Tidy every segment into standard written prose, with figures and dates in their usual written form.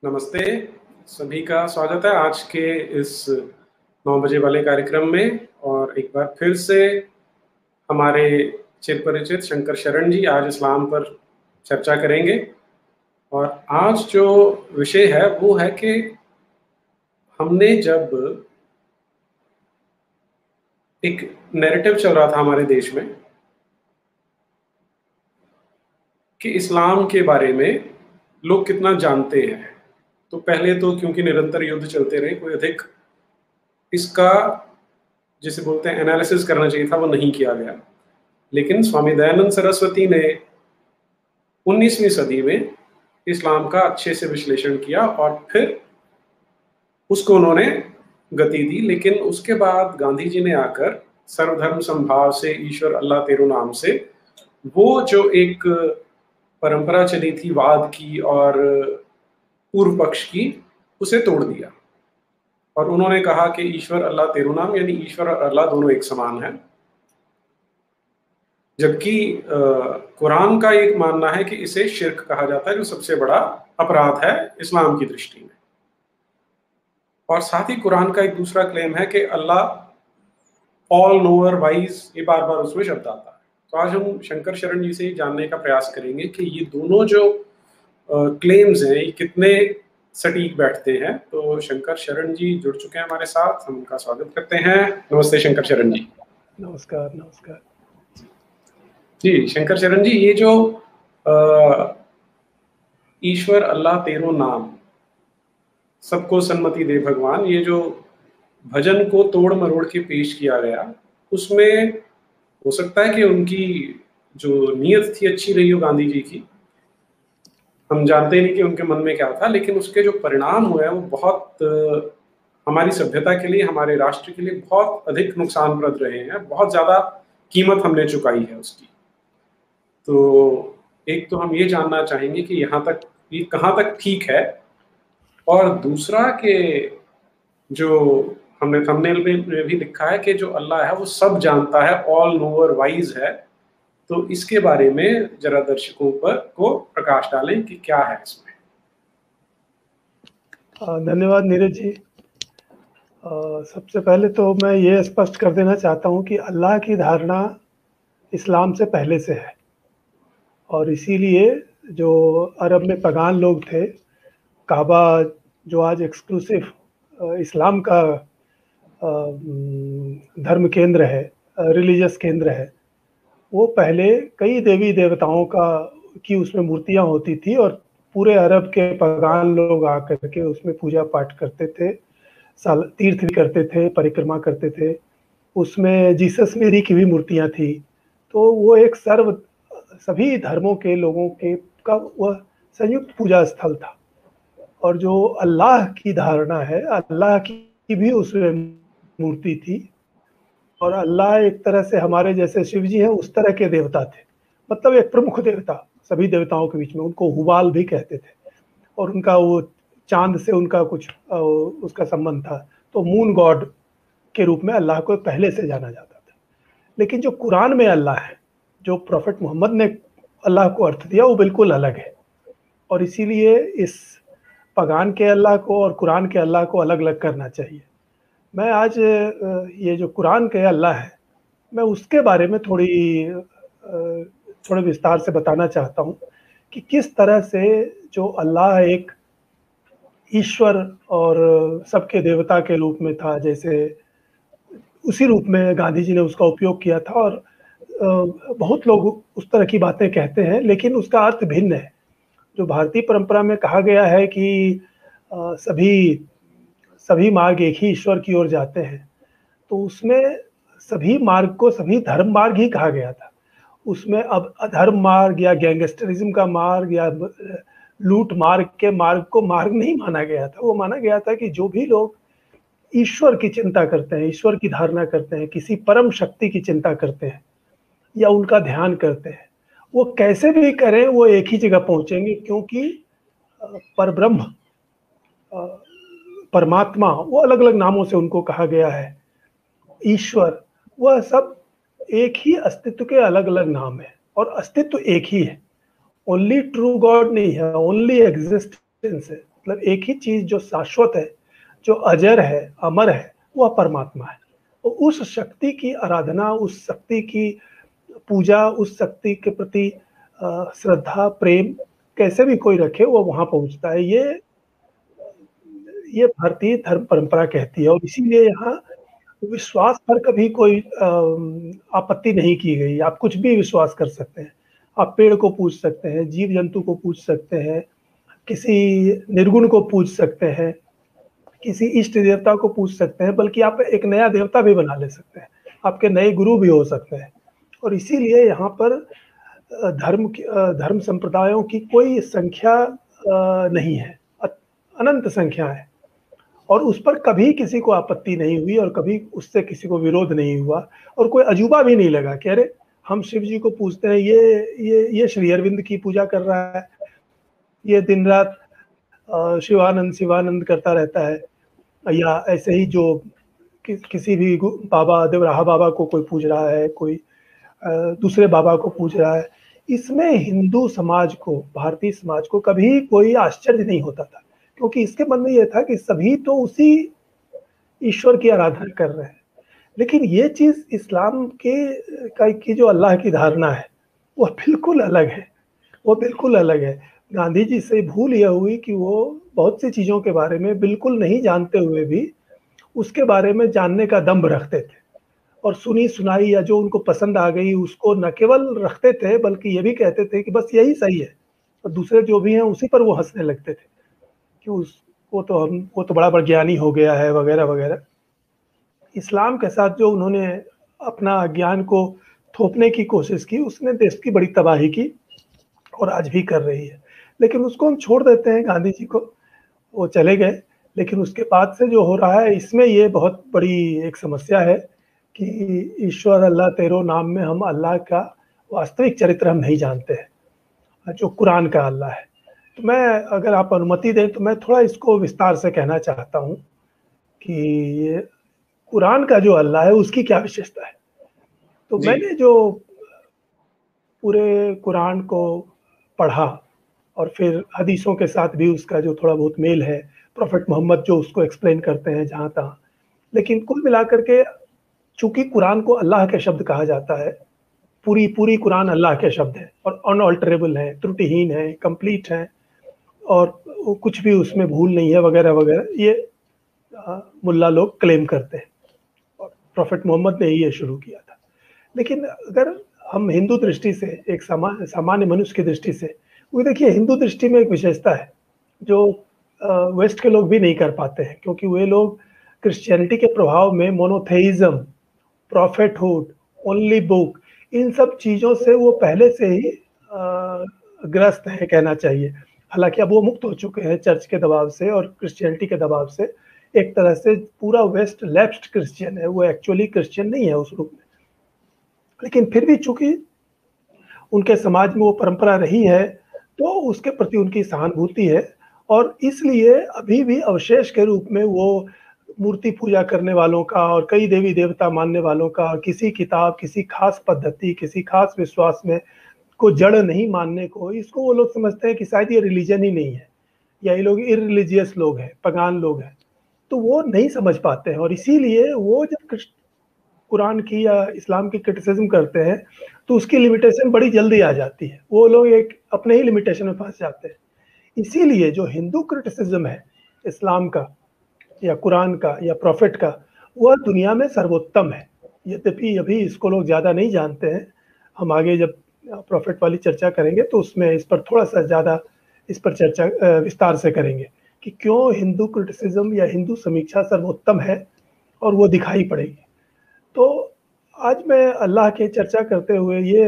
नमस्ते, सभी का स्वागत है आज के इस 9 बजे वाले कार्यक्रम में। और एक बार फिर से हमारे चिरपरिचित शंकर शरण जी आज इस्लाम पर चर्चा करेंगे। और आज जो विषय है वो है कि हमने जब एक नैरेटिव चल रहा था हमारे देश में कि इस्लाम के बारे में लोग कितना जानते हैं, तो पहले तो क्योंकि निरंतर युद्ध चलते रहे, कोई अधिक इसका जिसे बोलते हैं एनालिसिस करना चाहिए था वो नहीं किया गया। लेकिन स्वामी दयानंद सरस्वती ने 19वीं सदी में इस्लाम का अच्छे से विश्लेषण किया और फिर उसको उन्होंने गति दी। लेकिन उसके बाद गांधी जी ने आकर सर्वधर्म समभाव से, ईश्वर अल्लाह तेरो नाम से, वो जो एक परंपरा चली थी वाद की और पूर्व पक्ष की, उसे तोड़ दिया। और उन्होंने कहा कि ईश्वर अल्लाह तेरो नाम यानी ईश्वर और अल्लाह दोनों एक समान है। जबकि कुरान का एक मानना है कि इसे शिर्क कहा जाता है, जो सबसे बड़ा अपराध है इस्लाम की दृष्टि में। और साथ ही कुरान का एक दूसरा क्लेम है कि अल्लाह ऑल नोअर वाइज, ये बार बार उसमें शब्द आता है। तो आज हम शंकर शरण जी से जानने का प्रयास करेंगे कि ये दोनों जो क्लेम्स हैं ये कितने सटीक बैठते हैं। तो शंकर शरण जी जुड़ चुके हैं हमारे साथ, हम उनका स्वागत करते हैं। नमस्ते शंकर शरण जी। नमस्कार। नमस्कार जी शंकर शरण जी, ये जो ईश्वर अल्लाह तेरो नाम, सबको सन्मति दे भगवान, ये जो भजन को तोड़ मरोड़ के पेश किया गया, उसमें हो सकता है कि उनकी जो नीयत थी अच्छी रही हो गांधी जी की, हम जानते नहीं कि उनके मन में क्या था, लेकिन उसके जो परिणाम हुए हैं वो बहुत हमारी सभ्यता के लिए, हमारे राष्ट्र के लिए बहुत अधिक नुकसानप्रद रहे हैं। बहुत ज्यादा कीमत हमने चुकाई है उसकी। तो एक तो हम ये जानना चाहेंगे कि यहाँ तक ये कहाँ तक ठीक है, और दूसरा कि जो हमने थंबनेल में भी लिखा है कि जो अल्लाह है वो सब जानता है, ऑल नोअर वाइज है। तो इसके बारे में जरा दर्शकों पर को प्रकाश डालें कि क्या है इसमें। धन्यवाद नीरज जी। सबसे पहले तो मैं ये स्पष्ट कर देना चाहता हूँ कि अल्लाह की धारणा इस्लाम से पहले से है, और इसीलिए जो अरब में पगान लोग थे, काबा जो आज एक्सक्लूसिव इस्लाम का धर्म केंद्र है, रिलीजियस केंद्र है, वो पहले कई देवी देवताओं की उसमें मूर्तियां होती थी, और पूरे अरब के पगान लोग आकर के उसमें पूजा पाठ करते थे, तीर्थ भी करते थे, परिक्रमा करते थे। उसमें जीसस मेरी की भी मूर्तियां थी। तो वो एक सभी धर्मों के लोगों के का वह संयुक्त पूजा स्थल था। और जो अल्लाह की धारणा है, अल्लाह की भी उसमें मूर्ति थी, और अल्लाह एक तरह से हमारे जैसे शिव जी हैं उस तरह के देवता थे, मतलब एक प्रमुख देवता सभी देवताओं के बीच में। उनको हुबाल भी कहते थे, और उनका वो चांद से उनका कुछ उसका संबंध था। तो मून गॉड के रूप में अल्लाह को पहले से जाना जाता था। लेकिन जो कुरान में अल्लाह है, जो प्रोफेट मोहम्मद ने अल्लाह को अर्थ दिया, वो बिल्कुल अलग है। और इसीलिए इस पगान के अल्लाह को और कुरान के अल्लाह को अलग अलग करना चाहिए। मैं आज ये जो कुरान के अल्लाह है, मैं उसके बारे में थोड़े विस्तार से बताना चाहता हूँ कि किस तरह से जो अल्लाह एक ईश्वर और सबके देवता के रूप में था, जैसे उसी रूप में गांधी जी ने उसका उपयोग किया था। और बहुत लोग उस तरह की बातें कहते हैं, लेकिन उसका अर्थ भिन्न है। जो भारतीय परंपरा में कहा गया है कि सभी मार्ग एक ही ईश्वर की ओर जाते हैं, तो उसमें सभी मार्ग को सभी धर्म मार्ग ही कहा गया था। उसमें अब अधर्म मार्ग या गैंगस्टरिज्म का मार्ग या लूट मार्ग के मार्ग को मार्ग नहीं माना गया था। वो माना गया था कि जो भी लोग ईश्वर की चिंता करते हैं, ईश्वर की धारणा करते हैं, किसी परम शक्ति की चिंता करते हैं या उनका ध्यान करते हैं, वो कैसे भी करें वो एक ही जगह पहुंचेंगे, क्योंकि परब्रह्म, परमात्मा, वो अलग अलग नामों से उनको कहा गया है। ईश्वर, वह सब एक ही अस्तित्व के अलग अलग नाम है, और अस्तित्व एक ही है। ओनली ट्रू गॉड नहीं है, ओनली एग्जिस्टेंस है। मतलब एक ही चीज जो शाश्वत है, जो अजर है, अमर है, वह परमात्मा है। तो उस शक्ति की आराधना, उस शक्ति की पूजा, उस शक्ति के प्रति श्रद्धा, प्रेम कैसे भी कोई रखे, वो वहां पहुंचता है। ये भारतीय धर्म परंपरा कहती है, और इसीलिए यहाँ विश्वास पर कभी कोई आपत्ति नहीं की गई। आप कुछ भी विश्वास कर सकते हैं, आप पेड़ को पूज सकते हैं, जीव जंतु को पूज सकते हैं, किसी निर्गुण को पूज सकते हैं, किसी इष्ट देवता को पूज सकते हैं, बल्कि आप एक नया देवता भी बना ले सकते हैं, आपके नए गुरु भी हो सकते हैं। और इसीलिए यहाँ पर धर्म संप्रदायों की कोई संख्या नहीं है, अनंत संख्या है, और उस पर कभी किसी को आपत्ति नहीं हुई और कभी उससे किसी को विरोध नहीं हुआ, और कोई अजूबा भी नहीं लगा कि अरे हम शिव जी को पूजते हैं, ये श्री अरविंद की पूजा कर रहा है, ये दिन रात शिवानंद शिवानंद करता रहता है, या ऐसे ही जो किसी भी बाबा देवराहा बाबा को कोई पूज रहा है, कोई दूसरे बाबा को पूज रहा है। इसमें हिंदू समाज को, भारतीय समाज को कभी कोई आश्चर्य नहीं होता था, क्योंकि इसके मन में यह था कि सभी तो उसी ईश्वर की आराधना कर रहे हैं। लेकिन ये चीज इस्लाम की जो अल्लाह की धारणा है, वह बिल्कुल अलग है, वो बिल्कुल अलग है। गांधी जी से भूल यह हुई कि वो बहुत सी चीजों के बारे में बिल्कुल नहीं जानते हुए भी उसके बारे में जानने का दम्भ रखते थे, और सुनी सुनाई या जो उनको पसंद आ गई उसको न केवल रखते थे, बल्कि ये भी कहते थे कि बस यही सही है, और दूसरे जो भी हैं उसी पर वो हंसने लगते थे कि वो तो बड़ा ज्ञानी हो गया है, वगैरह वगैरह। इस्लाम के साथ जो उन्होंने अपना ज्ञान को थोपने की कोशिश की, उसने देश की बड़ी तबाही की, और आज भी कर रही है। लेकिन उसको हम छोड़ देते हैं, गांधी जी को, वो चले गए। लेकिन उसके बाद से जो हो रहा है, इसमें ये बहुत बड़ी एक समस्या है कि ईश्वर अल्लाह तेरो नाम में हम अल्लाह का वास्तविक चरित्र हम नहीं जानते हैं, जो कुरान का अल्लाह है। तो मैं, अगर आप अनुमति दें, तो मैं थोड़ा इसको विस्तार से कहना चाहता हूँ कि ये कुरान का जो अल्लाह है उसकी क्या विशेषता है। तो मैंने जो पूरे कुरान को पढ़ा, और फिर हदीसों के साथ भी उसका जो थोड़ा बहुत मेल है, प्रोफेट मोहम्मद जो उसको एक्सप्लेन करते हैं जहाँ तहाँ, लेकिन कुल मिलाकर के चूंकि कुरान को अल्लाह के शब्द कहा जाता है, पूरी कुरान अल्लाह के शब्द है और अनऑल्टरेबल है, त्रुटिहीन है, कंप्लीट है, और कुछ भी उसमें भूल नहीं है, वगैरह वगैरह, ये मुल्ला लोग क्लेम करते हैं, और प्रोफेट मोहम्मद ने ही ये शुरू किया था। लेकिन अगर हम हिंदू दृष्टि से, एक सामान्य मनुष्य की दृष्टि से, वो देखिए, हिंदू दृष्टि में एक विशेषता है जो वेस्ट के लोग भी नहीं कर पाते हैं, क्योंकि वे लोग क्रिश्चियनिटी के प्रभाव में मोनोथेइज्म, प्रॉफेटहुड, ओनली बुक, इन सब चीज़ों से वो पहले से ही ग्रस्त है, कहना चाहिए। हालांकि अब वो मुक्त हो चुके हैं चर्च के दबाव से और क्रिश्चियनिटी के दबाव से। एक तरह से पूरा वेस्ट लेफ्ट क्रिश्चियन है, वो एक्चुअली क्रिश्चियन नहीं है उस रूप में। लेकिन फिर भी चूंकि उनके समाज में वो परंपरा रही है, तो उसके प्रति उनकी सहानुभूति है, और इसलिए अभी भी अवशेष के रूप में वो मूर्ति पूजा करने वालों का और कई देवी देवता मानने वालों का, किसी किताब, किसी खास पद्धति, किसी खास विश्वास में को जड़ नहीं मानने को, इसको वो लोग समझते हैं कि शायद ये रिलीजन ही नहीं है, या ये लोग इररिलीजियस लोग हैं, पगान लोग हैं। तो वो नहीं समझ पाते हैं, और इसीलिए वो जब कुरान की या इस्लाम की क्रिटिसिज्म करते हैं, तो उसकी लिमिटेशन बड़ी जल्दी आ जाती है, वो लोग एक अपने ही लिमिटेशन में फंस जाते हैं। इसीलिए जो हिंदू क्रिटिसिज्म है इस्लाम का या कुरान का या प्रॉफिट का, वह दुनिया में सर्वोत्तम है। यद्यपि अभी इसको लोग ज़्यादा नहीं जानते हैं, हम आगे जब प्रॉफिट वाली चर्चा करेंगे तो उसमें इस पर थोड़ा सा ज़्यादा इस पर चर्चा विस्तार से करेंगे कि क्यों हिंदू क्रिटिसिज्म या हिंदू समीक्षा सर्वोत्तम है, और वो दिखाई पड़ेगी। तो आज मैं अल्लाह की चर्चा करते हुए ये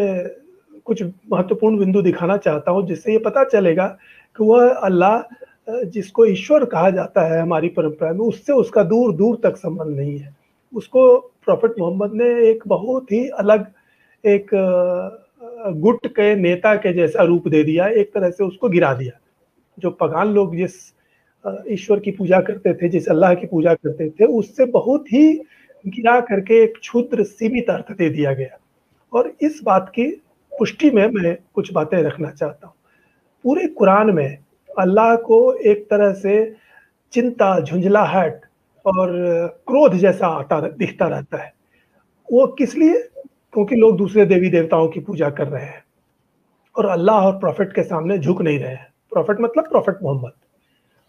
कुछ महत्वपूर्ण बिंदु दिखाना चाहता हूँ, जिससे ये पता चलेगा कि वह अल्लाह जिसको ईश्वर कहा जाता है हमारी परंपरा में, उससे उसका दूर दूर तक संबंध नहीं है। उसको प्रोफेट मोहम्मद ने एक बहुत ही अलग, एक गुट के नेता के जैसा रूप दे दिया, एक तरह से उसको गिरा दिया। जो पगान लोग जिस ईश्वर की पूजा करते थे, जिस अल्लाह की पूजा करते थे, उससे बहुत ही गिरा करके एक क्षुद्र सीमित अर्थ दे दिया गया। और इस बात की पुष्टि में मैं कुछ बातें रखना चाहता हूँ। पूरे कुरान में अल्लाह को एक तरह से चिंता, झुंझलाहट और क्रोध जैसा दिखता रहता है। वो किस लिए? क्योंकि लोग दूसरे देवी देवताओं की पूजा कर रहे हैं और अल्लाह और प्रॉफिट के सामने झुक नहीं रहे हैं। प्रॉफिट मतलब प्रॉफिट मोहम्मद,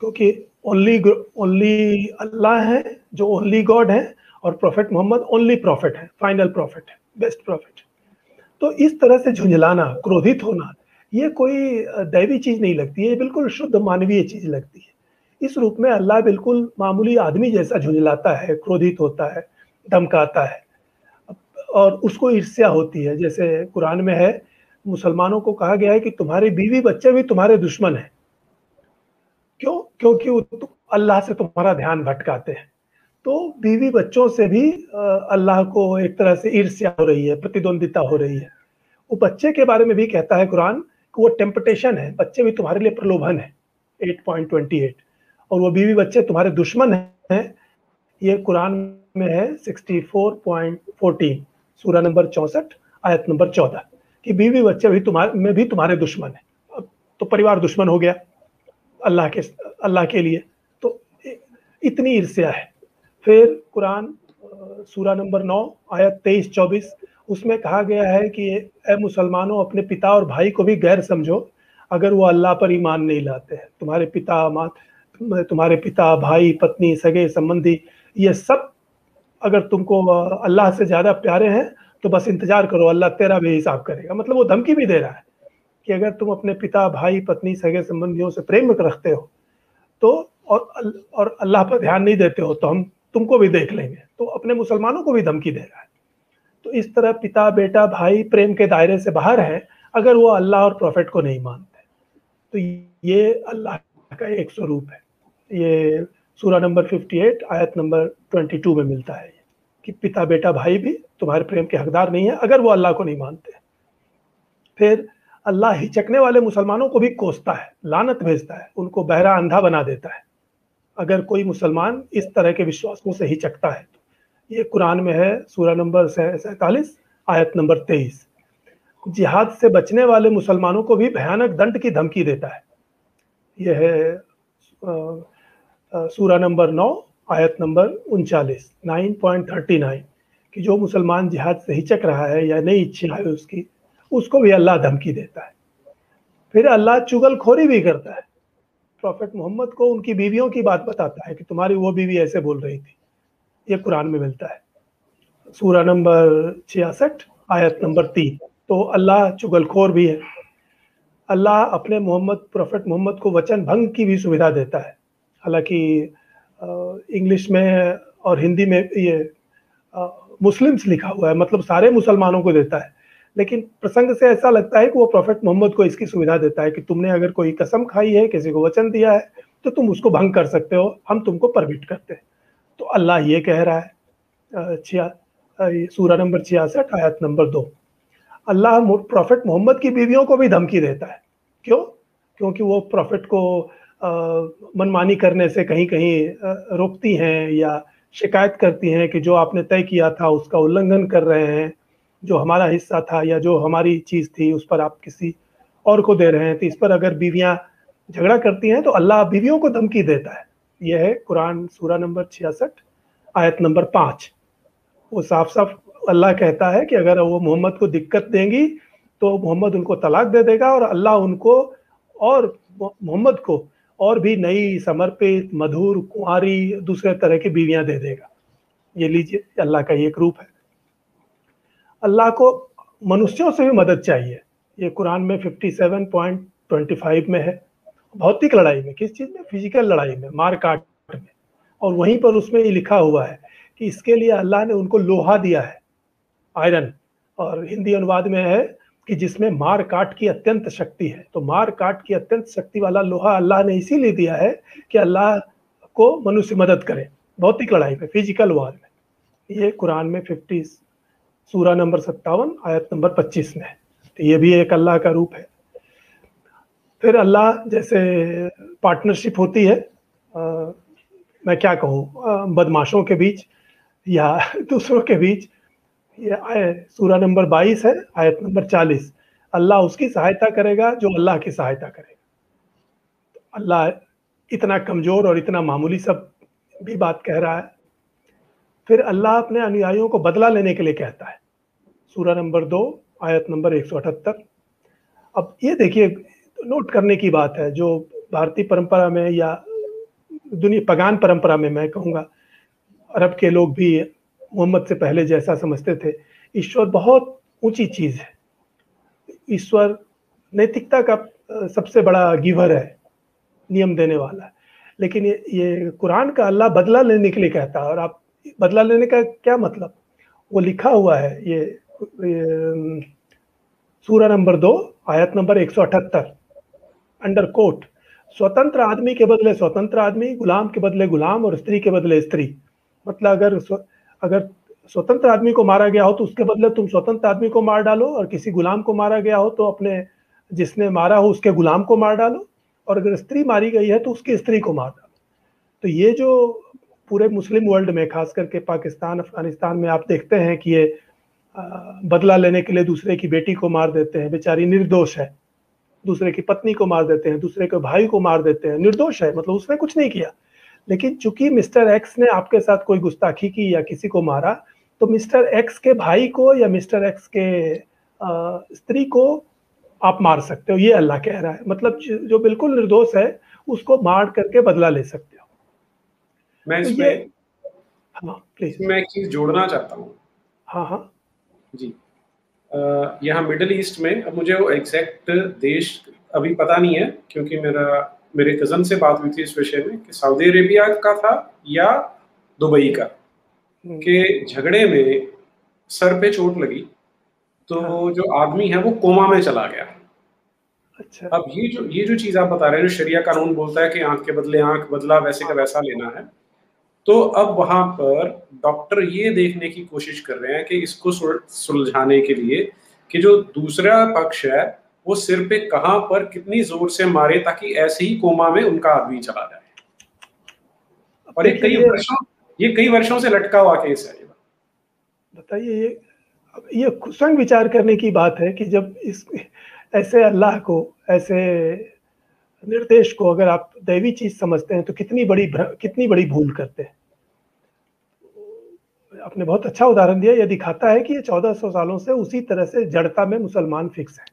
क्योंकि ओनली ओनली अल्लाह है जो ओनली गॉड है, और प्रॉफिट मोहम्मद ओनली प्रॉफिट है, फाइनल प्रॉफिट है, बेस्ट प्रॉफिट। तो इस तरह से झुंझलाना, क्रोधित होना, ये कोई दैवी चीज नहीं लगती है, ये बिल्कुल शुद्ध मानवीय चीज लगती है। इस रूप में अल्लाह बिल्कुल मामूली आदमी जैसा झुंझलाता है, क्रोधित होता है, धमकाता है, और उसको ईर्ष्या होती है। जैसे कुरान में है, मुसलमानों को कहा गया है कि तुम्हारे बीवी बच्चे भी तुम्हारे दुश्मन हैं। क्यों? क्योंकि वो अल्लाह से तुम्हारा ध्यान भटकाते हैं। तो बीवी बच्चों से भी अल्लाह को एक तरह से ईर्ष्या हो रही है, प्रतिद्वंदिता हो रही है। वो बच्चे के बारे में भी कहता है कुरान कि वो टेम्पटेशन है, बच्चे भी तुम्हारे लिए प्रलोभन है, 8.28। और वो बीवी बच्चे तुम्हारे दुश्मन हैं, ये कुरान में है 64.14, सूरा नंबर 64, आयत नंबर 14, कि बीवी बच्चे भी तुम्हारे दुश्मन है। अब तो परिवार दुश्मन हो गया अल्लाह के लिए, तो इतनी ईर्ष्या है। फिर कुरान सूरा नंबर 9, आयत 23-24, उसमें कहा गया है कि ए मुसलमानों, अपने पिता और भाई को भी गैर समझो अगर वो अल्लाह पर ईमान नहीं लाते हैं। तुम्हारे पिता, भाई, पत्नी, सगे संबंधी, ये सब अगर तुमको अल्लाह से ज्यादा प्यारे हैं तो बस इंतजार करो, अल्लाह तेरा भी हिसाब करेगा। मतलब वो धमकी भी दे रहा है कि अगर तुम अपने पिता, भाई, पत्नी, सगे संबंधियों से प्रेम रखते हो तो और अल्लाह पर ध्यान नहीं देते हो तो हम तुमको भी देख लेंगे। तो अपने मुसलमानों को भी धमकी दे रहा है। तो इस तरह पिता, बेटा, भाई प्रेम के दायरे से बाहर है अगर वो अल्लाह और प्रॉफिट को नहीं मानते। तो ये अल्लाह का एक स्वरूप है। ये सूरा नंबर 58, आयत नंबर 22 में मिलता है कि पिता, बेटा, भाई भी तुम्हारे प्रेम के हकदार नहीं है अगर वो अल्लाह को नहीं मानते। फिर अल्लाह हिचकने वाले मुसलमानों को भी कोसता है, लानत भेजता है, उनको बहरा अंधा बना देता है अगर कोई मुसलमान इस तरह के विश्वासों से हिचकता है। ये कुरान में है, सूरा नंबर 47, आयत नंबर 23। जिहाद से बचने वाले मुसलमानों को भी भयानक दंड की धमकी देता है। यह है सूरा नंबर 9, आयत नंबर 39, 9.39, कि जो मुसलमान जिहाद से हिचक रहा है या नई इच्छा है उसकी, उसको भी अल्लाह धमकी देता है। फिर अल्लाह चुगलखोरी भी करता है। प्रॉफिट मोहम्मद को उनकी बीवियों की बात बताता है कि तुम्हारी वो बीवी ऐसे बोल रही थी। ये कुरान में मिलता है, सूरा नंबर 66, आयत नंबर 3। तो अल्लाह चुगलखोर भी है। अल्लाह अपने प्रॉफिट मोहम्मद को वचन भंग की भी सुविधा देता है। हालांकि इंग्लिश में और हिंदी में ये मुस्लिम्स लिखा हुआ है, मतलब सारे मुसलमानों को देता है, लेकिन प्रसंग से ऐसा लगता है कि वो प्रॉफिट मोहम्मद को इसकी सुविधा देता है कि तुमने अगर कोई कसम खाई है, किसी को वचन दिया है, तो तुम उसको भंग कर सकते हो, हम तुमको परमिट करते हैं। तो अल्लाह ये कह रहा है, सूरा नंबर 66, आयत नंबर 2। अल्लाह प्रॉफिट मोहम्मद की बीवियों को भी धमकी देता है। क्यों? क्योंकि वो प्रॉफिट को मनमानी करने से कहीं कहीं रोकती हैं या शिकायत करती हैं कि जो आपने तय किया था उसका उल्लंघन कर रहे हैं, जो हमारा हिस्सा था या जो हमारी चीज़ थी उस पर आप किसी और को दे रहे हैं। तो इस पर अगर बीवियां झगड़ा करती हैं तो अल्लाह बीवियों को धमकी देता है। यह है कुरान सूरा नंबर 66, आयत नंबर 5। वो साफ साफ अल्लाह कहता है कि अगर वो मोहम्मद को दिक्कत देंगी तो मोहम्मद उनको तलाक दे देगा और अल्लाह उनको और मोहम्मद को और भी नई, समर्पित, मधुर, कुंवारी, दूसरे तरह की बीवियां दे देगा। ये लीजिए, अल्लाह का एक रूप है। अल्लाह को मनुष्यों से भी मदद चाहिए। ये कुरान में 57.25 में है। भौतिक लड़ाई में, किस चीज में? फिजिकल लड़ाई में, मार काट में। और वहीं पर उसमें ये लिखा हुआ है कि इसके लिए अल्लाह ने उनको लोहा दिया है, आयरन, और हिंदी अनुवाद में है कि जिसमें मार काट की अत्यंत शक्ति है। तो मार काट की अत्यंत शक्ति वाला लोहा अल्लाह ने इसीलिए दिया है कि अल्लाह को मनुष्य मदद करे भौतिक लड़ाई में, फिजिकल वॉर में। ये कुरान में 50 सूरा नंबर 57, आयत नंबर 25 में है। तो ये भी एक अल्लाह का रूप है। फिर अल्लाह जैसे पार्टनरशिप होती है, मैं क्या कहूँ, बदमाशों के बीच या दूसरों के बीच, ये सूरा नंबर 22 है, आयत नंबर 40। अल्लाह उसकी सहायता करेगा जो अल्लाह की सहायता करेगा। अल्लाह इतना कमजोर और इतना मामूली सब भी बात कह रहा है। फिर अल्लाह अपने अनुयायियों को बदला लेने के लिए कहता है, सूरा नंबर 2 आयत नंबर 178। अब ये देखिए, नोट करने की बात है, जो भारतीय परंपरा में या दुनिया पगान परंपरा में, मैं कहूँगा अरब के लोग भी मोहम्मद से पहले जैसा समझते थे, ईश्वर बहुत ऊंची चीज है। ईश्वर नैतिकता का सबसे बड़ा गिवर है, नियम देने वाला है। लेकिन ये कुरान का अल्लाह बदला लेने के लिए कहता है। और आप बदला लेने का क्या मतलब, वो लिखा हुआ है ये सूरा नंबर 2 आयत नंबर 178 अंडर कोट, स्वतंत्र आदमी के बदले स्वतंत्र आदमी, गुलाम के बदले गुलाम और स्त्री के बदले स्त्री। मतलब अगर स्वतंत्र आदमी को मारा गया हो तो उसके बदले तुम स्वतंत्र आदमी को मार डालो, और किसी गुलाम को मारा गया हो तो अपने जिसने मारा हो उसके गुलाम को मार डालो, और अगर स्त्री मारी गई है तो उसकी स्त्री को मार डालो। तो ये जो पूरे मुस्लिम वर्ल्ड में, खास करके पाकिस्तान अफगानिस्तान में आप देखते हैं कि ये बदला लेने के लिए दूसरे की बेटी को मार देते हैं, बेचारी निर्दोष है, दूसरे की पत्नी को मार देते हैं, दूसरे के भाई को मार देते हैं, निर्दोष है, मतलब उसने कुछ नहीं किया। लेकिन चूंकि मिस्टर एक्स ने आपके साथ कोई गुस्ताखी की या किसी को मारा, तो मिस्टर एक्स के भाई को या मिस्टर एक्स के स्त्री को आप मार सकते हो, ये अल्लाह कह रहा है। मतलब जो बिल्कुल निर्दोष है उसको मार करके बदला ले सकते हो। मैं तो इसमें ये, हाँ प्लीज। इसमें एक चीज जोड़ना चाहता हूँ। हाँ हाँ जी, यहाँ मिडिल ईस्ट में, अब मुझे वो एग्जैक्ट देश अभी पता नहीं है, क्योंकि मेरे कज़न से बात हुई थी इस विषय में कि सऊदी अरेबिया का था या दुबई का, के झगड़े में सर पे चोट लगी तो हाँ, जो आदमी है वो कोमा में चला गया। अच्छा। अब ये जो चीज़ आप बता रहे हैं, जो शरिया कानून बोलता है कि आंख के बदले आंख, बदला वैसे का वैसा लेना है, तो अब वहां पर डॉक्टर ये देखने की कोशिश कर रहे हैं कि इसको सुलझाने के लिए कि जो दूसरा पक्ष है वो सिर पे कहां पर कितनी जोर से मारे ताकि ऐसे ही कोमा में उनका आदमी चला जाए। और देखिए ये कई वर्षों से लटका हुआ केस है। बताइए, ये स्वयं विचार करने की बात है कि जब इस ऐसे अल्लाह को, ऐसे निर्देश को अगर आप दैवी चीज समझते हैं तो कितनी बड़ी भूल करते हैं। आपने बहुत अच्छा उदाहरण दिया, यह दिखाता है कि ये 1400 सालों से उसी तरह से जड़ता में मुसलमान फिक्स है।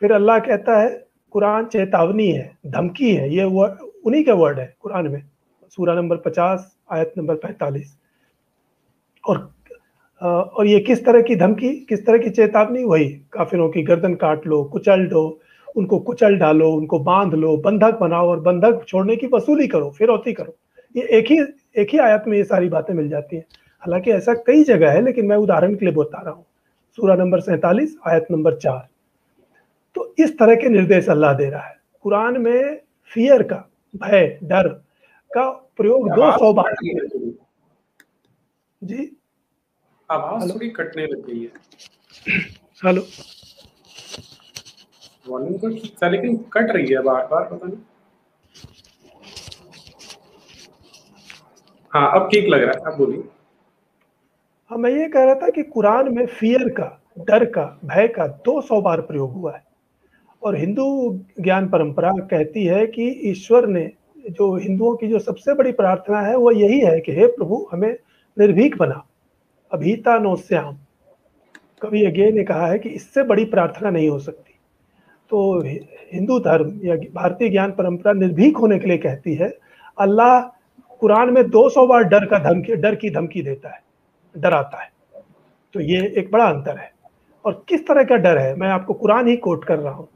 फिर अल्लाह कहता है, कुरान चेतावनी है, धमकी है, ये उन्हीं के वर्ड है कुरान में, सूरा नंबर 50 आयत नंबर 45। और ये किस तरह की धमकी, किस तरह की चेतावनी, वही काफिरों की गर्दन काट लो, कुचल दो, उनको कुचल डालो, उनको बांध लो, बंधक बनाओ और बंधक छोड़ने की वसूली करो, फिरौती करो। ये एक ही आयत में ये सारी बातें मिल जाती हैं। हालांकि ऐसा कई जगह है, लेकिन मैं उदाहरण के लिए बता रहा हूँ। सूरा नंबर 47 आयत नंबर 4। तो इस तरह के निर्देश अल्लाह दे रहा है कुरान में। फियर का, भय, डर का प्रयोग 200 बार जी। आवाज हेलो थोड़ी कटने लग गई है। हेलो, वॉल्यूम तो ठीक था लेकिन कट रही है बार बार, पता नहीं। हाँ, अब ठीक लग रहा है, अब बोलिए। हाँ, मैं ये कह रहा था कि कुरान में फियर का, डर का, भय का 200 बार प्रयोग हुआ है। और हिंदू ज्ञान परंपरा कहती है कि ईश्वर ने, जो हिंदुओं की जो सबसे बड़ी प्रार्थना है वो यही है कि हे प्रभु हमें निर्भीक बना, अभीता नो श्याम। कवि अज्ञे ने कहा है कि इससे बड़ी प्रार्थना नहीं हो सकती। तो हिंदू धर्म या भारतीय ज्ञान परंपरा निर्भीक होने के लिए कहती है। अल्लाह कुरान में 200 बार डर की धमकी देता है, डराता है। तो ये एक बड़ा अंतर है। और किस तरह का डर है, मैं आपको कुरान ही कोट कर रहा हूँ।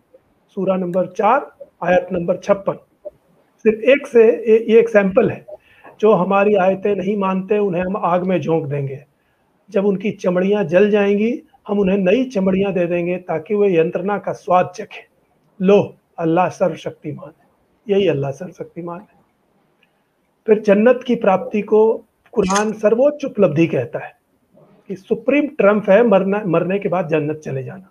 सूरा नंबर 4 आयत नंबर 56। सिर्फ ये एक सैंपल है। जो हमारी आयतें नहीं मानते उन्हें हम आग में झोंक देंगे, जब उनकी चमड़ियां जल जाएंगी हम उन्हें नई चमड़ियां दे देंगे ताकि वे यंत्रणा का स्वाद चखें। लो, अल्लाह सर्वशक्तिमान है। यही अल्लाह सर्वशक्तिमान है। फिर जन्नत की प्राप्ति को कुरान सर्वोच्च उपलब्धि कहता है कि सुप्रीम ट्रम्प है मरने के बाद जन्नत चले जाना।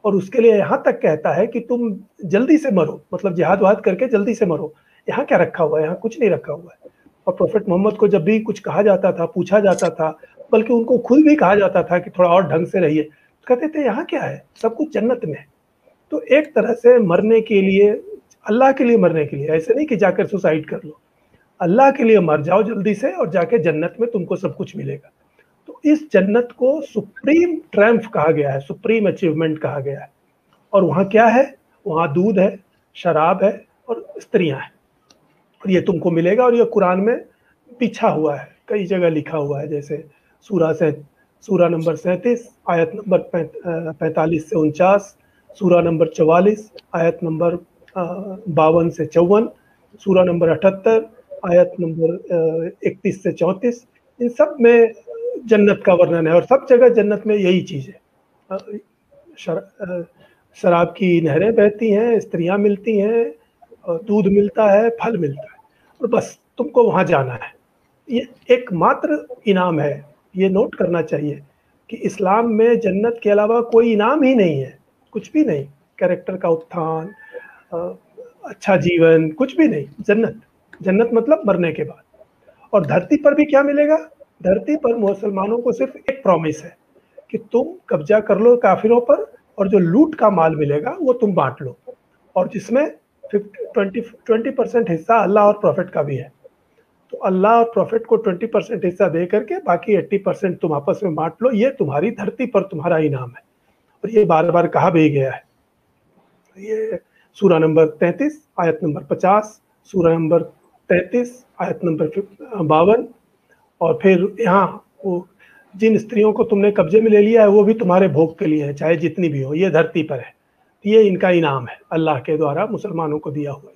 और उसके लिए यहाँ तक कहता है कि तुम जल्दी से मरो, मतलब जिहाद वाद करके जल्दी से मरो। यहाँ क्या रखा हुआ है, यहाँ कुछ नहीं रखा हुआ है। और प्रोफेट मोहम्मद को जब भी कुछ कहा जाता था, पूछा जाता था, बल्कि उनको खुद भी कहा जाता था कि थोड़ा और ढंग से रहिए, तो कहते थे यहाँ क्या है, सब कुछ जन्नत में है। तो एक तरह से मरने के लिए अल्लाह के लिए मरने के लिए, ऐसे नहीं कि जाकर सुसाइड कर लो, अल्लाह के लिए मर जाओ जल्दी से और जाके जन्नत में तुमको सब कुछ मिलेगा। तो इस जन्नत को सुप्रीम ट्रम्फ कहा गया है, सुप्रीम अचीवमेंट कहा गया है। और वहाँ क्या है? वहाँ दूध है, शराब है और स्त्रियां हैं, और ये तुमको मिलेगा। और ये कुरान में बिछा हुआ है, कई जगह लिखा हुआ है, जैसे सूरा नंबर 37 आयत नंबर 45 से 49, सूरा नंबर 44 आयत नंबर 52 से 54, सूरा नंबर 78 आयत नंबर 31 से 34। इन सब में जन्नत का वर्णन है और सब जगह जन्नत में यही चीज़ है। शराब की नहरें बहती हैं, स्त्रियां मिलती हैं, दूध मिलता है, फल मिलता है, और बस तुमको वहां जाना है। ये एकमात्र इनाम है। ये नोट करना चाहिए कि इस्लाम में जन्नत के अलावा कोई इनाम ही नहीं है, कुछ भी नहीं। कैरेक्टर का उत्थान, अच्छा जीवन, कुछ भी नहीं। जन्नत, जन्नत मतलब मरने के बाद। और धरती पर भी क्या मिलेगा? धरती पर मुसलमानों को सिर्फ एक प्रॉमिस है कि तुम कब्जा कर लो काफिरों पर, और जो लूट का माल मिलेगा वो तुम बांट लो, और जिसमें 20% हिस्सा अल्लाह और प्रॉफिट का भी है। तो अल्लाह और प्रॉफिट को 20% हिस्सा दे करके बाकी 80% तुम आपस में बांट लो। ये तुम्हारी धरती पर तुम्हारा इनाम है, और ये बार बार कहा भी गया है। ये सूरा नंबर 33 आयत नंबर 50, सूरा नंबर 33 आयत नंबर 52। और फिर यहाँ वो जिन स्त्रियों को तुमने कब्जे में ले लिया है वो भी तुम्हारे भोग के लिए है, चाहे जितनी भी हो, ये धरती पर है। ये इनका इनाम है, अल्लाह के द्वारा मुसलमानों को दिया हुआ।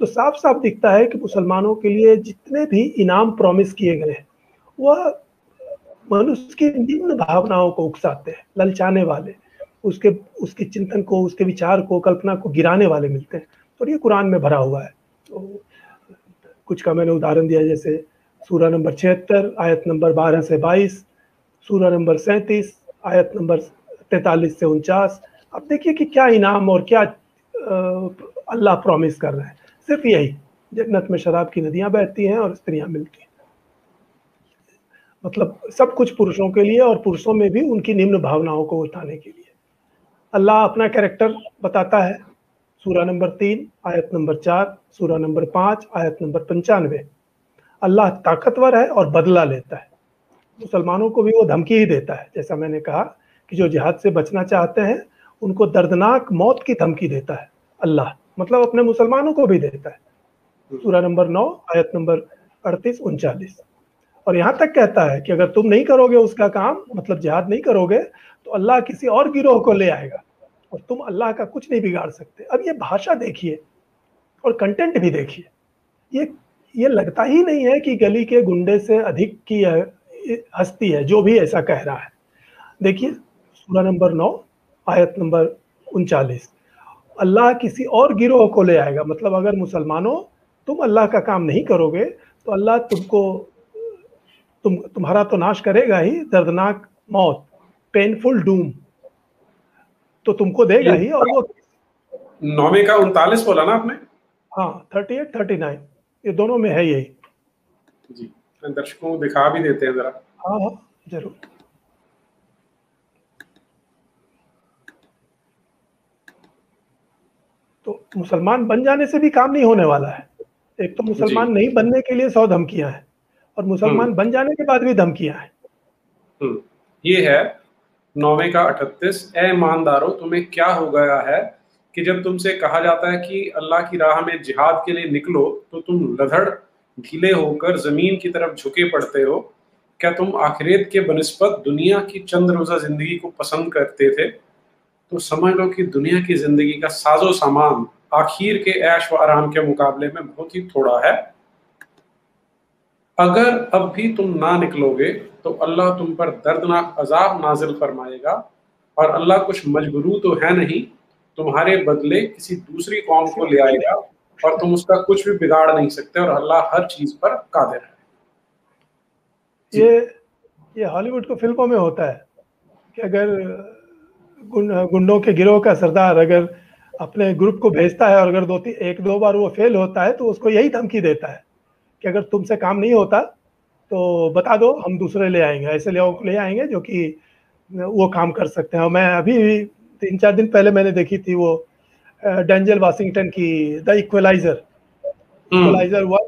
तो साफ साफ दिखता है कि मुसलमानों के लिए जितने भी इनाम प्रॉमिस किए गए हैं वह मनुष्य की निम्न भावनाओं को उकसाते हैं, ललचाने वाले, उसके चिंतन को, उसके विचार को, कल्पना को गिराने वाले मिलते हैं। और ये कुरान में भरा हुआ है। तो कुछ का मैंने उदाहरण दिया, जैसे सूरा नंबर 76 आयत नंबर 12 से 22, सूरा नंबर 37 आयत नंबर 43 से 49। अब देखिए कि क्या इनाम और क्या अल्लाह प्रॉमिस कर रहे हैं। सिर्फ यही, जन्नत में शराब की नदियां बहती हैं और स्त्रियां मिलती हैं। मतलब सब कुछ पुरुषों के लिए, और पुरुषों में भी उनकी निम्न भावनाओं को उठाने के लिए। अल्लाह अपना कैरेक्टर बताता है, सूरा नंबर 3 आयत नंबर 4, सूरा नंबर 5 आयत नंबर 95। अल्लाह ताकतवर है और बदला लेता है। मुसलमानों को भी वो धमकी ही देता है, जैसा मैंने कहा कि जो जिहाद से बचना चाहते हैं उनको दर्दनाक मौत की धमकी देता है अल्लाह, मतलब अपने मुसलमानों को भी देता है। सूरा नंबर 9 आयत नंबर 38-39। और यहाँ तक कहता है कि अगर तुम नहीं करोगे उसका काम, मतलब जिहाद नहीं करोगे, तो अल्लाह किसी और गिरोह को ले आएगा और तुम अल्लाह का कुछ नहीं बिगाड़ सकते। अब ये भाषा देखिए और कंटेंट भी देखिए। ये लगता ही नहीं है कि गली के गुंडे से अधिक की हस्ती है जो भी ऐसा कह रहा है। देखिए सूरा नंबर 9 आयत नंबर 39, अल्लाह किसी और गिरोह को ले आएगा। मतलब अगर मुसलमानों तुम अल्लाह का काम नहीं करोगे तो अल्लाह तुम्हारा तो नाश करेगा ही, दर्दनाक मौत, पेनफुल डूम तो तुमको देगा ही। और वो 9 का 39 बोला ना आपने? हाँ, 38-39 ये दोनों में है यही जी। दर्शकों को दिखा भी देते हैं जरा। हाँ हाँ जरूर। तो मुसलमान बन जाने से भी काम नहीं होने वाला है। एक तो मुसलमान नहीं बनने के लिए 100 धमकियां हैं, और मुसलमान बन जाने के बाद भी धमकियां हैं। ये है 9 का 38। ए ईमानदारों, तुम्हें क्या हो गया है कि जब तुमसे कहा जाता है कि अल्लाह की राह में जिहाद के लिए निकलो तो तुम लधड़ ढीले होकर जमीन की तरफ झुके पड़ते हो। क्या तुम आखिरत के बनिस्बत दुनिया की चंद रोजा जिंदगी को पसंद करते थे? तो समझ लो कि दुनिया की जिंदगी का साजो सामान आखिर के ऐश व आराम के मुकाबले में बहुत ही थोड़ा है। अगर अब भी तुम ना निकलोगे तो अल्लाह तुम पर दर्दनाक अजाब नाजिल फरमाएगा, और अल्लाह कुछ मजबूरू तो है नहीं, तुम्हारे बदले किसी दूसरी कौम को ले आएगा और तुम उसका कुछ भी बिगाड़ नहीं सकते, और अल्लाह हर चीज पर कादिर है। ये हॉलीवुड को फिल्मों में होता है कि अगर गुंडों के गिरोह का सरदार अगर अपने ग्रुप को भेजता है और अगर एक दो बार वो फेल होता है तो उसको यही धमकी देता है कि अगर तुमसे काम नहीं होता तो बता दो, हम दूसरे ले आएंगे, ऐसे लोगों को ले आएंगे जो कि वो काम कर सकते हैं। और मैं अभी 3-4 दिन पहले मैंने देखी थी वो डेंजल वाशिंगटन की द इक्वलाइजर, इक्वलाइजर वन।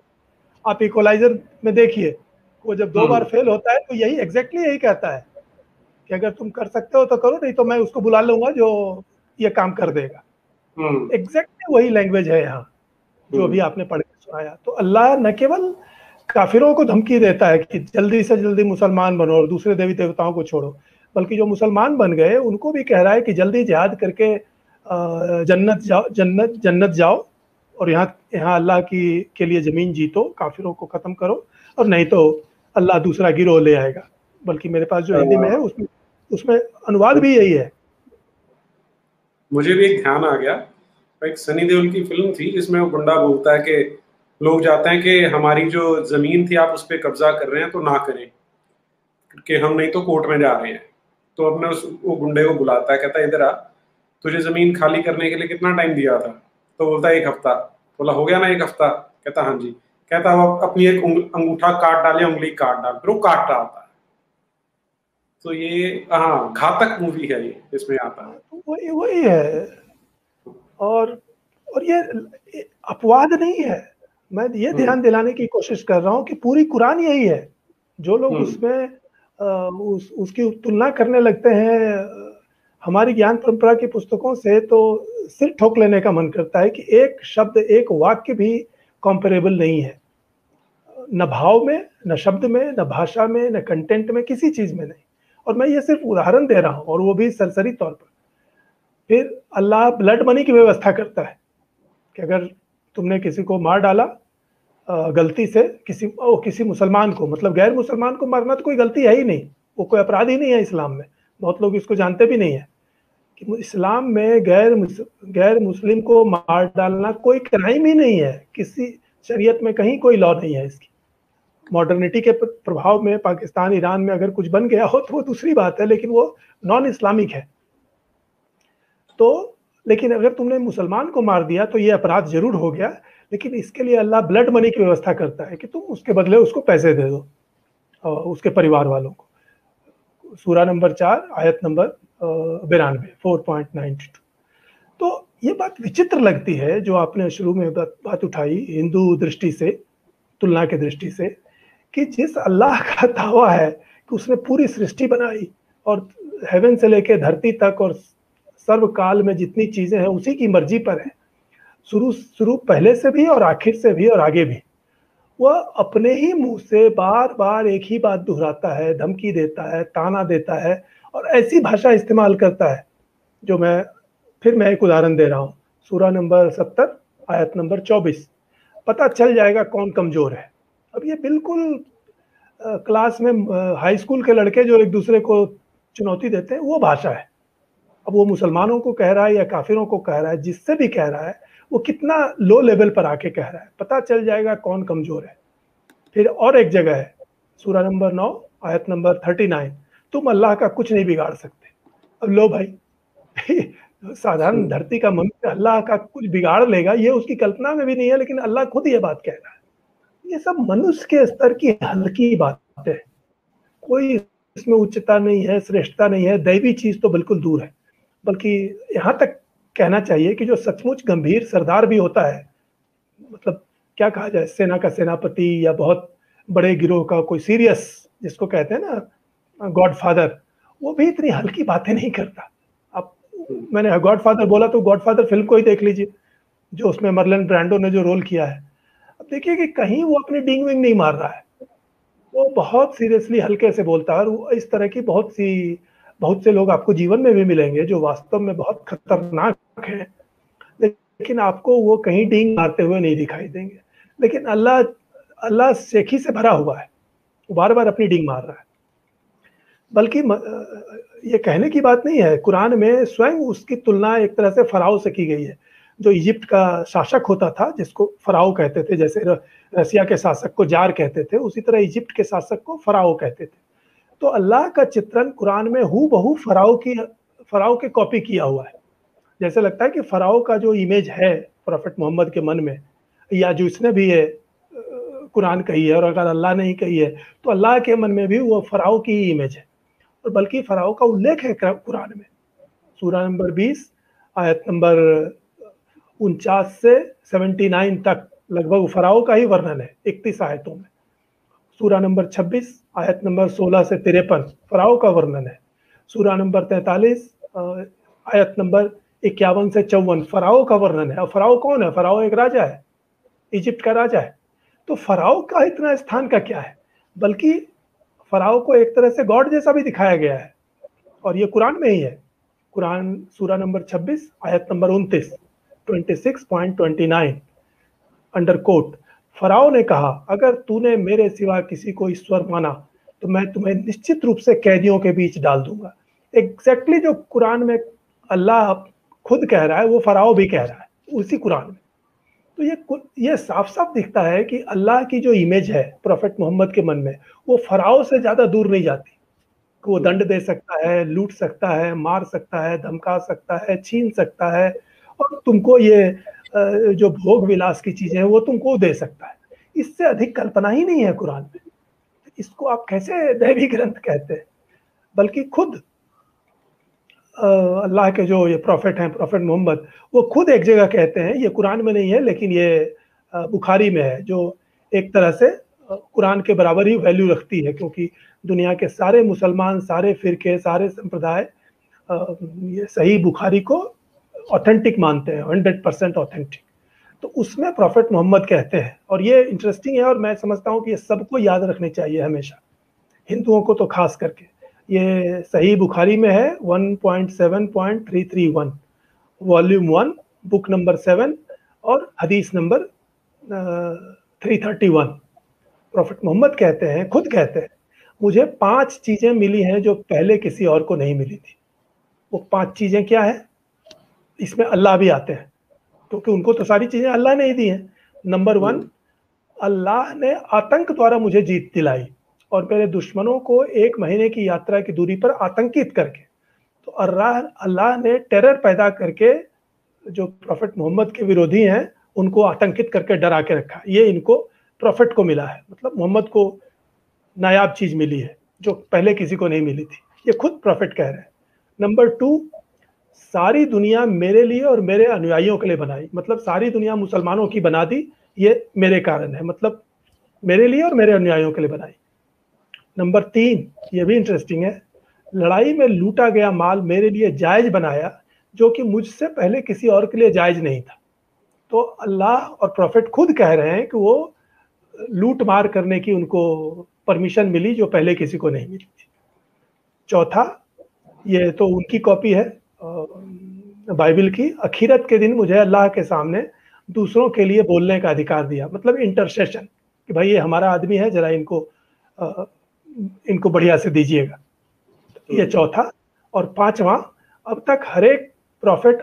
आप इक्वलाइजर में देखिए, वो जब 2 बार फेल होता है तो यही एग्जैक्टली यही कहता है कि अगर तुम कर सकते हो तो करो, नहीं तो मैं उसको बुला लूंगा जो ये काम कर देगा। एग्जैक्टली वही लैंग्वेज है यहाँ जो अभी आपने पढ़ के सुनाया। तो अल्लाह न केवल काफिरों को धमकी देता है कि जल्दी से जल्दी मुसलमान बनो और दूसरे देवी देवताओं को छोड़ो, बल्कि जो मुसलमान बन गए उनको भी कह रहा है कि जल्दी जिहाद करके जन्नत जाओ, जन्नत जाओ, और यहाँ यहाँ अल्लाह की के लिए जमीन जीतो, काफिरों को खत्म करो, और नहीं तो अल्लाह दूसरा गिरोह ले आएगा। बल्कि मेरे पास जो हिंदी में है उसमें उसमें अनुवाद भी यही है। मुझे भी एक ध्यान आ गया, एक सनी देओल की फिल्म थी जिसमें वो गुंडा बोलता है कि लोग जाते हैं कि हमारी जो जमीन थी आप उस पर कब्जा कर रहे हैं तो ना करें कि हम नहीं तो कोर्ट में जा रहे हैं। तो अपने वो गुंडे को बुलाता है, कहता है इधर आ, तुझे जमीन खाली करने के लिए कितना टाइम दिया था? तो बोलता है 1 हफ्ता। बोला हो गया ना 1 हफ्ता? कहता हाँ जी। कहता अब अपनी एक अंगूठा काट डाले, उंगली काट डाल, फिर वो काट डालता है। तो ये हाँ घातक मूवी है ये, इसमें आता है। तो वही वही है, और ये अपवाद नहीं है। मैं ये ध्यान दिलाने की कोशिश कर रहा हूँ कि पूरी कुरान यही है। जो लोग उसमें उसकी तुलना करने लगते हैं हमारी ज्ञान परंपरा की पुस्तकों से, तो सिर ठोक लेने का मन करता है कि एक शब्द, एक वाक्य भी कंपेरेबल नहीं है, न भाव में, न शब्द में, न भाषा में, न कंटेंट में, किसी चीज में नहीं। और मैं ये सिर्फ उदाहरण दे रहा हूँ, और वो भी सरसरी तौर पर। फिर अल्लाह ब्लड मनी की व्यवस्था करता है कि अगर तुमने किसी को मार डाला गलती से, किसी मुसलमान को, मतलब गैर मुसलमान को मारना तो कोई गलती है ही नहीं, वो कोई अपराध ही नहीं है इस्लाम में। बहुत लोग इसको जानते भी नहीं है कि इस्लाम में गैर मुस्लिम को मार डालना कोई क्राइम ही नहीं है। किसी शरीयत में कहीं कोई लॉ नहीं है इसकी। मॉडर्निटी के प्रभाव में पाकिस्तान, ईरान में अगर कुछ बन गया हो तो वो दूसरी बात है, लेकिन वो नॉन इस्लामिक है। तो लेकिन अगर तुमने मुसलमान को मार दिया तो ये अपराध जरूर हो गया, लेकिन इसके लिए अल्लाह ब्लड मनी की व्यवस्था करता है कि तुम उसके बदले उसको पैसे दे दो, उसके परिवार वालों को। सूरा नंबर 4 आयत नंबर 92, 4.92। तो ये बात विचित्र लगती है जो आपने शुरू में बात उठाई हिंदू दृष्टि से, तुलना की दृष्टि से, कि जिस अल्लाह का दावा है कि उसने पूरी सृष्टि बनाई और हेवन से लेके धरती तक और सर्वकाल में जितनी चीजें हैं उसी की मर्जी पर है, शुरू पहले से भी और आखिर से भी और आगे भी, वह अपने ही मुंह से बार बार एक ही बात दोहराता है, धमकी देता है, ताना देता है, और ऐसी भाषा इस्तेमाल करता है जो मैं एक उदाहरण दे रहा हूँ। सूरा नंबर 70 आयत नंबर 24, पता चल जाएगा कौन कमजोर है। अब ये बिल्कुल क्लास में हाई स्कूल के लड़के जो एक दूसरे को चुनौती देते हैं वो भाषा है। अब वो मुसलमानों को कह रहा है या काफिरों को कह रहा है, जिससे भी कह रहा है वो कितना लो लेवल पर आके कह रहा है, पता चल जाएगा कौन कमजोर है। फिर और एक जगह है, सूरा नंबर 9 आयत नंबर 39, तुम अल्लाह का कुछ नहीं बिगाड़ सकते। अब लो भाई साधारण धरती का मनुष्य अल्लाह का कुछ बिगाड़ लेगा ये उसकी कल्पना में भी नहीं है, लेकिन अल्लाह खुद ये बात कह रहा है। ये सब मनुष्य के स्तर की हल्की बातें है, कोई इसमें उच्चता नहीं है, श्रेष्ठता नहीं है, दैवी चीज तो बिल्कुल दूर है। बल्कि यहाँ तक कहना चाहिए कि जो सचमुच गंभीर सरदार भी होता है, मतलब क्या कहा जाए, सेना का सेनापति या बहुत बड़े गिरोह का कोई सीरियस, जिसको कहते हैं ना गॉडफादर, वो भी इतनी हल्की बातें नहीं करता। अब मैंने गॉडफादर बोला तो गॉडफादर फिल्म को ही देख लीजिए, जो उसमें मर्लन ब्रांडो ने जो रोल किया है। अब देखिए कि कहीं वो अपनी डींग विंग नहीं मार रहा है, वो बहुत सीरियसली हल्के से बोलता है। और इस तरह की बहुत से लोग आपको जीवन में भी मिलेंगे जो वास्तव में बहुत खतरनाक हैं, लेकिन आपको वो कहीं डींग मारते हुए नहीं दिखाई देंगे। लेकिन अल्लाह शेखी से भरा हुआ है, वो बार बार अपनी डींग मार रहा है। बल्कि ये कहने की बात नहीं है, कुरान में स्वयं उसकी तुलना एक तरह से फराओ से की गई है, जो इजिप्ट का शासक होता था जिसको फराओ कहते थे। जैसे रसिया के शासक को जार कहते थे, उसी तरह इजिप्ट के शासक को फराओ कहते थे। तो अल्लाह का चित्रण कुरान में हूबहू फराओ की कॉपी किया हुआ है। जैसे लगता है कि फराओ का जो इमेज है प्रोफेट मोहम्मद के मन में, या जो इसने भी है कुरान कही है, और अगर अल्लाह ने ही कही है तो अल्लाह के मन में भी वो फराओ की ही इमेज है। और बल्कि फराओ का उल्लेख है कुरान में, सूरा नंबर 20 आयत नंबर 49 से 79 तक लगभग फ़राओ का ही वर्णन है 31 आयतों में। सूरा नंबर 26 आयत नंबर 16 से 53 फ़राओ का वर्णन है। सूरा नंबर 43 आयत नंबर 51 से 54 फ़राओ का वर्णन है। और फ़राओ कौन है? फ़राओ एक राजा है, इजिप्ट का राजा है। तो फ़राओ का इतना स्थान का क्या है? बल्कि फ़राओ को एक तरह से गॉड जैसा भी दिखाया गया है, और ये कुरान में ही है। कुरान सूरा नंबर 26 आयत नंबर 29 26.29 अंडर कोट, फ़राओ ने कहा, अगर तूने मेरे सिवा किसी को ईश्वर माना तो मैं तुम्हें निश्चित रूप से कैदियों के बीच डाल दूंगा। एग्जैक्टली जो कुरान में अल्लाह खुद कह रहा है वो फ़राओ भी कह रहा है उसी कुरान में। तो ये साफ साफ दिखता है कि अल्लाह की जो इमेज है प्रोफेट मोहम्मद के मन में, वो फ़राओ से ज़्यादा दूर नहीं जाती। वो दंड दे सकता है, लूट सकता है, मार सकता है, धमका सकता है, छीन सकता है, और तुमको ये जो भोग विलास की चीजें हैं वो तुमको दे सकता है। इससे अधिक कल्पना ही नहीं है कुरान में। इसको आप कैसे दैवी ग्रंथ कहते हैं? बल्कि खुद अल्लाह के जो ये प्रॉफिट हैं, प्रॉफिट मोहम्मद, वो खुद एक जगह कहते हैं, ये कुरान में नहीं है लेकिन ये बुखारी में है, जो एक तरह से कुरान के बराबर ही वैल्यू रखती है, क्योंकि दुनिया के सारे मुसलमान, सारे फिरके, सारे संप्रदाय ये सही बुखारी को ऑथेंटिक मानते हैं, 100% ऑथेंटिक। तो उसमें प्रॉफिट मोहम्मद कहते हैं, और ये इंटरेस्टिंग है, और मैं समझता हूँ कि ये सबको याद रखने चाहिए हमेशा, हिंदुओं को तो खास करके। ये सही बुखारी में है 1.7.331 वॉल्यूम 1 बुक नंबर 7 और हदीस नंबर 331। प्रॉफिट मोहम्मद कहते हैं, खुद कहते हैं, मुझे 5 चीजें मिली हैं जो पहले किसी और को नहीं मिली थी। वो 5 चीजें क्या है? इसमें अल्लाह भी आते हैं, क्योंकि उनको तो सारी चीजें अल्लाह ने ही दी हैं। नंबर 1, अल्लाह ने आतंक द्वारा मुझे जीत दिलाई और मेरे दुश्मनों को 1 महीने की यात्रा की दूरी पर आतंकित करके। तो अल्लाह ने टेरर पैदा करके जो प्रॉफिट मोहम्मद के विरोधी हैं उनको आतंकित करके डरा के रखा। ये इनको प्रॉफिट को मिला है, मतलब मोहम्मद को नायाब चीज मिली है जो पहले किसी को नहीं मिली थी। ये खुद प्रॉफिट कह रहे हैं। नंबर 2, सारी दुनिया मेरे लिए और मेरे अनुयायियों के लिए बनाई, मतलब सारी दुनिया मुसलमानों की बना दी, ये मेरे कारण है, मतलब मेरे लिए और मेरे अनुयायियों के लिए बनाई। नंबर 3, ये भी इंटरेस्टिंग है, लड़ाई में लूटा गया माल मेरे लिए जायज बनाया, जो कि मुझसे पहले किसी और के लिए जायज नहीं था। तो अल्लाह और प्रॉफिट खुद कह रहे हैं कि वो लूट मार करने की उनको परमिशन मिली जो पहले किसी को नहीं मिली थी। चौथा, ये तो उनकी कॉपी है बाइबल की, अखीरत के दिन मुझे अल्लाह के सामने दूसरों के लिए बोलने का अधिकार दिया, मतलब इंटरसेशन, कि भाई ये हमारा आदमी है, जरा इनको बढ़िया से दीजिएगा। ये चौथा। और 5वां, अब तक हर एक प्रॉफिट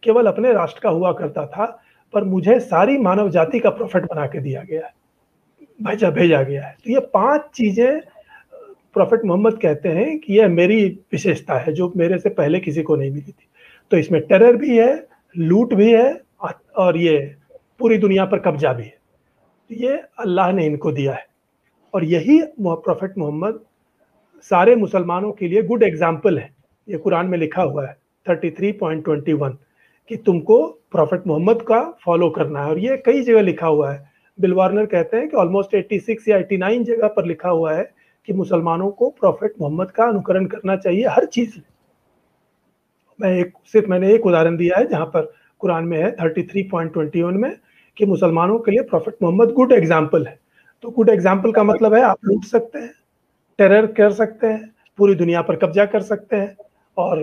केवल अपने राष्ट्र का हुआ करता था, पर मुझे सारी मानव जाति का प्रॉफिट बना के दिया गया है, भेजा गया है। तो ये 5 चीजें प्रॉफिट मोहम्मद कहते हैं कि यह मेरी विशेषता है जो मेरे से पहले किसी को नहीं मिली थी। तो इसमें टेरर भी है, लूट भी है, और ये पूरी दुनिया पर कब्जा भी है। ये अल्लाह ने इनको दिया है, और यही प्रॉफिट मोहम्मद सारे मुसलमानों के लिए गुड एग्जाम्पल है। ये कुरान में लिखा हुआ है 33.21 कि तुमको प्रॉफिट मोहम्मद का फॉलो करना है, और ये कई जगह लिखा हुआ है। बिल वार्नर कहते हैं कि ऑलमोस्ट 86 या 89 जगह पर लिखा हुआ है कि मुसलमानों को प्रॉफिट मोहम्मद का अनुकरण करना चाहिए हर चीज में। मैंने एक उदाहरण दिया है जहां पर कुरान में है 33.21 में कि मुसलमानों के लिए प्रॉफिट मोहम्मद गुड एग्जाम्पल है। तो गुड एग्जाम्पल का मतलब है आप लूट सकते हैं, टेरर कर सकते हैं, पूरी दुनिया पर कब्जा कर सकते हैं, और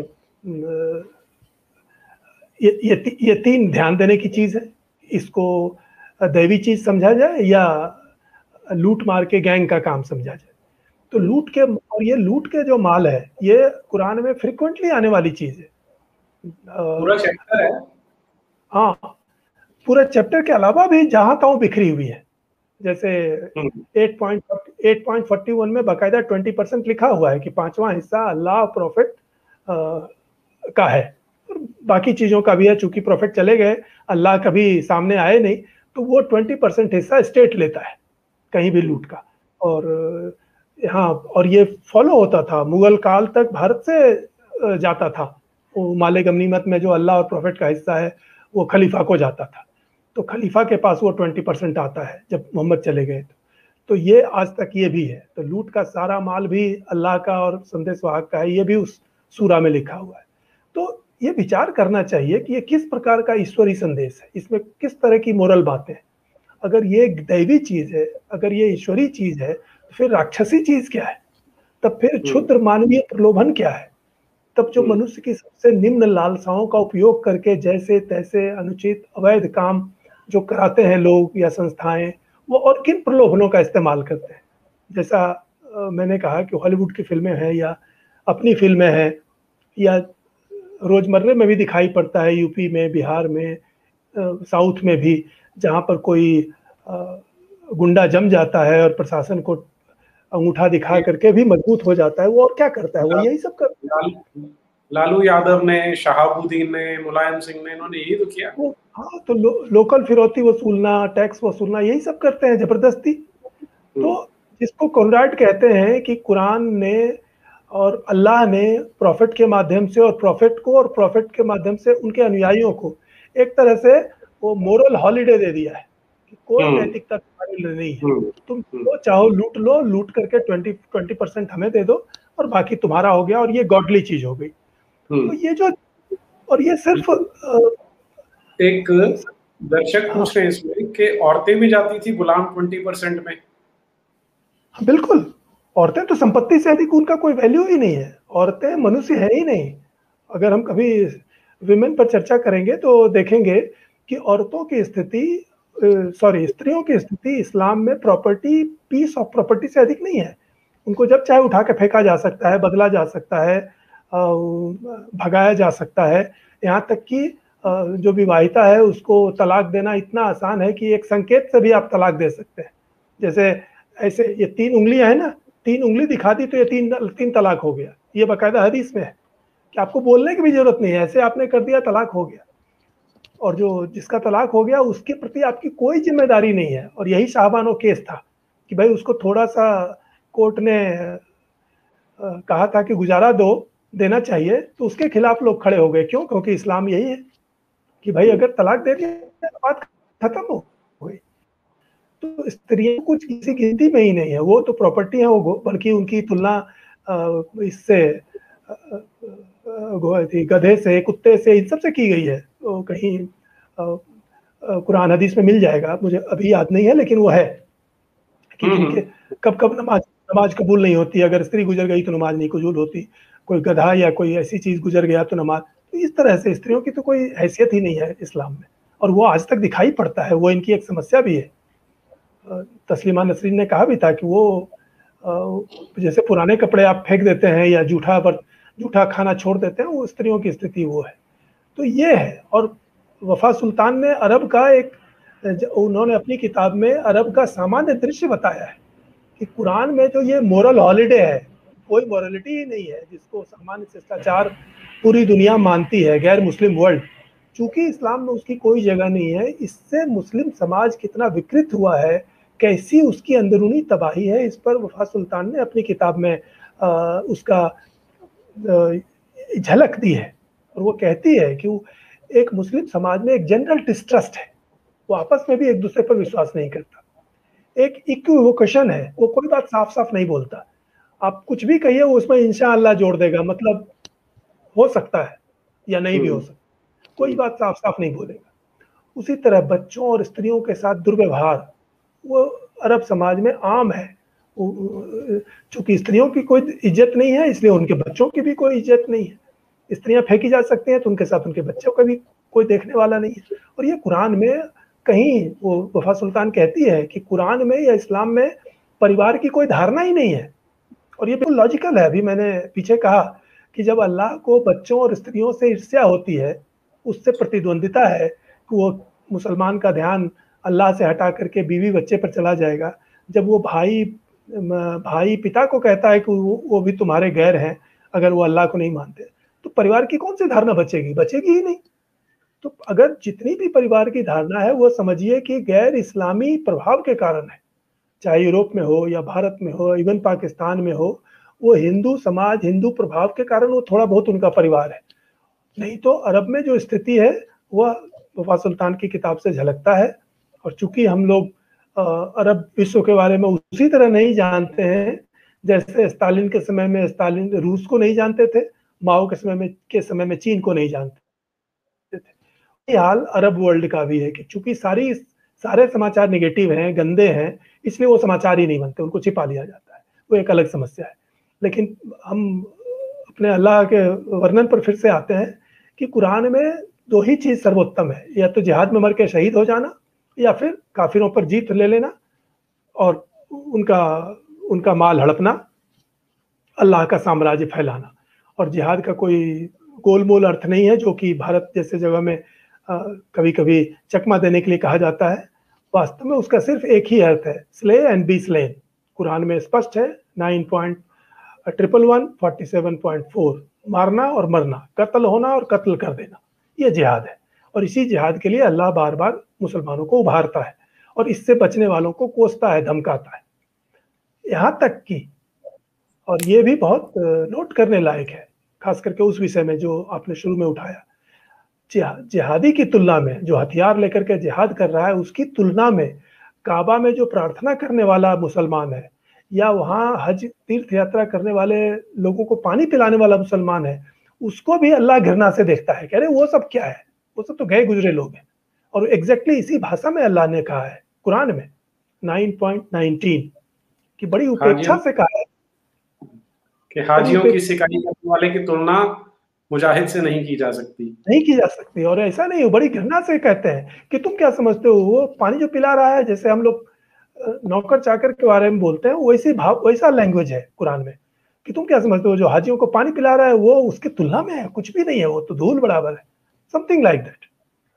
ये 3 ध्यान देने की चीज है। इसको दैवी चीज समझा जाए या लूट मार के गैंग का काम समझा जाए। तो ये लूट के जो माल है, ये कुरान में फ्रिक्वेंटली आने वाली चीज है। पूरा चैप्टर है। हाँ, पूरे चैप्टर के अलावा भी जहां तहां बिखरी हुई है। जैसे 8.41 में बाकायदा 20% लिखा हुआ है कि 5वां हिस्सा अल्लाह प्रॉफिट का है, और बाकी चीजों का भी है। चूंकि प्रॉफिट चले गए, अल्लाह कभी सामने आए नहीं, तो वो 20% हिस्सा स्टेट लेता है कहीं भी लूट का। और हाँ, और ये फॉलो होता था मुगल काल तक, भारत से जाता था वो माले गनीमत में जो अल्लाह और प्रॉफिट का हिस्सा है, वो खलीफा को जाता था, तो खलीफा के पास वो 20% आता है जब मोहम्मद चले गए। तो ये आज तक ये भी है। तो लूट का सारा माल भी अल्लाह का और संदेश वाहक का है, ये भी उस सूरा में लिखा हुआ है। तो ये विचार करना चाहिए कि ये किस प्रकार का ईश्वरी संदेश है, इसमें किस तरह की मोरल बातें हैं। अगर ये दैवी चीज है, अगर ये ईश्वरी चीज है, तो फिर राक्षसी चीज क्या है? तब फिर क्षुद्र मानवीय प्रलोभन क्या है? तब जो मनुष्य की सबसे निम्न लालसाओं का उपयोग करके जैसे तैसे अनुचित अवैध काम जो कराते हैं लोग या संस्थाएं, वो और किन प्रलोभनों का इस्तेमाल करते हैं। जैसा मैंने कहा कि हॉलीवुड की फिल्में हैं या अपनी फिल्में हैं, या रोजमर्रे में भी दिखाई पड़ता है, यूपी में, बिहार में, साउथ में भी, जहाँ पर कोई गुंडा जम जाता है और प्रशासन को अंगूठा दिखा करके भी मजबूत हो जाता है, वो और क्या करता है? वो यही सब करता है। लालू यादव ने, शहाबुद्दीन ने, मुलायम सिंह ने, इन्होंने यही तो किया। हाँ, तो लोकल फिरौती वसूलना, टैक्स वसूलना, यही सब करते हैं जबरदस्ती। तो जिसको कॉन्राड कहते हैं कि कुरान ने और अल्लाह ने प्रॉफिट के माध्यम से और प्रॉफिट को और प्रॉफिट के माध्यम से उनके अनुयायियों को एक तरह से वो मोरल हॉलिडे दे दिया है कि कोई नैतिकता तुम्हारे लिए नहीं है, तुम जो चाहो लूट लो, लूट करके 20% हमें दे दो और बाकी तुम्हारा हो गया, और ये गॉडली चीज हो गई। तो ये जो, और ये सिर्फ एक दर्शक पूछ रहे हैं इसमें कि औरतें भी जाती थी गुलाम 20% में। बिल्कुल, औरतें तो संपत्ति से अधिक उनका कोई वैल्यू ही नहीं है, औरतें मनुष्य है ही नहीं। अगर हम कभी विमेन पर चर्चा करेंगे तो देखेंगे कि औरतों की स्थिति, स्त्रियों की स्थिति इस्लाम में प्रॉपर्टी, पीस ऑफ प्रॉपर्टी से अधिक नहीं है। उनको जब चाहे उठा के फेंका जा सकता है, बदला जा सकता है, भगाया जा सकता है। यहाँ तक कि जो विवाहिता है उसको तलाक देना इतना आसान है कि एक संकेत से भी आप तलाक दे सकते हैं। जैसे ऐसे ये 3 उंगलियां है ना, 3 उंगली दिखा दी तो ये तीन तलाक हो गया। ये बाकायदा हदीस में है कि आपको बोलने की भी जरूरत नहीं है, ऐसे आपने कर दिया तलाक हो गया। और जो जिसका तलाक हो गया उसके प्रति आपकी कोई जिम्मेदारी नहीं है। और यही शाहबानो केस था कि भाई उसको थोड़ा सा कोर्ट ने कहा था कि गुजारा देना चाहिए, तो उसके खिलाफ लोग खड़े हो गए। क्यों? क्योंकि इस्लाम यही है कि भाई अगर तलाक दे दिया तो बात खत्म हो गई। तो स्त्रियां कुछ किसी गिनती में ही नहीं है, वो तो प्रॉपर्टी है, वो बल्कि उनकी तुलना इससे गधे से, कुत्ते से, इन सब से की गई है। तो कहीं कुरान हदीस में मिल जाएगा, मुझे अभी याद नहीं है, लेकिन वो है कि जिनके कब कब नमाज कबूल नहीं होती, अगर स्त्री गुजर गई तो नमाज नहीं कबूल होती, कोई गधा या कोई ऐसी चीज गुजर गया तो नमाज। तो इस तरह से स्त्रियों की तो कोई हैसियत ही नहीं है इस्लाम में, और वो आज तक दिखाई पड़ता है। वो इनकी एक समस्या भी है। तस्लीमा नसरीन ने कहा भी था कि वो जैसे पुराने कपड़े आप फेंक देते हैं या जूठा खाना छोड़ देते हैं, वो स्त्रियों की स्थिति वो है। तो ये है। और वफा सुल्तान ने अरब का उन्होंने अपनी किताब में अरब का सामान्य दृश्य बताया है कि कुरान में जो ये मोरल हॉलिडे है, कोई मोरलिटी ही नहीं है जिसको सामान्य शिष्टाचार पूरी दुनिया मानती है, गैर मुस्लिम वर्ल्ड। चूंकि इस्लाम में उसकी कोई जगह नहीं है, इससे मुस्लिम समाज कितना विकृत हुआ है, कैसी उसकी अंदरूनी तबाही है, इस पर वफा सुल्तान ने अपनी किताब में उसका झलक दी है। और वो कहती है कि एक मुस्लिम समाज में एक जनरल डिस्ट्रस्ट है, वो आपस में भी एक दूसरे पर विश्वास नहीं करता। एक इक्विवोकेशन है, वो कोई बात साफ साफ नहीं बोलता। आप कुछ भी कहिए वो उसमें इंशाअल्लाह जोड़ देगा, मतलब हो सकता है या नहीं भी हो सकता, कोई बात साफ साफ नहीं बोलेगा। उसी तरह बच्चों और स्त्रियों के साथ दुर्व्यवहार वो अरब समाज में आम है। चूंकि स्त्रियों की कोई इज्जत नहीं है, इसलिए उनके बच्चों की भी कोई इज्जत नहीं है। स्त्रियां फेंकी जा सकती हैं तो उनके साथ उनके बच्चों का भी कोई देखने वाला नहीं है। और ये कुरान में कहीं, वो वफा सुल्तान कहती है कि कुरान में या इस्लाम में परिवार की कोई धारणा ही नहीं है। और ये बिल्कुल लॉजिकल है। अभी मैंने पीछे कहा कि जब अल्लाह को बच्चों और स्त्रियों से ईर्ष्या होती है, उससे प्रतिद्वंदिता है कि वो मुसलमान का ध्यान अल्लाह से हटा करके बीवी बच्चे पर चला जाएगा, जब वो भाई पिता को कहता है कि वो भी तुम्हारे गैर हैं अगर वो अल्लाह को नहीं मानते, तो परिवार की कौन सी धारणा बचेगी ही नहीं। तो अगर जितनी भी परिवार की धारणा है वो समझिए कि गैर इस्लामी प्रभाव के कारण है, चाहे यूरोप में हो या भारत में हो, इवन पाकिस्तान में हो, वो हिंदू समाज, हिंदू प्रभाव के कारण वो थोड़ा बहुत उनका परिवार है। नहीं तो अरब में जो स्थिति है वह वफा सुल्तान की किताब से झलकता है। और चूंकि हम लोग अरब विश्व के बारे में उसी तरह नहीं जानते हैं जैसे स्टालिन के समय में स्टालिन रूस को नहीं जानते थे, माओ के समय में चीन को नहीं जानते थे। ये हाल अरब वर्ल्ड का भी है कि चूंकि सारे समाचार नेगेटिव हैं, गंदे हैं, इसलिए वो समाचार ही नहीं बनते, उनको छिपा लिया जाता है, वो एक अलग समस्या है। लेकिन हम अपने अल्लाह के वर्णन पर फिर से आते हैं कि कुरान में दो ही चीज सर्वोत्तम है, या तो जिहाद में मर के शहीद हो जाना, या फिर काफिरों पर जीत ले लेना और उनका माल हड़पना, अल्लाह का साम्राज्य फैलाना। और जिहाद का कोई गोलमोल अर्थ नहीं है जो कि भारत जैसे जगह में कभी कभी चकमा देने के लिए कहा जाता है। वास्तव में उसका सिर्फ एक ही अर्थ है, slay and be slain. Quran में स्पष्ट है 9.11147.4, मारना और मरना, कत्ल होना और कत्ल कर देना, ये जिहाद है। और इसी जिहाद के लिए अल्लाह बार बार मुसलमानों को उभारता है और इससे बचने वालों को कोसता है, धमकाता है। यहाँ तक कि, और ये भी बहुत नोट करने लायक है, खास करके उस विषय में जो आपने शुरू में उठाया, जिहादी की तुलना में, जो हथियार लेकर के जिहाद कर रहा है उसकी तुलना में काबा में जो प्रार्थना करने वाला मुसलमान है, या वहाँ हज तीर्थ यात्रा करने वाले लोगों को पानी पिलाने वाला मुसलमान है, उसको भी अल्लाह घृणा से देखता है। कह रहे वो सब क्या है, वो सब तो गए गुजरे लोग हैं। और एग्जैक्टली इसी भाषा में अल्लाह ने कहा है कुरान में 9.19 कि बड़ी उपेक्षा से कहा है कि हाजियों की सिकाई करने वाले की तुलना मुजाहिद से नहीं की जा सकती। और ऐसा नहीं, वो बड़ी घृणा से कहते हैं कि तुम क्या समझते हो, वो पानी जो पिला रहा है, जैसे हम लोग नौकर चाकर के बारे में बोलते हैं, वैसा लैंग्वेज है कुरान में कि तुम क्या समझते हो, जो हाजियों को पानी पिला रहा है वो उसकी तुलना में है, कुछ भी नहीं है, वो तो धूल बराबर है, समथिंग लाइक दैट।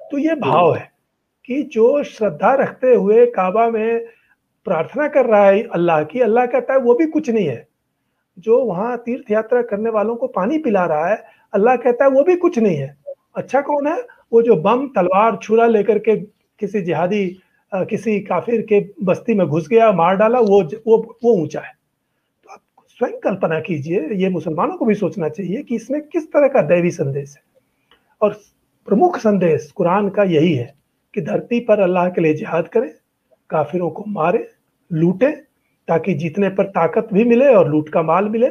तो ये भाव है कि जो श्रद्धा रखते हुए काबा में प्रार्थना कर रहा है अल्लाह की, अल्लाह कहता है वो भी कुछ नहीं है। जो वहां तीर्थ यात्रा करने वालों को पानी पिला रहा है, अल्लाह कहता है वो भी कुछ नहीं है। अच्छा कौन है? वो जो बम तलवार छुरा लेकर के किसी जिहादी किसी काफिर के बस्ती में घुस गया, मार डाला, वो ऊंचा है। तो आप स्वयं कल्पना कीजिए, ये मुसलमानों को भी सोचना चाहिए कि इसमें किस तरह का दैवी संदेश है। और प्रमुख संदेश कुरान का यही है कि धरती पर अल्लाह के लिए जिहाद करें, काफिरों को मारे, लूटे, ताकि जीतने पर ताकत भी मिले और लूट का माल मिले,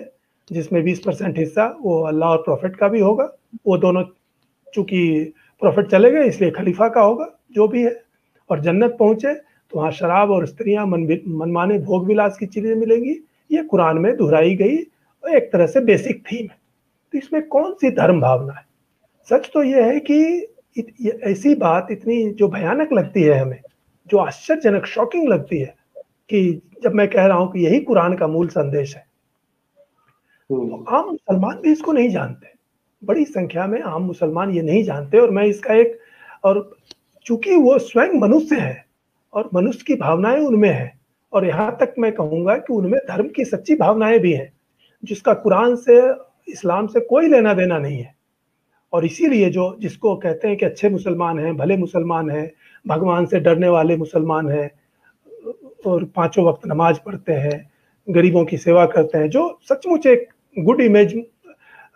जिसमें 20% हिस्सा वो अल्लाह और प्रॉफिट का भी होगा। वो दोनों चूंकि प्रॉफिट चले गए इसलिए खलीफा का होगा, जो भी है। और जन्नत पहुंचे तो वहाँ शराब और स्त्रियां, मनमाने भोग विलास की चीजें मिलेंगी। ये कुरान में दोहराई गई एक तरह से बेसिक थीम है। तो इसमें कौन सी धर्म भावना है? सच तो ये है कि ऐसी बात इतनी जो भयानक लगती है हमें, जो आश्चर्यजनक, शॉकिंग लगती है, कि जब मैं कह रहा हूं कि यही कुरान का मूल संदेश है, तो आम मुसलमान भी इसको नहीं जानते। बड़ी संख्या में आम मुसलमान ये नहीं जानते। और मैं इसका और चूंकि वो स्वयं मनुष्य है और मनुष्य की भावनाएं उनमें है, और यहाँ तक मैं कहूंगा कि उनमें धर्म की सच्ची भावनाएं भी हैं, जिसका कुरान से, इस्लाम से कोई लेना देना नहीं है। और इसीलिए जिसको कहते हैं कि अच्छे मुसलमान हैं, भले मुसलमान हैं, भगवान से डरने वाले मुसलमान हैं, और 5 वक्त नमाज पढ़ते हैं, गरीबों की सेवा करते हैं, जो सचमुच एक गुड इमेज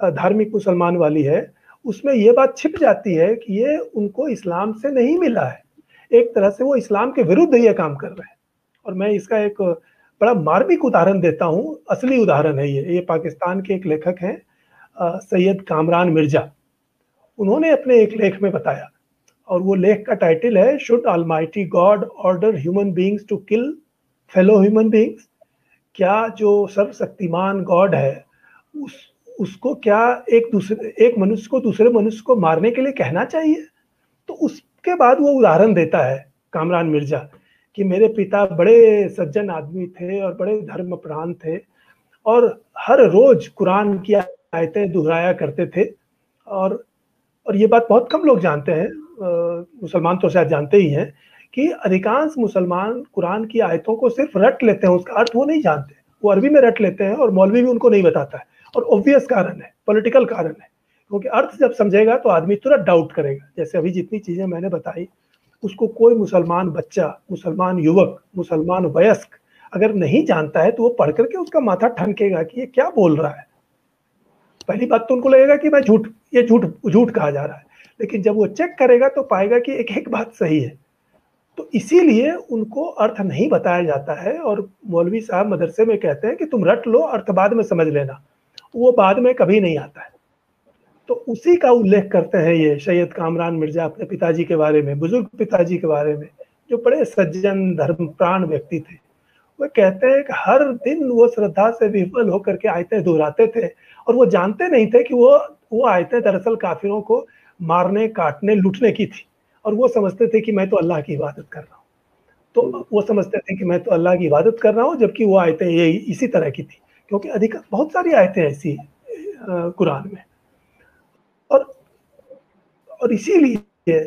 धार्मिक मुसलमान वाली है, उसमें ये बात छिप जाती है कि ये उनको इस्लाम से नहीं मिला है। एक तरह से वो इस्लाम के विरुद्ध ये काम कर रहे हैं। और मैं इसका एक बड़ा मार्मिक उदाहरण देता हूँ, असली उदाहरण है ये पाकिस्तान के एक लेखक हैं सैयद कामरान मिर्जा। उन्होंने अपने एक लेख में बताया, और वो लेख का टाइटल है should almighty God order human beings to kill fellow human beings. क्या जो सर्वशक्तिमान गॉड है उसको क्या एक मनुष्य को दूसरे मनुष्य को मारने के लिए कहना चाहिए? तो उसके बाद वो उदाहरण देता है कामरान मिर्जा कि मेरे पिता बड़े सज्जन आदमी थे और बड़े धर्मप्राण थे, और हर रोज कुरान की आयतें दोहराया करते थे। और ये बात बहुत कम लोग जानते हैं, मुसलमान तो शायद जानते ही हैं, कि अधिकांश मुसलमान कुरान की आयतों को सिर्फ रट लेते हैं, उसका अर्थ वो नहीं जानते। वो अरबी में रट लेते हैं और मौलवी भी उनको नहीं बताता है। और ऑब्वियस कारण है, पॉलिटिकल कारण है, क्योंकि अर्थ जब समझेगा तो आदमी तुरंत डाउट करेगा। जैसे अभी जितनी चीजें मैंने बताई, उसको कोई मुसलमान बच्चा, मुसलमान युवक, मुसलमान वयस्क अगर नहीं जानता है तो वो पढ़ करके उसका माथा ठनकेगा कि ये क्या बोल रहा है। पहली बात तो उनको लगेगा कि मैं झूठ कहा जा रहा है। लेकिन जब वो चेक करेगा तो पाएगा कि एक एक बात सही है। तो इसीलिए उनको अर्थ नहीं बताया जाता है, और मौलवी साहब मदरसे में कहते हैं कि तुम रट लो, अर्थ बाद में समझ लेना। वो बाद में कभी नहीं आता है। तो उसी का उल्लेख करते हैं ये सैयद कामरान मिर्जा अपने पिताजी के बारे में, बुजुर्ग पिताजी के बारे में, जो बड़े सज्जन धर्मप्राण व्यक्ति थे। वो कहते हैं कि हर दिन वो श्रद्धा से विह्वल होकर के आयतें दोहराते थे, और वो जानते नहीं थे कि वो आयतें दरअसल काफिरों को मारने, काटने, लूटने की थी, और वो समझते थे कि मैं तो अल्लाह की इबादत कर रहा हूँ। तो वो समझते थे कि मैं तो अल्लाह की इबादत कर रहा हूँ, जबकि वो आयतें ये इसी तरह की थी, क्योंकि बहुत सारी आयतें ऐसी कुरान में। और इसीलिए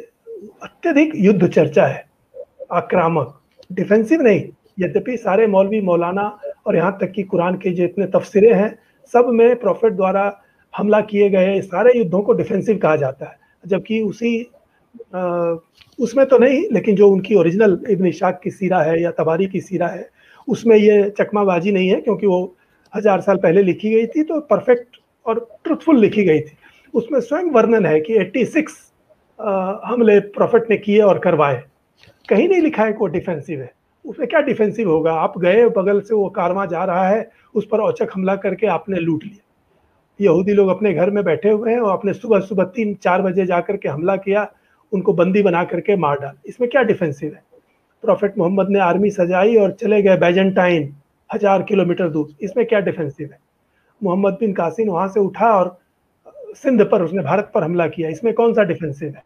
अत्यधिक युद्ध चर्चा है, आक्रामक, डिफेंसिव नहीं। यद्यपि सारे मौलवी मौलाना और यहाँ तक कि कुरान के जितने तफसीरें हैं, सब में प्रॉफिट द्वारा हमला किए गए सारे युद्धों को डिफेंसिव कहा जाता है, जबकि उसमें तो नहीं, लेकिन जो उनकी ओरिजिनल इब्न इशाक की सीरा है या तबारी की सीरा है, उसमें ये चकमाबाजी नहीं है, क्योंकि वो 1000 साल पहले लिखी गई थी, तो परफेक्ट और ट्रुथफुल लिखी गई थी। उसमें स्वयं वर्णन है कि 86 हमले प्रॉफिट ने किए और करवाए। कहीं नहीं लिखा है कि वो डिफेंसिव है। उसमें क्या डिफेंसिव होगा? आप गए, बगल से वो कारवां जा रहा है, उस पर औचक हमला करके आपने लूट लिया। यहूदी लोग अपने घर में बैठे हुए हैं और आपने सुबह सुबह 3-4 बजे जाकर के हमला किया, उनको बंदी बना करके मार डाल। इसमें क्या डिफेंसिव है? प्रॉफिट मोहम्मद ने आर्मी सजाई और चले गए बैजेंटाइन 1000 किलोमीटर दूर, इसमें क्या डिफेंसिव है? मोहम्मद बिन कासिम वहां से उठा और सिंध पर, उसने भारत पर हमला किया, इसमें कौन सा डिफेंसिव है?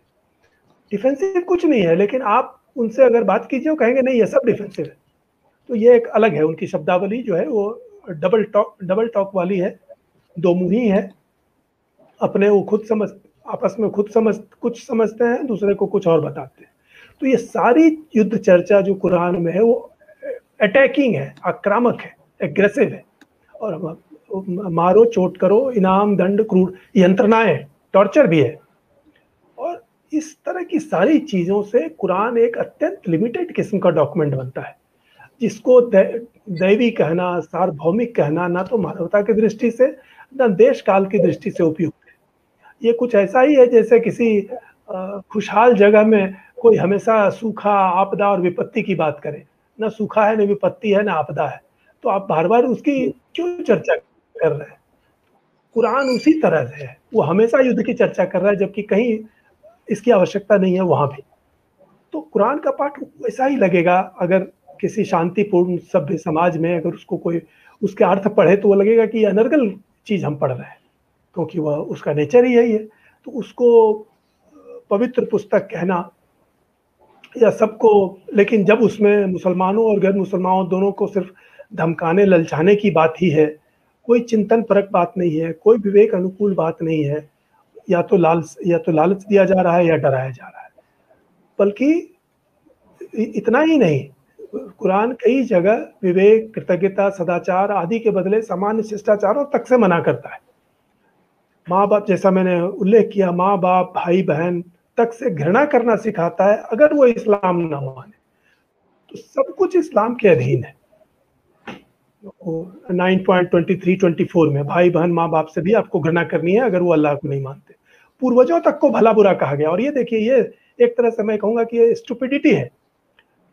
डिफेंसिव कुछ नहीं है, लेकिन आप उनसे अगर बात कीजिए, वो कहेंगे नहीं ये सब डिफेंसिव है। तो ये एक अलग है, उनकी शब्दावली जो है वो डबल टॉक वाली है, दो मुही है। अपने वो खुद समझ, आपस में खुद कुछ समझते हैं, दूसरे को कुछ और बताते हैं। तो ये सारी युद्ध चर्चा जो कुरान में है वो अटैकिंग है, आक्रामक है, एग्रेसिव है, और मारो, चोट करो, इनाम, दंड, क्रूर यंत्रणाएं, टॉर्चर भी है। और इस तरह की सारी चीजों से कुरान एक अत्यंत लिमिटेड किस्म का डॉक्यूमेंट बनता है, जिसको दैवी कहना, सार्वभौमिक कहना, ना तो मानवता की दृष्टि से, ना देश काल की दृष्टि से उपयुक्त है। ये कुछ ऐसा ही है जैसे किसी खुशहाल जगह में कोई हमेशा सूखा, आपदा और विपत्ति की बात करे। ना सूखा है, ना विपत्ति है, ना आपदा है, तो आप बार बार उसकी क्यों चर्चा कर रहे हैं? कुरान उसी तरह से है, वो हमेशा युद्ध की चर्चा कर रहा है, जबकि कहीं इसकी आवश्यकता नहीं है वहां भी। तो कुरान का पाठ वैसा ही लगेगा अगर किसी शांतिपूर्ण सभ्य समाज में अगर उसको कोई उसके अर्थ पढ़े, तो वो लगेगा कि अनर्गल चीज हम पढ़ रहे हैं, क्योंकि वह उसका नेचर ही यही है। तो उसको पवित्र पुस्तक कहना या सबको, लेकिन जब उसमें मुसलमानों और गैर मुसलमानों दोनों को सिर्फ धमकाने, ललचाने की बात ही है, कोई चिंतन परक बात नहीं है, कोई विवेक अनुकूल बात नहीं है, या तो लालच दिया जा रहा है या डराया जा रहा है। बल्कि इतना ही नहीं, कुरान कई जगह विवेक, कृतज्ञता, सदाचार आदि के बदले सामान्य शिष्टाचारों तक से मना करता है। माँ बाप, जैसा मैंने उल्लेख किया, माँ बाप, भाई बहन तक से घृणा करना सिखाता है अगर वो इस्लाम ना माने। तो सब कुछ इस्लाम के अधीन है। 9.23-24 में भाई बहन, माँ बाप से भी आपको घृणा करनी है अगर वो अल्लाह को नहीं मानते। पूर्वजों तक को भला बुरा कहा गया। और ये देखिए, ये एक तरह से मैं कहूंगा कि ये स्टुपिडिटी है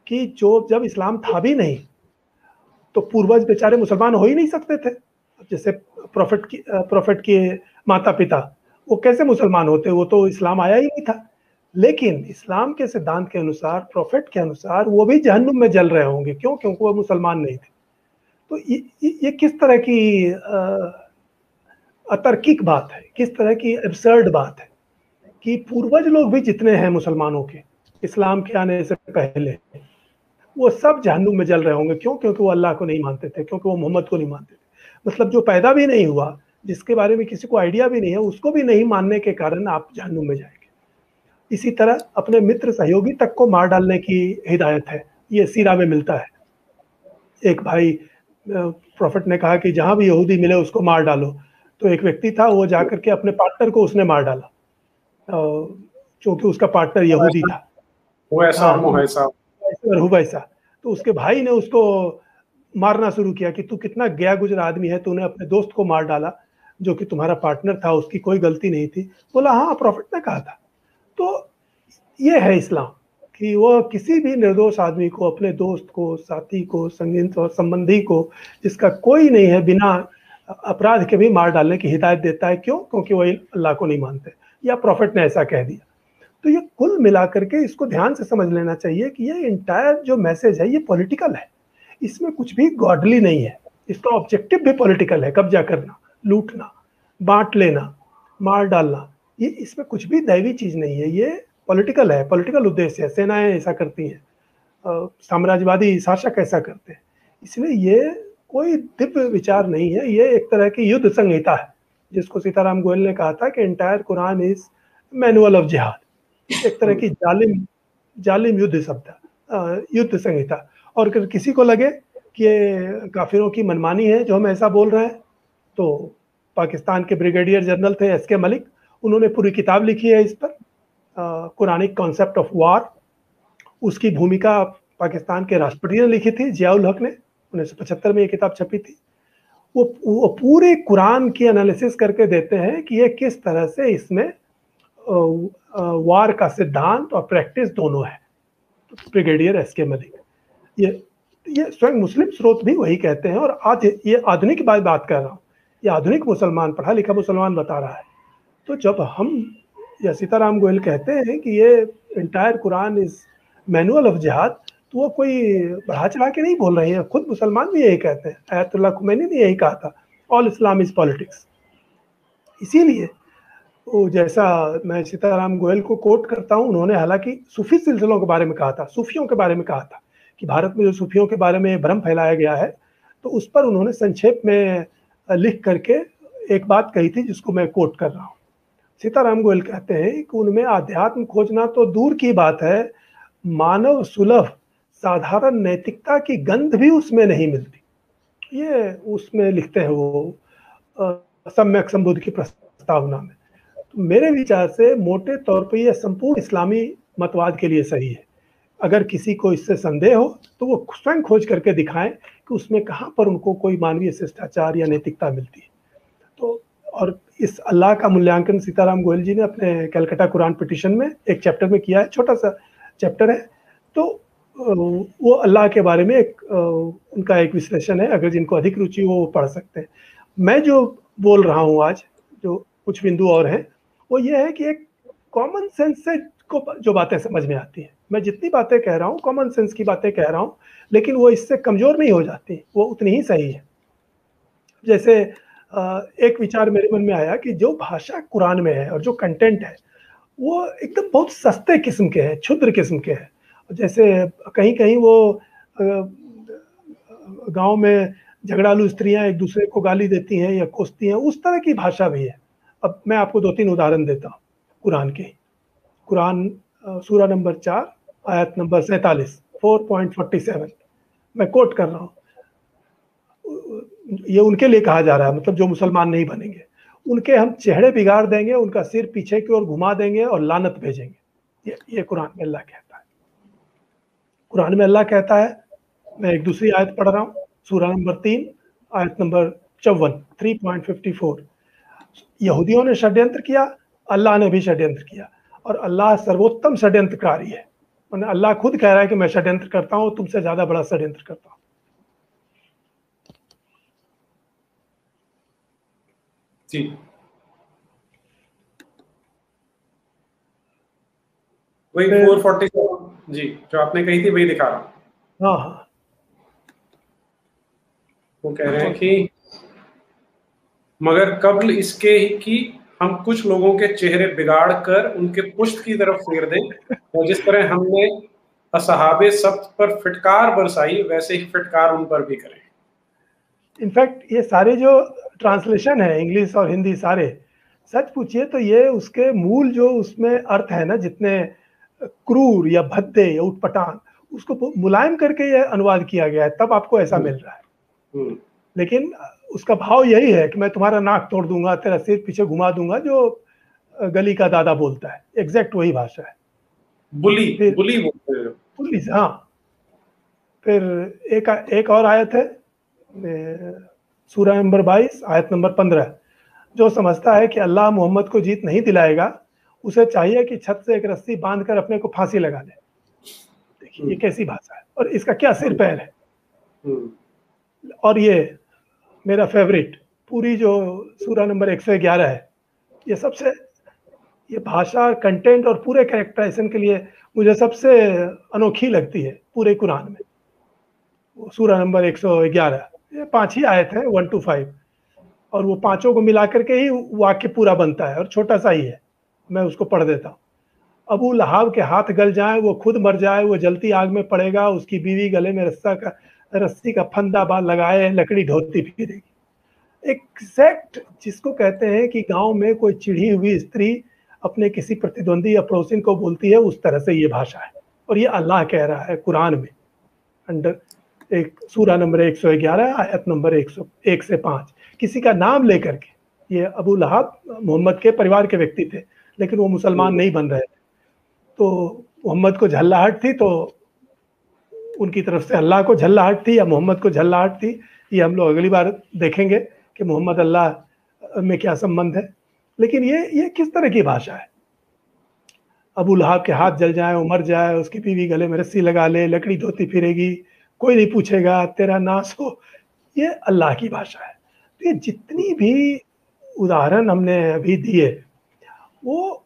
कि जब इस्लाम था भी नहीं, तो पूर्वज बेचारे मुसलमान हो ही नहीं सकते थे। जैसे प्रॉफिट के माता पिता, वो कैसे मुसलमान होते? वो तो इस्लाम आया ही नहीं था। लेकिन इस्लाम के सिद्धांत के अनुसार, प्रॉफिट के अनुसार, वो भी जहन्नुम में जल रहे होंगे। क्यों? क्योंकि वो मुसलमान नहीं थे। तो ये किस तरह की अतार्किक बात है, किस तरह की एब्सर्ड बात है कि पूर्वज लोग भी जितने हैं मुसलमानों के इस्लाम के आने से पहले, वो सब जहन्नुम में जल रहे होंगे। क्यों? क्योंकि वो अल्लाह को नहीं मानते थे, क्योंकि वो मोहम्मद को नहीं मानते थे। मतलब जो पैदा भी नहीं हुआ, जिसके बारे में किसी को आइडिया भी नहीं है, उसको भी नहीं मानने के कारण आप जहन्नुम में जाएंगे। इसी तरह अपने मित्र सहयोगी तक को मार डालने की हिदायत है, ये सीरा में मिलता है। एक भाई, प्रॉफिट ने कहा कि जहां भी यहूदी मिले उसको मार डालो। तो एक व्यक्ति था, वो जाकर के अपने पार्टनर को उसने मार डाला, क्योंकि उसका पार्टनर यहूदी था। वो ऐसा हाँ, वैसा। तो उसके भाई ने उसको मारना शुरू किया कि तू कितना गया गुजरा आदमी है, तूने अपने दोस्त को मार डाला जो कि तुम्हारा पार्टनर था, उसकी कोई गलती नहीं थी। बोला हाँ, प्रॉफिट ने कहा था। तो ये है इस्लाम कि वो किसी भी निर्दोष आदमी को, अपने दोस्त को, साथी को, संगी और संबंधी को, जिसका कोई नहीं है, बिना अपराध के भी मार डालने की हिदायत देता है। क्यों? क्योंकि वो अल्लाह को नहीं मानते या प्रॉफिट ने ऐसा कह दिया। तो ये कुल मिलाकर के इसको ध्यान से समझ लेना चाहिए कि ये इंटायर जो मैसेज है ये पॉलिटिकल है, इसमें कुछ भी गॉडली नहीं है। इसका ऑब्जेक्टिव भी पॉलिटिकल है, कब्जा करना, लूटना, बांट लेना, मार डालना, ये इसमें कुछ भी दैवी चीज नहीं है, ये पॉलिटिकल है, पॉलिटिकल उद्देश्य है। सेनाएं ऐसा करती हैं, साम्राज्यवादी शासक ऐसा करते हैं, इसलिए ये कोई दिव्य विचार नहीं है, ये एक तरह की युद्ध संहिता है, जिसको सीताराम गोयल ने कहा था कि entire Quran is manual of जिहाद, एक तरह की जालिम युद्ध शब्द, युद्ध संहिता। और अगर किसी को लगे कि ये काफिरों की मनमानी है जो हम ऐसा बोल रहे हैं, तो पाकिस्तान के ब्रिगेडियर जनरल थे एस के मलिक, उन्होंने पूरी किताब लिखी है इस पर, कुरानिक कॉन्सेप्ट ऑफ वार। उसकी भूमिका पाकिस्तान के राष्ट्रपति ने लिखी थी, जियाउल हक ने, 1975 में ये किताब छपी थी। वो पूरे कुरान की एनालिसिस करके देते हैं कि ये किस तरह से इसमें वार का सिद्धांत और प्रैक्टिस दोनों है। ब्रिगेडियर एस के मलिक, ये स्वयं मुस्लिम स्रोत भी वही कहते हैं। और आज ये आधुनिक बात कर रहा हूँ, ये आधुनिक मुसलमान, पढ़ा लिखा मुसलमान बता रहा है। तो जब हम या सीताराम गोयल कहते हैं कि ये entire Quran is manual of जिहाद, तो वो कोई बढ़ा चढ़ा के नहीं बोल रहे हैं, खुद मुसलमान भी यही कहते हैं। आयतुल्लाह खुमैनी ने यही कहा था, ऑल इस्लाम इज पॉलिटिक्स। इसीलिए वो, जैसा मैं सीताराम गोयल को कोट करता हूँ, उन्होंने हालांकि सूफी सिलसिलों के बारे में कहा था, सूफियों के बारे में कहा था कि भारत में जो सूफियों के बारे में भ्रम फैलाया गया है, तो उस पर उन्होंने संक्षेप में लिख करके एक बात कही थी जिसको मैं कोट कर रहा हूँ। सीताराम गोयल कहते हैं कि उनमें आध्यात्म खोजना तो दूर की बात है, मानव सुलभ साधारण नैतिकता की गंध भी उसमें नहीं मिलती। ये उसमें लिखते हैं वो सम्यक संबुद्ध की प्रस्तावना में। तो मेरे विचार से मोटे तौर पर यह संपूर्ण इस्लामी मतवाद के लिए सही है। अगर किसी को इससे संदेह हो तो वो स्वयं खोज करके दिखाएं कि उसमें कहाँ पर उनको कोई मानवीय शिष्टाचार या नैतिकता मिलती है। तो और इस अल्लाह का मूल्यांकन सीताराम गोयल जी ने अपने कलकत्ता कुरान पिटीशन में एक चैप्टर में किया है, छोटा सा चैप्टर है। तो वो अल्लाह के बारे में उनका एक विश्लेषण है, अगर जिनको अधिक रुचि हो वो पढ़ सकते हैं। मैं जो बोल रहा हूँ आज, जो कुछ बिंदु और हैं, वो ये है कि एक कॉमन सेंस से को जो बातें समझ में आती हैं, मैं जितनी बातें कह रहा हूँ कॉमन सेंस की बातें कह रहा हूँ, लेकिन वो इससे कमजोर नहीं हो जाती, वो उतनी ही सही है। जैसे एक विचार मेरे मन में आया कि जो भाषा कुरान में है और जो कंटेंट है वो एकदम बहुत सस्ते किस्म के हैं, क्षुद्र किस्म के हैं। जैसे कहीं कहीं वो गांव में झगड़ालू स्त्रियां एक दूसरे को गाली देती हैं या कोसती हैं, उस तरह की भाषा भी है। अब मैं आपको 2-3 उदाहरण देता हूँ कुरान के। कुरान सूरा नंबर 4 आयत नंबर 47, 4.47 मैं कोट कर रहा हूँ। ये उनके लिए कहा जा रहा है, मतलब जो मुसलमान नहीं बनेंगे, उनके हम चेहरे बिगाड़ देंगे, उनका सिर पीछे की ओर घुमा देंगे और लानत भेजेंगे। ये कुरान में अल्लाह कहता है। कुरान में अल्लाह कहता है, मैं एक दूसरी आयत पढ़ रहा हूँ, सूरा नंबर 3 आयत नंबर 54, 3.54। यहूदियों ने षड्यंत्र किया, अल्लाह ने भी षड्यंत्र किया, और अल्लाह सर्वोत्तम षड्यंत्रकारी है। अल्लाह खुद कह रहा है कि मैं षड्यंत्र करता हूँ, तुमसे ज्यादा बड़ा षड्यंत्र करता हूँ। जी, वही 447 जी जो आपने कही थी वही दिखा रहा हूँ। हाँ हाँ, वो कह रहे हैं कि मगर कब्ल इसके ही कि हम कुछ लोगों के चेहरे बिगाड़ कर उनके पुष्ट की तरफ फेर दें, और जिस तरह हमने असहाबे सब्त पर फिटकार बरसाई वैसे ही फिटकार उन पर भी करें। इनफैक्ट ये सारे जो ट्रांसलेशन है इंग्लिश और हिंदी सारे, सच पूछिए तो ये उसके मूल जो उसमें अर्थ है ना, जितने क्रूर या भद्दे या उटपटांग, उसको मुलायम करके ये अनुवाद किया गया है, तब आपको ऐसा मिल रहा है। लेकिन उसका भाव यही है कि मैं तुम्हारा नाक तोड़ दूंगा, तेरा सिर पीछे घुमा दूंगा, जो गली का दादा बोलता है, एग्जैक्ट वही भाषा है। बुली बुली बोलते हैं। बुली, हाँ। फिर एक और आयत है, सूरा नंबर 22 आयत नंबर 15, जो समझता है कि अल्लाह मोहम्मद को जीत नहीं दिलाएगा, उसे चाहिए कि छत से एक रस्सी बांधकर अपने को फांसी लगा ले। देखिए ये कैसी भाषा है, और इसका क्या सिर पैर है। और ये मेरा फेवरेट पूरी जो सूरा नंबर 111 है, ये सबसे, ये भाषा, कंटेंट और पूरे कैरेक्टराइजेशन के लिए मुझे सबसे अनोखी लगती है पूरे कुरान में। वो सूरा नंबर 111, ये 5 ही आयत हैं, 1 to 5, और वो पांचों को मिलाकर के ही वाक्य पूरा बनता है, और छोटा सा ही है। मैं उसको पढ़ देता हूँ। अबू लहाब के हाथ गल जाए, वो खुद मर जाए, वो जलती आग में पड़ेगा, उसकी बीवी गले में रस्सी का फंदा बाल लगाए लकड़ी ढोती फिरेगी। एग्जैक्ट जिसको कहते हैं कि गांव में कोई चिढ़ी हुई स्त्री अपने किसी प्रतिद्वंदी या पड़ोसी को बोलती है, उस तरह से ये भाषा है। और ये अल्लाह कह रहा है कुरान में, अंडर एक सूरा नंबर 111 आयत नंबर 101 से 5, किसी का नाम लेकर के। ये अबू लहाब मोहम्मद के परिवार के व्यक्ति थे, लेकिन वो मुसलमान नहीं बन रहे थे, तो मोहम्मद को झल्लाहट थी, तो उनकी तरफ से अल्लाह को झल्लाहट थी या मोहम्मद को झल्लाहट थी, ये हम लोग अगली बार देखेंगे कि मोहम्मद अल्लाह में क्या संबंध है। लेकिन ये किस तरह की भाषा है। अबू लहाब के हाथ जल जाए, वो मर जाए, उसकी बीवी गले में रस्सी लगा ले, लकड़ी धोती फिरेगी, कोई नहीं पूछेगा, तेरा नाश हो, ये अल्लाह की भाषा है। तो ये जितनी भी उदाहरण हमने अभी दिए, वो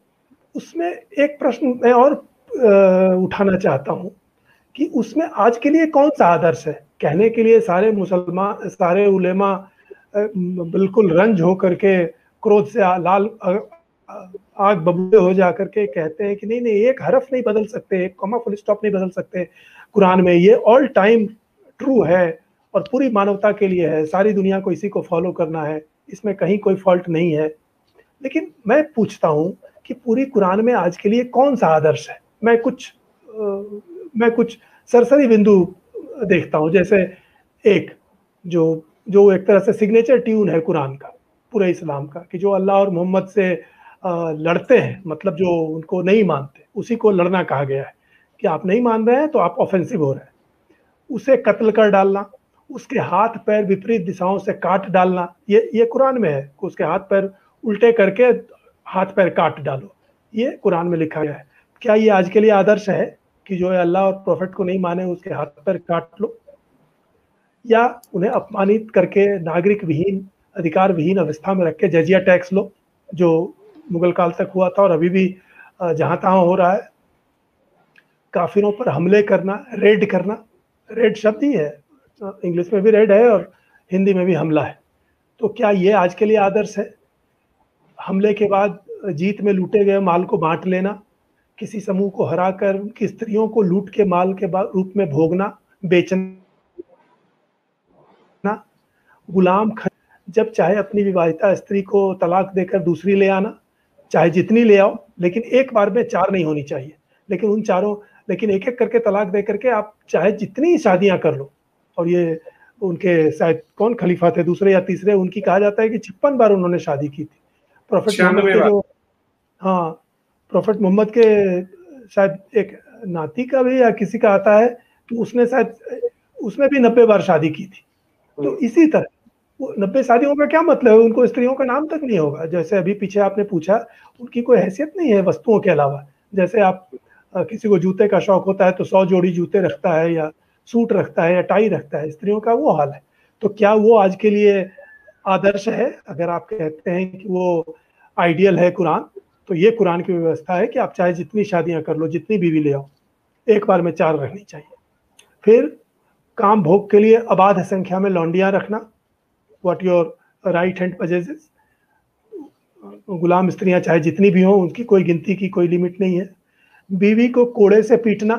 उसमें एक प्रश्न मैं और उठाना चाहता हूँ कि उसमें आज के लिए कौन सा आदर्श है। कहने के लिए सारे मुसलमान, सारे उलेमा बिल्कुल रंज हो करके, क्रोध से लाल आग बबूले हो जा करके कहते हैं कि नहीं नहीं, एक हरफ नहीं बदल सकते, एक कॉमा फुल स्टॉप नहीं बदल सकते कुरान में, ये ऑल टाइम ट्रू है और पूरी मानवता के लिए है, सारी दुनिया को इसी को फॉलो करना है, इसमें कहीं कोई फॉल्ट नहीं है। लेकिन मैं पूछता हूँ कि पूरी कुरान में आज के लिए कौन सा आदर्श है। मैं कुछ सरसरी बिंदु देखता हूँ, जैसे एक जो एक तरह से सिग्नेचर ट्यून है कुरान का, पूरे इस्लाम का, कि जो अल्लाह और मोहम्मद से लड़ते हैं, मतलब जो उनको नहीं मानते, उसी को लड़ना कहा गया है कि आप नहीं मान रहे हैं तो आप ऑफेंसिव हो रहे हैं। उसे कत्ल कर डालना, उसके हाथ पैर विपरीत दिशाओं से काट डालना, ये कुरान में है, उसके हाथ पैर उल्टे करके हाथ पैर काट डालो, ये कुरान में लिखा गया है। क्या ये आज के लिए आदर्श है कि जो अल्लाह और प्रोफेट को नहीं माने उसके हाथ पैर काट लो, या उन्हें अपमानित करके नागरिक विहीन, अधिकार विहीन अवस्था में रख के जजिया टैक्स लो, जो मुगल काल तक हुआ था और अभी भी जहां तहां हो रहा है। काफिरों पर हमले करना, रेड करना, रेड शब्द ही है, इंग्लिश में भी रेड है और हिंदी में भी हमला है। तो क्या ये आज के लिए आदर्श है। हमले के बाद जीत में लूटे गए माल को बांट लेना, किसी समूह को हराकर उनकी स्त्रियों को लूट के माल के रूप में भोगना, बेचना, गुलाम जब चाहे अपनी विवाहिता स्त्री को तलाक देकर दूसरी ले आना, चाहे जितनी ले आओ, लेकिन एक बार में 4 नहीं होनी चाहिए, लेकिन एक एक करके तलाक दे करके आप चाहे जितनी शादियां कर लो। और ये उनके शायद कौन खलीफा थे, दूसरे या तीसरे, उनकी कहा जाता है कि 56 बार उन्होंने शादी की थी। प्रोफेट मोहम्मद के जो, हाँ, प्रोफेट मोहम्मद के शायद एक नाती का भी या किसी का आता है कि उसने शायद उसने भी 90 बार शादी की थी। तो इसी तरह वो 90 शादियों का क्या मतलब है, उनको स्त्रियों का नाम तक नहीं होगा। जैसे अभी पीछे आपने पूछा, उनकी कोई हैसियत नहीं है वस्तुओं के अलावा। जैसे आप किसी को जूते का शौक होता है तो 100 जोड़ी जूते रखता है, या सूट रखता है, या टाई रखता है, स्त्रियों का वो हाल है। तो क्या वो आज के लिए आदर्श है। अगर आप कहते हैं कि वो आइडियल है कुरान, तो ये कुरान की व्यवस्था है कि आप चाहे जितनी शादियां कर लो, जितनी बीवी ले आओ, एक बार में 4 रखनी चाहिए। फिर काम भोग के लिए अबाध संख्या में लौंडियां रखना, what your right hand possesses, गुलाम स्त्रियां चाहे जितनी भी हों, उनकी कोई गिनती की कोई लिमिट नहीं है। बीवी को कोड़े से पीटना,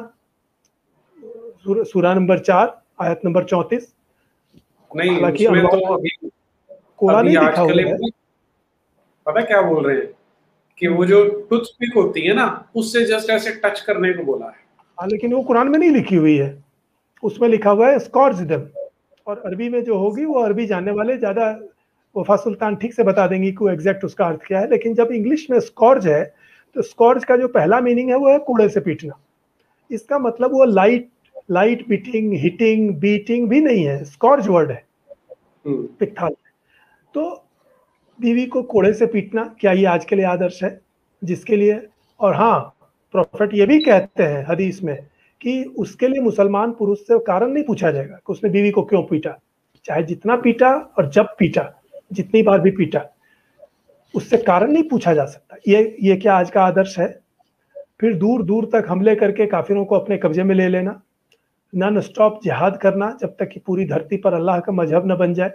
सूरा नंबर 4 आयत नंबर 34। नहीं, उसमें तो कोड़ा नहीं लिखा हुआ है। पता क्या बोल रहे हैं कि वो जो टूथपिक होती है ना, उससे जस्ट ऐसे टच करने को बोला है। हाँ, लेकिन वो कुरान में नहीं लिखी हुई है, उसमें लिखा हुआ है स्कॉर्च देम। और अरबी में जो होगी वो अरबी जानने वाले ज्यादा, वफा सुल्तान ठीक से बता देंगी कि एग्जैक्ट उसका अर्थ क्या है। लेकिन जब इंग्लिश में स्कॉर्च है, तो स्कॉर्च का जो पहला मीनिंग है वो है कूड़े से पीटना। इसका मतलब वो लाइट बीटिंग, हिटिंग, बीटिंग भी नहीं है, स्कॉर्च वर्ड है पिक्थाल। तो बीवी को कोड़े से पीटना, क्या ये आज के लिए आदर्श है। जिसके लिए, और हाँ, प्रॉफिट ये भी कहते हैं हदीस में कि उसके लिए मुसलमान पुरुष से कारण नहीं पूछा जाएगा कि उसने बीवी को क्यों पीटा, चाहे जितना पीटा और जब पीटा, जितनी बार भी पीटा, उससे कारण नहीं पूछा जा सकता। ये क्या आज का आदर्श है? फिर दूर दूर तक हमले करके काफिरों को अपने कब्जे में ले लेना, नॉन स्टॉप जिहाद करना जब तक कि पूरी धरती पर अल्लाह का मजहब न बन जाए,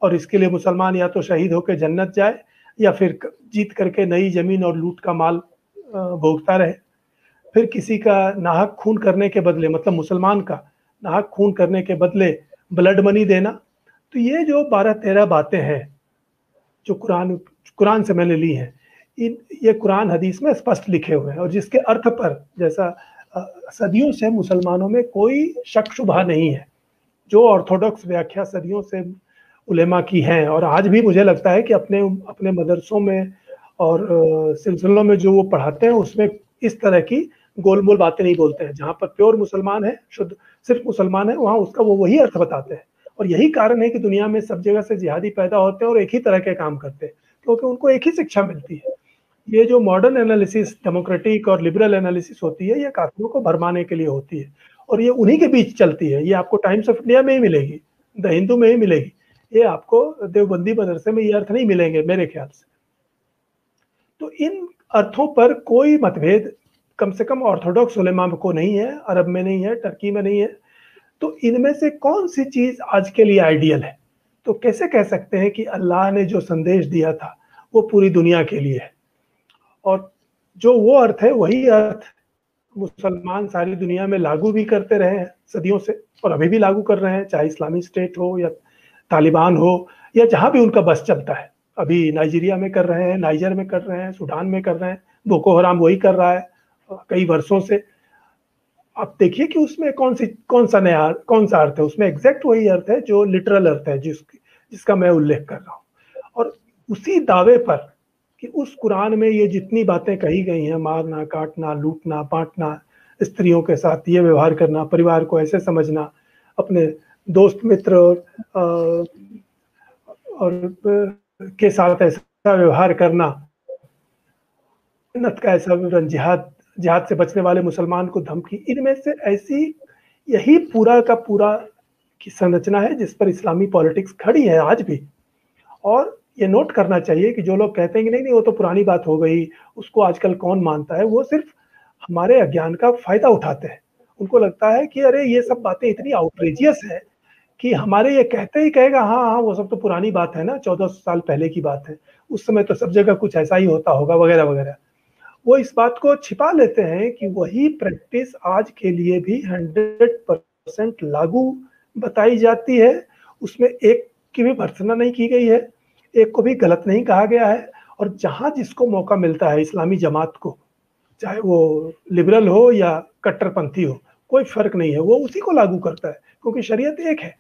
और इसके लिए मुसलमान या तो शहीद होकर जन्नत जाए या फिर जीत करके नई जमीन और लूट का माल भोगता रहे। फिर किसी का नाहक खून करने के बदले, मतलब मुसलमान का नाहक खून करने के बदले ब्लड मनी देना। तो ये जो 12-13 बातें हैं जो कुरान से मैंने ली हैं, ये कुरान हदीस में स्पष्ट लिखे हुए हैं, और जिसके अर्थ पर जैसा सदियों से मुसलमानों में कोई शक शुबा नहीं है। जो ऑर्थोडॉक्स व्याख्या सदियों से उलेमा की हैं, और आज भी मुझे लगता है कि अपने अपने मदरसों में और सिलसिलों में जो वो पढ़ाते हैं उसमें इस तरह की गोलमोल बातें नहीं बोलते हैं। जहाँ पर प्योर मुसलमान है, शुद्ध सिर्फ मुसलमान है, वहाँ उसका वो वही अर्थ बताते हैं। और यही कारण है कि दुनिया में सब जगह से जिहादी पैदा होते हैं और एक ही तरह के काम करते हैं, क्योंकि उनको एक ही शिक्षा मिलती है। ये जो मॉडर्न एनालिसिस, डेमोक्रेटिक और लिबरल एनालिसिस होती है, ये काफिरों को भरमाने के लिए होती है, और ये उन्हीं के बीच चलती है। ये आपको टाइम्स ऑफ इंडिया में ही मिलेगी, द हिंदू में ही मिलेगी, ये आपको देवबंदी मदरसे में ये अर्थ नहीं मिलेंगे मेरे ख्याल से। तो इन अर्थों पर कोई मतभेद कम से कम ऑर्थोडॉक्स उलेमा को नहीं है, अरब में नहीं है, टर्की में नहीं है। तो इनमें से कौन सी चीज आज के लिए आइडियल है? तो कैसे कह सकते हैं कि अल्लाह ने जो संदेश दिया था वो पूरी दुनिया के लिए है, और जो वो अर्थ है वही अर्थ मुसलमान सारी दुनिया में लागू भी करते रहे हैं सदियों से, और अभी भी लागू कर रहे हैं, चाहे इस्लामिक स्टेट हो या तालिबान हो या जहां भी उनका बस चलता है। अभी नाइजीरिया में कर रहे हैं, नाइजर में कर रहे हैं, सूडान में कर रहे हैं, बोको हराम वही कर रहा है कई वर्षों से। आप देखिए कि उसमें कौन सा अर्थ है, उसमें एग्जैक्ट वही अर्थ है जो लिटरल अर्थ है जिसका मैं उल्लेख कर रहा हूँ। और उसी दावे पर कि उस कुरान में ये जितनी बातें कही गई हैं, मारना, काटना, लूटना, बांटना, स्त्रियों के साथ ये व्यवहार करना, परिवार को ऐसे समझना, अपने दोस्त मित्र और के साथ ऐसा व्यवहार करना, जन्नत का ऐसा विवरण, जिहाद से बचने वाले मुसलमान को धमकी, इनमें से ऐसी यही पूरा का पूरा की संरचना है जिस पर इस्लामी पॉलिटिक्स खड़ी है आज भी। और ये नोट करना चाहिए कि जो लोग कहते हैं कि नहीं नहीं वो तो पुरानी बात हो गई, उसको आजकल कौन मानता है, वो सिर्फ हमारे अज्ञान का फायदा उठाते हैं। उनको लगता है कि अरे ये सब बातें इतनी आउटरेजियस है कि हमारे ये कहते ही कहेगा हाँ हाँ वो सब तो पुरानी बात है ना, 1400 साल पहले की बात है, उस समय तो सब जगह कुछ ऐसा ही होता होगा वगैरह वगैरह। वो इस बात को छिपा लेते हैं कि वही प्रैक्टिस आज के लिए भी 100% लागू बताई जाती है। उसमें एक की भी भर्त्सना नहीं की गई है, एक को भी गलत नहीं कहा गया है। और जहां जिसको मौका मिलता है, इस्लामी जमात को, चाहे वो लिबरल हो या कट्टरपंथी हो, कोई फर्क नहीं है, वो उसी को लागू करता है, क्योंकि शरीयत एक है,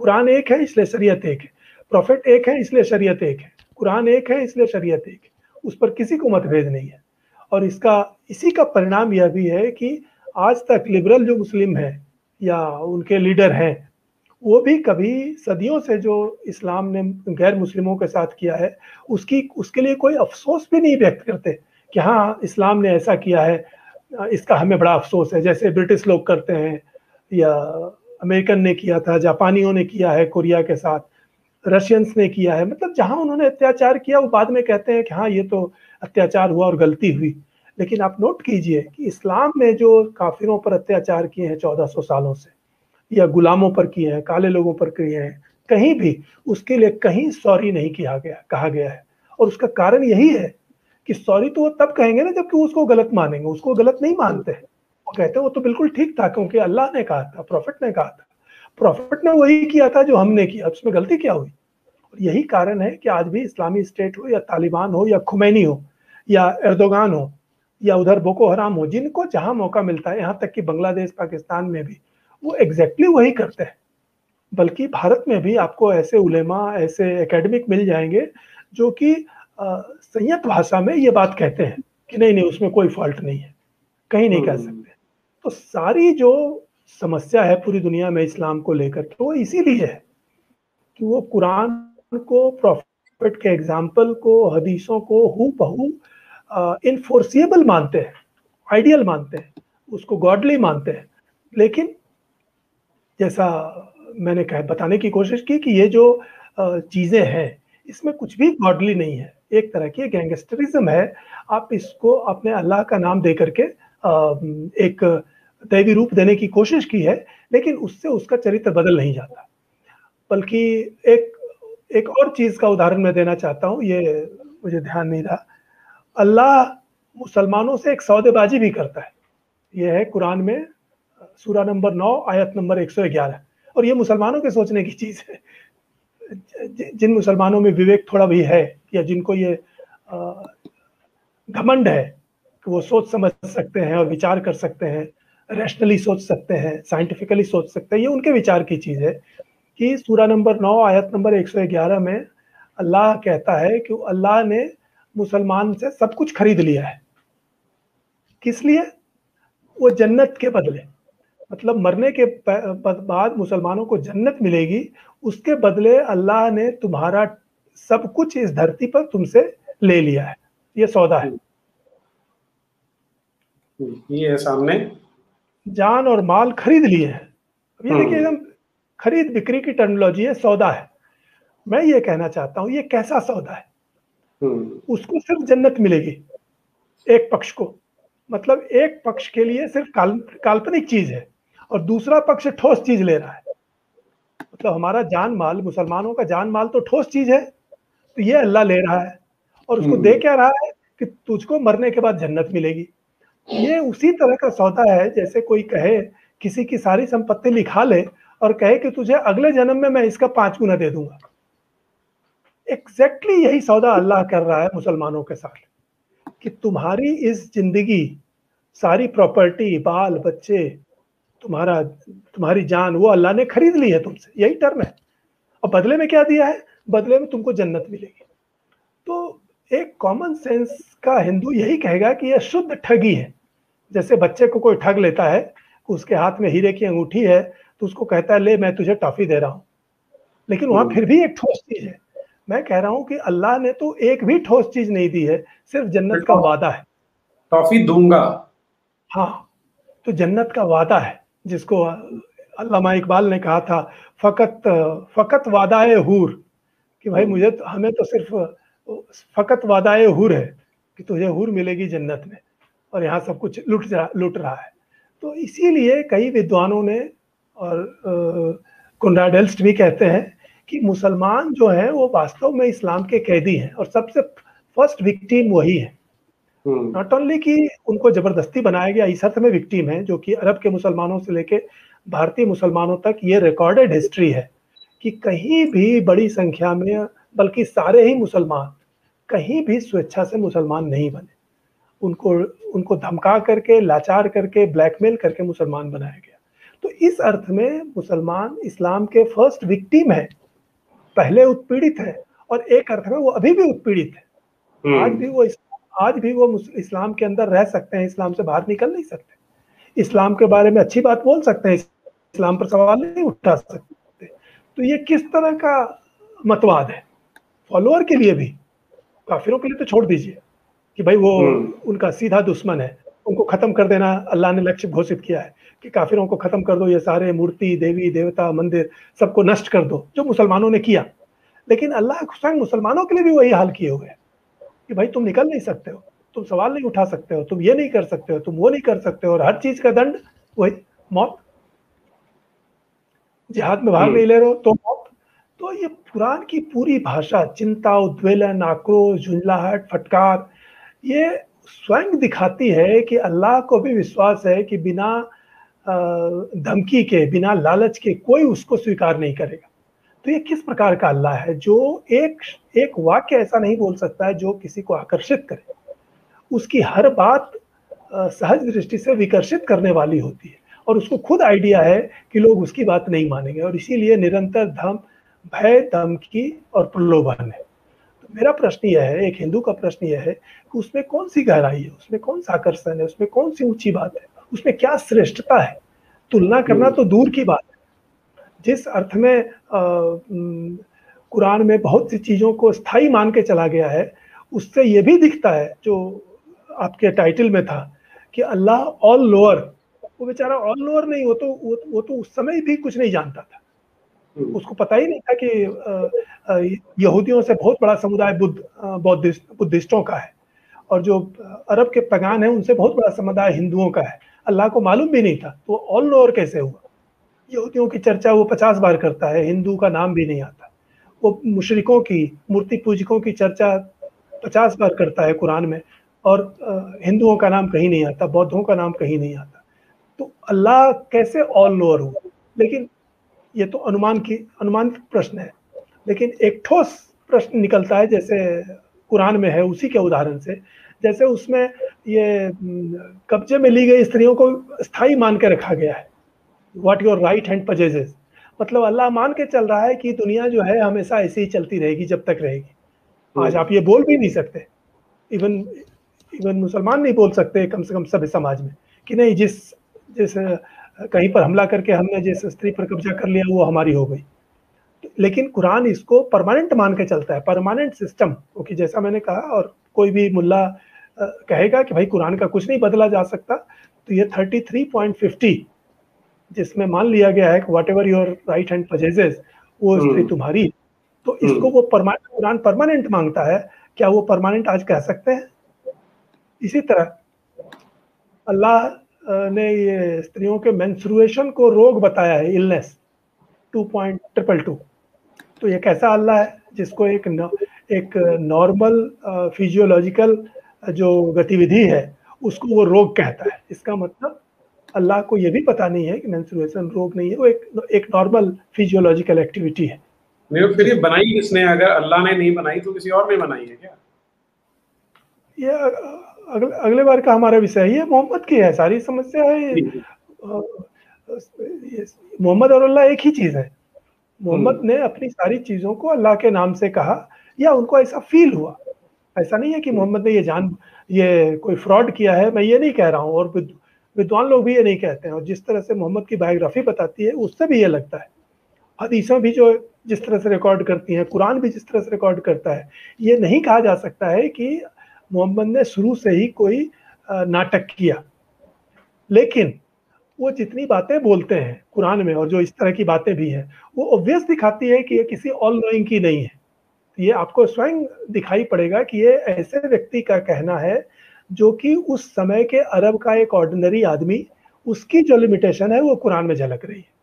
कुरान एक है इसलिए शरीयत एक है, प्रॉफिट एक है इसलिए शरीयत एक है, कुरान एक है इसलिए शरीयत एक है, उस पर किसी को मतभेद नहीं है। और इसी का परिणाम यह भी है कि आज तक लिबरल जो मुस्लिम है या उनके लीडर हैं, वो भी कभी सदियों से जो इस्लाम ने गैर मुस्लिमों के साथ किया है उसके लिए कोई अफसोस भी नहीं व्यक्त करते कि हाँ इस्लाम ने ऐसा किया है, इसका हमें बड़ा अफसोस है, जैसे ब्रिटिश लोग करते हैं या अमेरिकन ने किया था, जापानियों ने किया है कोरिया के साथ, रशियंस ने किया है। मतलब जहां उन्होंने अत्याचार किया वो बाद में कहते हैं कि हाँ ये तो अत्याचार हुआ और गलती हुई। लेकिन आप नोट कीजिए कि इस्लाम ने जो काफिरों पर अत्याचार किए हैं 1400 सालों से, या गुलामों पर किए हैं, काले लोगों पर किए हैं, कहीं भी उसके लिए कहीं सॉरी नहीं कहा गया है। और उसका कारण यही है कि सॉरी तो वो तब कहेंगे ना जबकि उसको गलत मानेंगे, उसको गलत नहीं मानते हैं, वो कहते हैं वो तो बिल्कुल ठीक था क्योंकि अल्लाह ने कहा था, प्रॉफिट ने कहा था, प्रॉफिट ने वही किया था जो हमने किया, उसमें गलती क्या हुई। और यही कारण है कि आज भी इस्लामी स्टेट हो या तालिबान हो या खुमैनी हो या एर्दोगान हो या उधर बोको हराम हो, जिनको जहां मौका मिलता है, यहाँ तक कि बांग्लादेश पाकिस्तान में भी वो एग्जैक्टली वही करते हैं। बल्कि भारत में भी आपको ऐसे उलेमा, ऐसे एकेडमिक मिल जाएंगे जो कि संयत भाषा में ये बात कहते हैं कि नहीं नहीं उसमें कोई फॉल्ट नहीं है, कहीं नहीं कह सकते। तो सारी जो समस्या है पूरी दुनिया में इस्लाम को लेकर के, वो इसीलिए है कि वो कुरान को, प्रॉफिट के एग्जाम्पल को, हदीसों को हूबहू इनफोर्सिएबल मानते हैं, आइडियल मानते हैं, उसको गॉडली मानते हैं। लेकिन जैसा मैंने बताने की कोशिश की कि ये जो चीज़ें हैं इसमें कुछ भी गॉडली नहीं है, एक तरह की गैंगस्टरिज्म है। आप इसको अपने अल्लाह का नाम दे करके एक दैवी रूप देने की कोशिश की है, लेकिन उससे उसका चरित्र बदल नहीं जाता। बल्कि एक एक और चीज़ का उदाहरण मैं देना चाहता हूँ, ये मुझे ध्यान नहीं रहा। अल्लाह मुसलमानों से एक सौदेबाजी भी करता है। ये है कुरान में सूरा नंबर 9 आयत नंबर 111, और ये मुसलमानों के सोचने की चीज़ है। जिन मुसलमानों में विवेक थोड़ा भी है, या जिनको ये घमंड है कि वो सोच समझ सकते हैं और विचार कर सकते हैं, रैशनली सोच सकते हैं, साइंटिफिकली सोच सकते हैं, ये उनके विचार की चीज़ है कि सूरा नंबर 9 आयत नंबर 111 में अल्लाह कहता है कि अल्लाह ने मुसलमान से सब कुछ खरीद लिया है। किस लिए? वो जन्नत के बदले, मतलब मरने के बाद मुसलमानों को जन्नत मिलेगी, उसके बदले अल्लाह ने तुम्हारा सब कुछ इस धरती पर तुमसे ले लिया है। ये सौदा है। ये है सामने, जान और माल खरीद लिए हैं। ये देखिए एकदम खरीद बिक्री की टर्मिनोलॉजी है, सौदा है। मैं ये कहना चाहता हूँ, ये कैसा सौदा है? उसको सिर्फ जन्नत मिलेगी एक पक्ष को, मतलब एक पक्ष के लिए सिर्फ काल्पनिक चीज है, और दूसरा पक्ष ठोस चीज ले रहा है। मतलब हमारा जान माल, मुसलमानों का जान माल तो ठोस चीज है, तो ये अल्लाह ले रहा है, और उसको दे क्या रहा है कि तुझको मरने के बाद जन्नत मिलेगी। ये उसी तरह का सौदा है जैसे कोई कहे किसी की सारी संपत्ति लिखा ले और कहे कि तुझे अगले जन्म में मैं इसका 5 गुना दे दूंगा। एग्जैक्टली यही सौदा अल्लाह कर रहा है मुसलमानों के साथ, कि तुम्हारी इस जिंदगी, सारी प्रॉपर्टी, बाल बच्चे, तुम्हारी जान, वो अल्लाह ने खरीद ली है तुमसे, यही टर्म है। और बदले में क्या दिया है? बदले में तुमको जन्नत मिलेगी। तो एक कॉमन सेंस का हिंदू यही कहेगा कि यह शुद्ध ठगी है। जैसे बच्चे को कोई ठग लेता है, उसके हाथ में हीरे की अंगूठी है, तो उसको कहता है ले मैं तुझे टॉफी दे रहा हूं, लेकिन वहां फिर भी एक ठोस चीज है। मैं कह रहा हूं कि अल्लाह ने तो एक भी ठोस चीज नहीं दी है, सिर्फ जन्नत का वादा है। टॉफी दूंगा, हाँ, तो जन्नत का वादा है, जिसको अल्लामा इकबाल ने कहा था, फकत फकत वादाए हूर, कि भाई मुझे तो, हमें तो सिर्फ फकत वादाए हूर है कि तुझे हूर मिलेगी जन्नत में, और यहाँ सब कुछ लुट रहा है। तो इसीलिए कई विद्वानों ने, और कोनराड एल्स्ट भी कहते हैं कि मुसलमान जो है वो वास्तव में इस्लाम के कैदी हैं, और सबसे फर्स्ट विक्टिम वही है। नॉट ओनली कि उनको जबरदस्ती बनाया गया, इस अर्थ में विक्टिम है, जो कि अरब के मुसलमानों से लेके भारतीय मुसलमानों तक ये रिकॉर्डेड हिस्ट्री है कि कहीं भी बड़ी संख्या में, बल्कि सारे ही मुसलमान कहीं भी स्वेच्छा से मुसलमान नहीं बने। उनको धमका करके, लाचार करके, ब्लैकमेल करके मुसलमान बनाया गया। तो इस अर्थ में मुसलमान इस्लाम के फर्स्ट विक्टिम है, पहले उत्पीड़ित है, और एक अर्थ में वो अभी भी उत्पीड़ित है। आज भी वो इस्लाम के अंदर रह सकते हैं, इस्लाम से बाहर निकल नहीं सकते। इस्लाम के बारे में अच्छी बात बोल सकते हैं, इस्लाम पर सवाल नहीं उठा सकते। तो ये किस तरह का मतवाद है? फॉलोअर के लिए भी, काफिरों के लिए तो छोड़ दीजिए कि भाई वो उनका सीधा दुश्मन है, उनको खत्म कर देना अल्लाह ने लक्ष्य घोषित किया है कि काफिरों को खत्म कर दो, ये सारे मूर्ति, देवी देवता, मंदिर सबको नष्ट कर दो, जो मुसलमानों ने किया। लेकिन अल्लाह स्वयं मुसलमानों के लिए भी वही हाल किए हुए हैं कि भाई तुम निकल नहीं सकते हो, तुम सवाल नहीं उठा सकते हो, तुम ये नहीं कर सकते हो, तुम वो नहीं कर सकते हो, और हर चीज का दंड वही मौत। जिहाद में भाग नहीं ले रहे हो तो मौत। तो ये कुरान की पूरी भाषा, चिंता, उद्वेलन, आक्रोश, झुंझलाहट, फटकार, ये स्वयं दिखाती है कि अल्लाह को भी विश्वास है कि बिना धमकी के, बिना लालच के कोई उसको स्वीकार नहीं करेगा। तो ये किस प्रकार का अल्लाह है जो एक वाक्य ऐसा नहीं बोल सकता है जो किसी को आकर्षित करे। उसकी हर बात सहज दृष्टि से विकर्षित करने वाली होती है, और उसको खुद आइडिया है कि लोग उसकी बात नहीं मानेंगे, और इसीलिए निरंतर भय, धमकी और प्रलोभन है। तो मेरा प्रश्न यह है, एक हिंदू का प्रश्न यह है कि उसमें कौन सी गहराई है, उसमें कौन सा आकर्षण है, उसमें कौन सी ऊंची बात है, उसमें क्या श्रेष्ठता है? तुलना करना तो दूर की बात है। जिस अर्थ में कुरान में बहुत सी चीजों को स्थायी मान के चला गया है, उससे ये भी दिखता है, जो आपके टाइटल में था कि अल्लाह ऑल लोअर, वो बेचारा ऑल लोअर नहीं, वो तो उस समय भी कुछ नहीं जानता था। उसको पता ही नहीं था कि यहूदियों से बहुत बड़ा समुदाय बुद्धिस्टों का है, और जो अरब के पैगान है उनसे बहुत बड़ा समुदाय हिंदुओं का है। अल्लाह को मालूम भी नहीं था, तो ऑल लोअर कैसे हुआ? यहूदियों की चर्चा वो 50 बार करता है, हिंदू का नाम भी नहीं आता। वो मुशरिकों की, मूर्ति पूजकों की चर्चा 50 बार करता है कुरान में, और हिंदुओं का नाम कहीं नहीं आता, बौद्धों का नाम कहीं नहीं आता। तो अल्लाह कैसे ऑल लोअर हुआ? लेकिन ये तो अनुमानित प्रश्न है। लेकिन एक ठोस प्रश्न निकलता है, जैसे कुरान में है उसी के उदाहरण से। जैसे उसमें ये कब्जे में ली गई स्त्रियों को स्थायी मान के रखा गया है, व्हाट योर राइट हैंड पजेजेस। मतलब अल्लाह मान के चल रहा है कि दुनिया जो है हमेशा ऐसे ही चलती रहेगी जब तक रहेगी। आज आप ये बोल भी नहीं सकते, इवन मुसलमान नहीं बोल सकते कम से कम सभ्य समाज में, कि नहीं जिस जिस कहीं पर हमला करके हमने जिस स्त्री पर कब्जा कर लिया वो हमारी हो गई। लेकिन कुरान इसको परमानेंट मान के चलता है, परमानेंट सिस्टम। क्योंकि जैसा मैंने कहा, और कोई भी मुल्ला कहेगा कि भाई कुरान का कुछ नहीं बदला जा सकता, तो ये 33.50 जिसमें मान लिया गया है कि whatever your right hand possesses, वो स्त्री तुम्हारी, तो इसको वो कुरान परमानेंट मांगता है। क्या वो परमानेंट आज कह सकते हैं? इसी तरह अल्लाह ने ये स्त्रियों के मेंस्ट्रुएशन को रोग बताया है, इलनेस 2.222। तो ये कैसा अल्लाह है जिसको एक नॉर्मल फिजियोलॉजिकल जो गतिविधि है उसको वो रोग कहता है? इसका मतलब अल्लाह को ये भी पता नहीं है कि मेंस्ट्रुएशन रोग नहीं है, वो एक नॉर्मल फिजियोलॉजिकल एक्टिविटी है। नहीं, फिर ये बनाई किसने? अगर अल्लाह ने नहीं बनाई तो किसी और ने बनाई है क्या? ये अगले बार का हमारा विषय है, ये मोहम्मद की है सारी समस्या है। मोहम्मद और अल्लाह एक ही चीज है। मोहम्मद ने अपनी सारी चीजों को अल्लाह के नाम से कहा, या उनको ऐसा फील हुआ। ऐसा नहीं है कि मोहम्मद ने ये कोई फ्रॉड किया है, मैं ये नहीं कह रहा हूँ, और विद्वान लोग भी ये नहीं कहते हैं। और जिस तरह से मोहम्मद की बायोग्राफी बताती है उससे भी ये लगता है, हदीसें भी जो जिस तरह से रिकॉर्ड करती हैं, कुरान भी जिस तरह से रिकॉर्ड करता है, ये नहीं कहा जा सकता है कि मोहम्मद ने शुरू से ही कोई नाटक किया। लेकिन वो जितनी बातें बोलते हैं कुरान में, और जो इस तरह की बातें भी हैं, वो ऑब्वियस दिखाती है कि ये किसी ऑल नोइंग की नहीं है। ये आपको स्वयं दिखाई पड़ेगा कि ये ऐसे व्यक्ति का कहना है जो कि उस समय के अरब का एक ऑर्डिनरी आदमी, उसकी जो लिमिटेशन है वो कुरान में झलक रही है।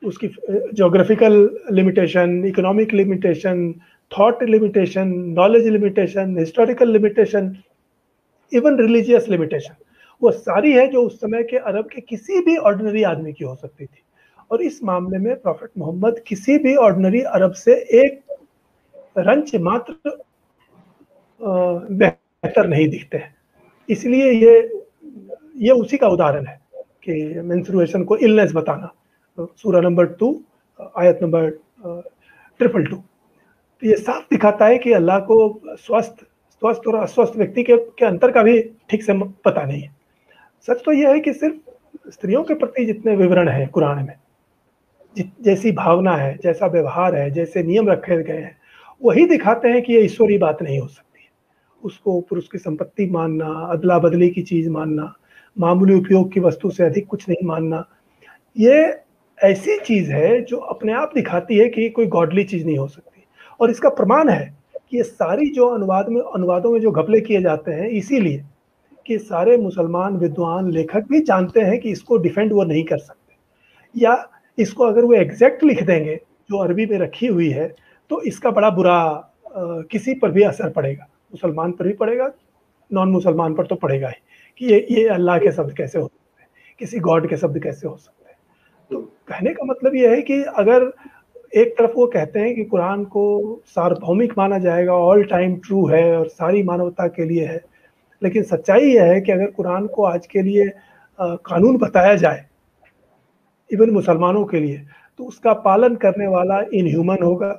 उसकी geographical limitation, economic limitation, thought limitation, knowledge limitation, historical limitation, even religious limitation, वो सारी है जो उस समय के अरब के किसी भी ऑर्डिनरी आदमी की हो सकती थी। और इस मामले में प्रॉफेट मोहम्मद किसी भी ऑर्डिनरी अरब से एक रंच मात्र बेहतर नहीं दिखते हैं। इसलिए ये उसी का उदाहरण है कि मेंस्ट्रुएशन को इलनेस बताना। सूरा नंबर 2 आयत नंबर 222। तो ये साफ दिखाता है कि अल्लाह को स्वस्थ और अस्वस्थ व्यक्ति के अंतर का भी ठीक से पता नहीं है। सच तो यह है कि सिर्फ स्त्रियों के प्रति जितने विवरण हैं कुरान में, जैसी भावना है, जैसा व्यवहार है, जैसे नियम रखे गए हैं, वही दिखाते हैं कि ये ईश्वरीय बात नहीं हो सकती है। उसको पुरुष की संपत्ति मानना, अदला बदली की चीज मानना, मामूली उपयोग की वस्तु से अधिक कुछ नहीं मानना, ये ऐसी चीज है जो अपने आप दिखाती है कि कोई गॉडली चीज नहीं हो सकती। और इसका प्रमाण है कि ये सारी जो अनुवादों में जो घपले किए जाते हैं, इसीलिए कि सारे मुसलमान विद्वान लेखक भी जानते हैं कि इसको डिफेंड वो नहीं कर सकते, या इसको अगर वो एग्जैक्ट लिख देंगे जो अरबी में रखी हुई है, तो इसका बड़ा बुरा किसी पर भी असर पड़ेगा। मुसलमान पर भी पड़ेगा, नॉन मुसलमान पर तो पड़ेगा ही, कि ये अल्लाह के शब्द कैसे हो सकते हैं, किसी गॉड के शब्द कैसे हो सकते हैं। तो कहने का मतलब ये है कि अगर एक तरफ वो कहते हैं कि कुरान को सार्वभौमिक माना जाएगा, ऑल टाइम ट्रू है और सारी मानवता के लिए है, लेकिन सच्चाई यह है कि अगर कुरान को आज के लिए कानून बताया जाए, इवन मुसलमानों के लिए, तो उसका पालन करने वाला इनह्यूमन होगा,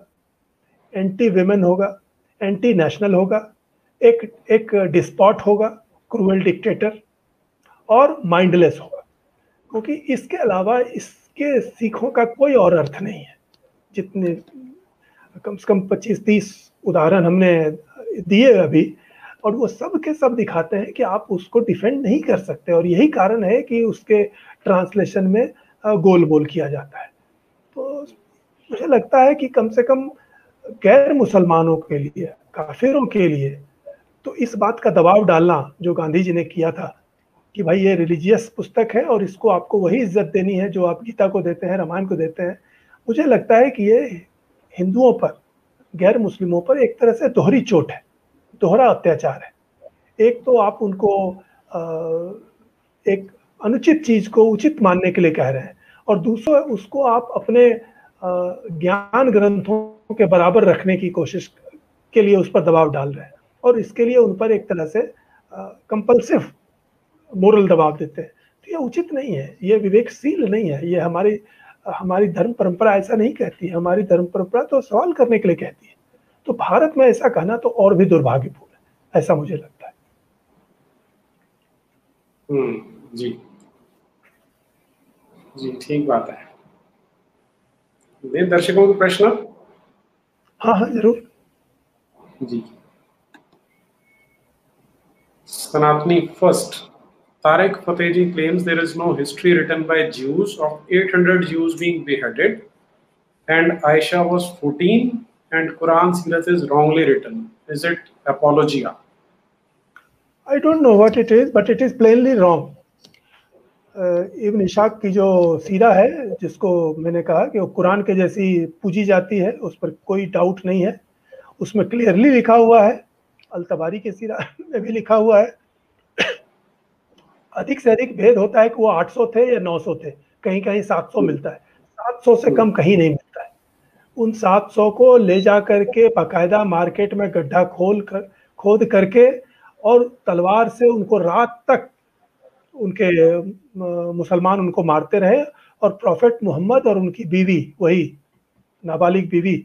एंटी विमेन होगा, एंटी नेशनल होगा, एक डिस्पॉट होगा, क्रूअल डिक्टेटर, और माइंडलेस होगा। क्योंकि इसके अलावा इसके सीखों का कोई और अर्थ नहीं है। जितने कम से कम 25-30 उदाहरण हमने दिए अभी, और वो सब के सब दिखाते हैं कि आप उसको डिफेंड नहीं कर सकते, और यही कारण है कि उसके ट्रांसलेशन में गोल बोल किया जाता है। तो मुझे लगता है कि कम से कम गैर मुसलमानों के लिए, काफिरों के लिए, तो इस बात का दबाव डालना जो गांधी जी ने किया था कि भाई ये रिलीजियस पुस्तक है और इसको आपको वही इज्जत देनी है जो आप गीता को देते हैं, रामायण को देते हैं, मुझे लगता है कि ये हिंदुओं पर, गैर मुस्लिमों पर एक तरह से दोहरी चोट है, दोहरा अत्याचार है। एक तो आप उनको एक अनुचित चीज को उचित मानने के लिए कह रहे हैं, और दूसरा उसको आप अपने ज्ञान ग्रंथों के बराबर रखने की कोशिश के लिए उस पर दबाव डाल रहे हैं, और इसके लिए उन पर एक तरह से कंपल्सिव मोरल दबाव देते हैं। तो ये उचित नहीं है, ये विवेकशील नहीं है, ये हमारी हमारी धर्म परंपरा ऐसा नहीं कहती है। हमारी धर्म परंपरा तो सवाल करने के लिए कहती है। तो भारत में ऐसा कहना तो और भी दुर्भाग्यपूर्ण है, ऐसा मुझे लगता है। जी जी, ठीक बात है। दर्शकों के प्रश्न? हाँ हाँ, जरूर जी। सनातनी first, Tariq Fatehji claims there is no history written by Jews of 800 Jews being beheaded, and Aisha was 14, and Quran Sirat is wrongly written. Is it apologia? I don't know what it is, but it is plainly wrong. इब्न इशाक की जो सीरा है, जिसको मैंने कहा कि वो कुरान के जैसी पूजी जाती है, उस पर कोई डाउट नहीं है। उसमें क्लियरली लिखा हुआ है, अल तबारी के सीरा में भी लिखा हुआ है, अधिक से अधिक भेद होता है कि वो 800 थे या 900 थे, कहीं कहीं 700 मिलता है, 700 से कम कहीं नहीं मिलता है। उन 700 को ले जा करके बाकायदा मार्केट में गड्ढा खोद करके और तलवार से उनको रात तक उनके मुसलमान उनको मारते रहे, और प्रॉफेट मोहम्मद और उनकी बीवी, वही नाबालिग बीवी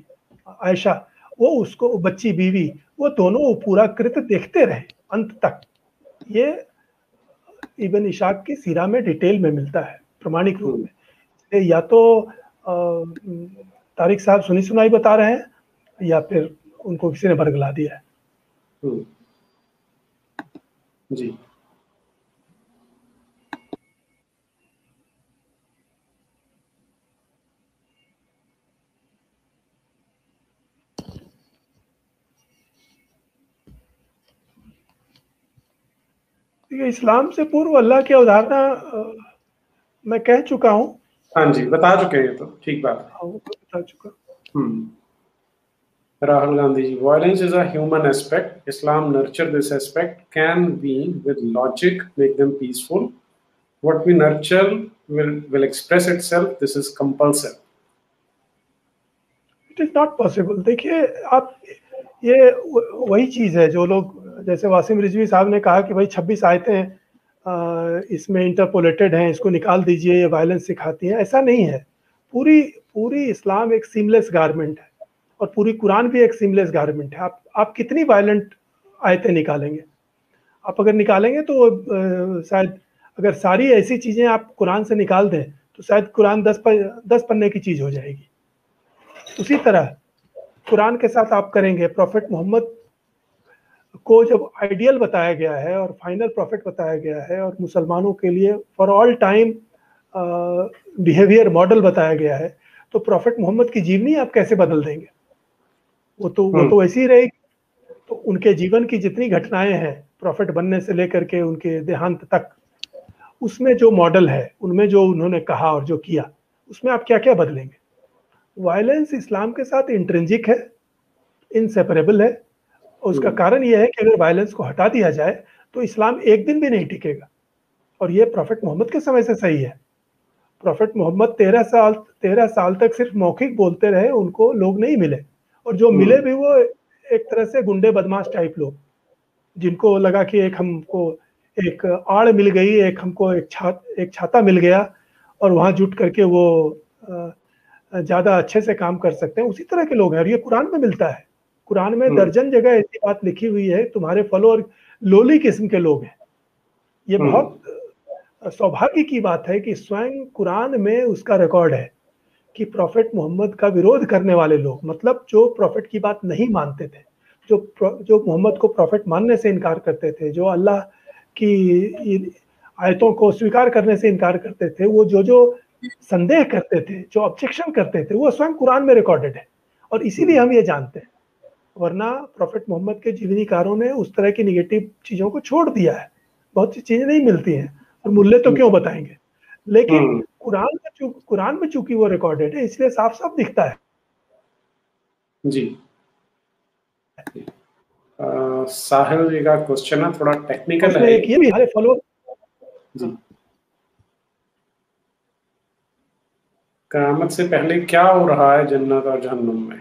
आयशा, वो उसको बच्ची बीवी, वो दोनों पूरा कृत्य देखते रहे अंत तक। ये इब्न इशाक की सीरा में डिटेल में मिलता है, प्रमाणिक रूप में। या तो तारिक साहब सुनी सुनाई बता रहे हैं, या फिर उनको किसी ने बरगला दिया है। जी। इस्लाम से पूर्व अल्लाह की अवधारणा मैं कह चुका हूँ। हाँ जी, बता चुके हैं, तो ठीक बात है। हाँ, बता चुका। Rahul Gandhi ji, violence is a human aspect. Islam nurture this aspect. Can we, with logic, make them peaceful? What we nurture will express itself. This is compulsive. It is not possible. देखिए आप, ये वही चीज है जो लोग, जैसे वासिम रिजवी साहब ने कहा कि भाई 26 आयतें इसमें इंटरपोलेटेड हैं, इसको निकाल दीजिए, ये वायलेंस सिखाती है। ऐसा नहीं है। पूरी इस्लाम एक सीमलेस गारमेंट है, और पूरी कुरान भी एक सीमलेस गारमेंट है। आप कितनी वायलेंट आयतें निकालेंगे? आप अगर निकालेंगे तो शायद अगर सारी ऐसी चीजें आप कुरान से निकाल दें तो शायद कुरान 10 पन्ने की चीज हो जाएगी। उसी तरह कुरान के साथ आप करेंगे, प्रॉफेट मोहम्मद को जब आइडियल बताया गया है और फाइनल प्रॉफिट बताया गया है, और मुसलमानों के लिए for all time behaviour model बताया गया है, तो प्रॉफिट मोहम्मद की जीवनी आप कैसे बदल देंगे? वो तो वैसी ही रहेगी। तो उनके जीवन की जितनी घटनाएं हैं, प्रॉफिट बनने से लेकर के उनके देहांत तक, उसमें जो मॉडल है, उनमें जो उन्होंने कहा और जो किया, उसमें आप क्या क्या बदलेंगे? वायलेंस इस्लाम के साथ इंट्रिंसिक है, इनसेपरेबल है। उसका कारण यह है कि अगर वायलेंस को हटा दिया जाए तो इस्लाम एक दिन भी नहीं टिकेगा। और ये प्रॉफेट मोहम्मद के समय से सही है। प्रॉफेट मोहम्मद 13 साल तक सिर्फ मौखिक बोलते रहे, उनको लोग नहीं मिले, और जो मिले भी वो एक तरह से गुंडे बदमाश टाइप लोग, जिनको लगा कि एक हमको एक आड़ मिल गई, एक हमको एक छाता मिल गया, और वहां जुट करके वो ज्यादा अच्छे से काम कर सकते हैं। उसी तरह के लोग हैं, और ये कुरान में मिलता है। कुरान में दर्जन जगह ऐसी बात लिखी हुई है, तुम्हारे फॉलोअर लोली किस्म के लोग हैं। ये बहुत सौभाग्य की बात है कि स्वयं कुरान में उसका रिकॉर्ड है कि प्रॉफेट मोहम्मद का विरोध करने वाले लोग, मतलब जो प्रॉफेट की बात नहीं मानते थे, जो मोहम्मद को प्रॉफिट मानने से इनकार करते थे, जो अल्लाह की आयतों को स्वीकार करने से इनकार करते थे, वो जो संदेह करते थे, जो ऑब्जेक्शन करते थे, वो स्वयं कुरान में रिकॉर्डेड है। और इसीलिए हम ये जानते हैं, वरना प्रॉफिट मोहम्मद के जीवनीकारों ने उस तरह की निगेटिव चीज़ों को छोड़ दिया है। बहुत सी चीज़ें नहीं मिलती हैं, और मूल्य तो क्यों बताएंगे, लेकिन कुरान में चूंकि वो रिकॉर्डेड है, इसलिए साफ साफ दिखता है। जी। साहिल जी का क्वेश्चन है, थोड़ा टेक्निकल है एक ये भी हमारे फॉलोअर जी। क़यामत से पहले क्या हो रहा है जन्नत और जहन्नुम में?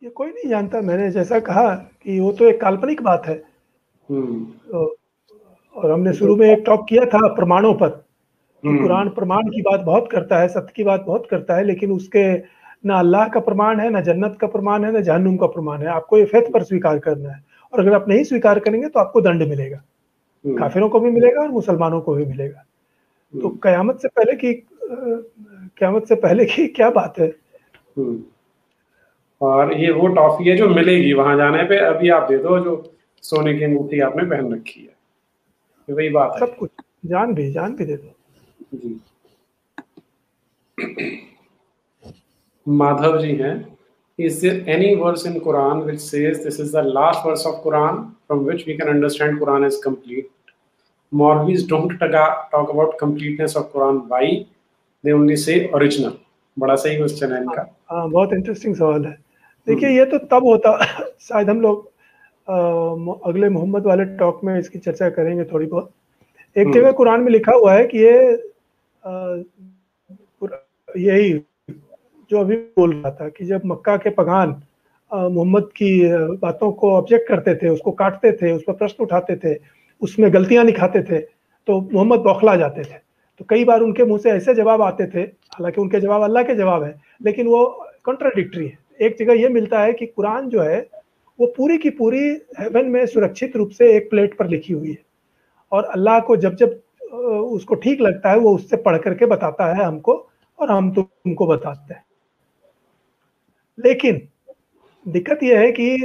ये कोई नहीं जानता। मैंने जैसा कहा कि वो तो एक काल्पनिक बात है। और हमने शुरू में एक टॉक किया था प्रमाणों पर, कि कुरान प्रमाण की बात बहुत करता है, सत्य की बात बहुत करता है, लेकिन उसके ना अल्लाह का प्रमाण है, ना जन्नत का प्रमाण है, ना जहन्नुम का प्रमाण है। आपको ये फेथ पर स्वीकार करना है, और अगर आप नहीं स्वीकार करेंगे तो आपको दंड मिलेगा, काफिरों को भी मिलेगा और मुसलमानों को भी मिलेगा। तो क़यामत से पहले की क्या बात है। और ये वो टॉफी है जो मिलेगी वहां जाने पे, अभी आप दे दो जो सोने की अंगूठी आपने पहन रखी है, ये वही बात है। सब कुछ, जान भी दे दो जी। माधव जी हैं, is there any verse in Quran which says this is the last verse of Quran from which we can understand Quran is complete? Maulvis don't talk about completeness of Quran. Why? They only say original. बड़ा सही question है इनका। हाँ, बहुत interesting सवाल है। देखिए, ये तो तब होता शायद हम लोग अगले मोहम्मद वाले टॉक में इसकी चर्चा करेंगे थोड़ी बहुत। एक जगह कुरान में लिखा हुआ है कि यही जो अभी बोल रहा था, कि जब मक्का के पगान मोहम्मद की बातों को ऑब्जेक्ट करते थे, उसको काटते थे, उस पर प्रश्न उठाते थे, उसमें गलतियां निकालते थे, तो मोहम्मद बौखला जाते थे। तो कई बार उनके मुंह से ऐसे जवाब आते थे, हालांकि उनके जवाब अल्लाह के जवाब है, लेकिन वो कॉन्ट्राडिक्टरी है। एक जगह ये मिलता है कि कुरान जो है वो पूरी की पूरी हेवन में सुरक्षित रूप से एक प्लेट पर लिखी हुई है, और अल्लाह को जब जब उसको ठीक लगता है वो उससे पढ़ करके बताता है हमको, और हम तुमको बताते हैं। लेकिन दिक्कत यह है कि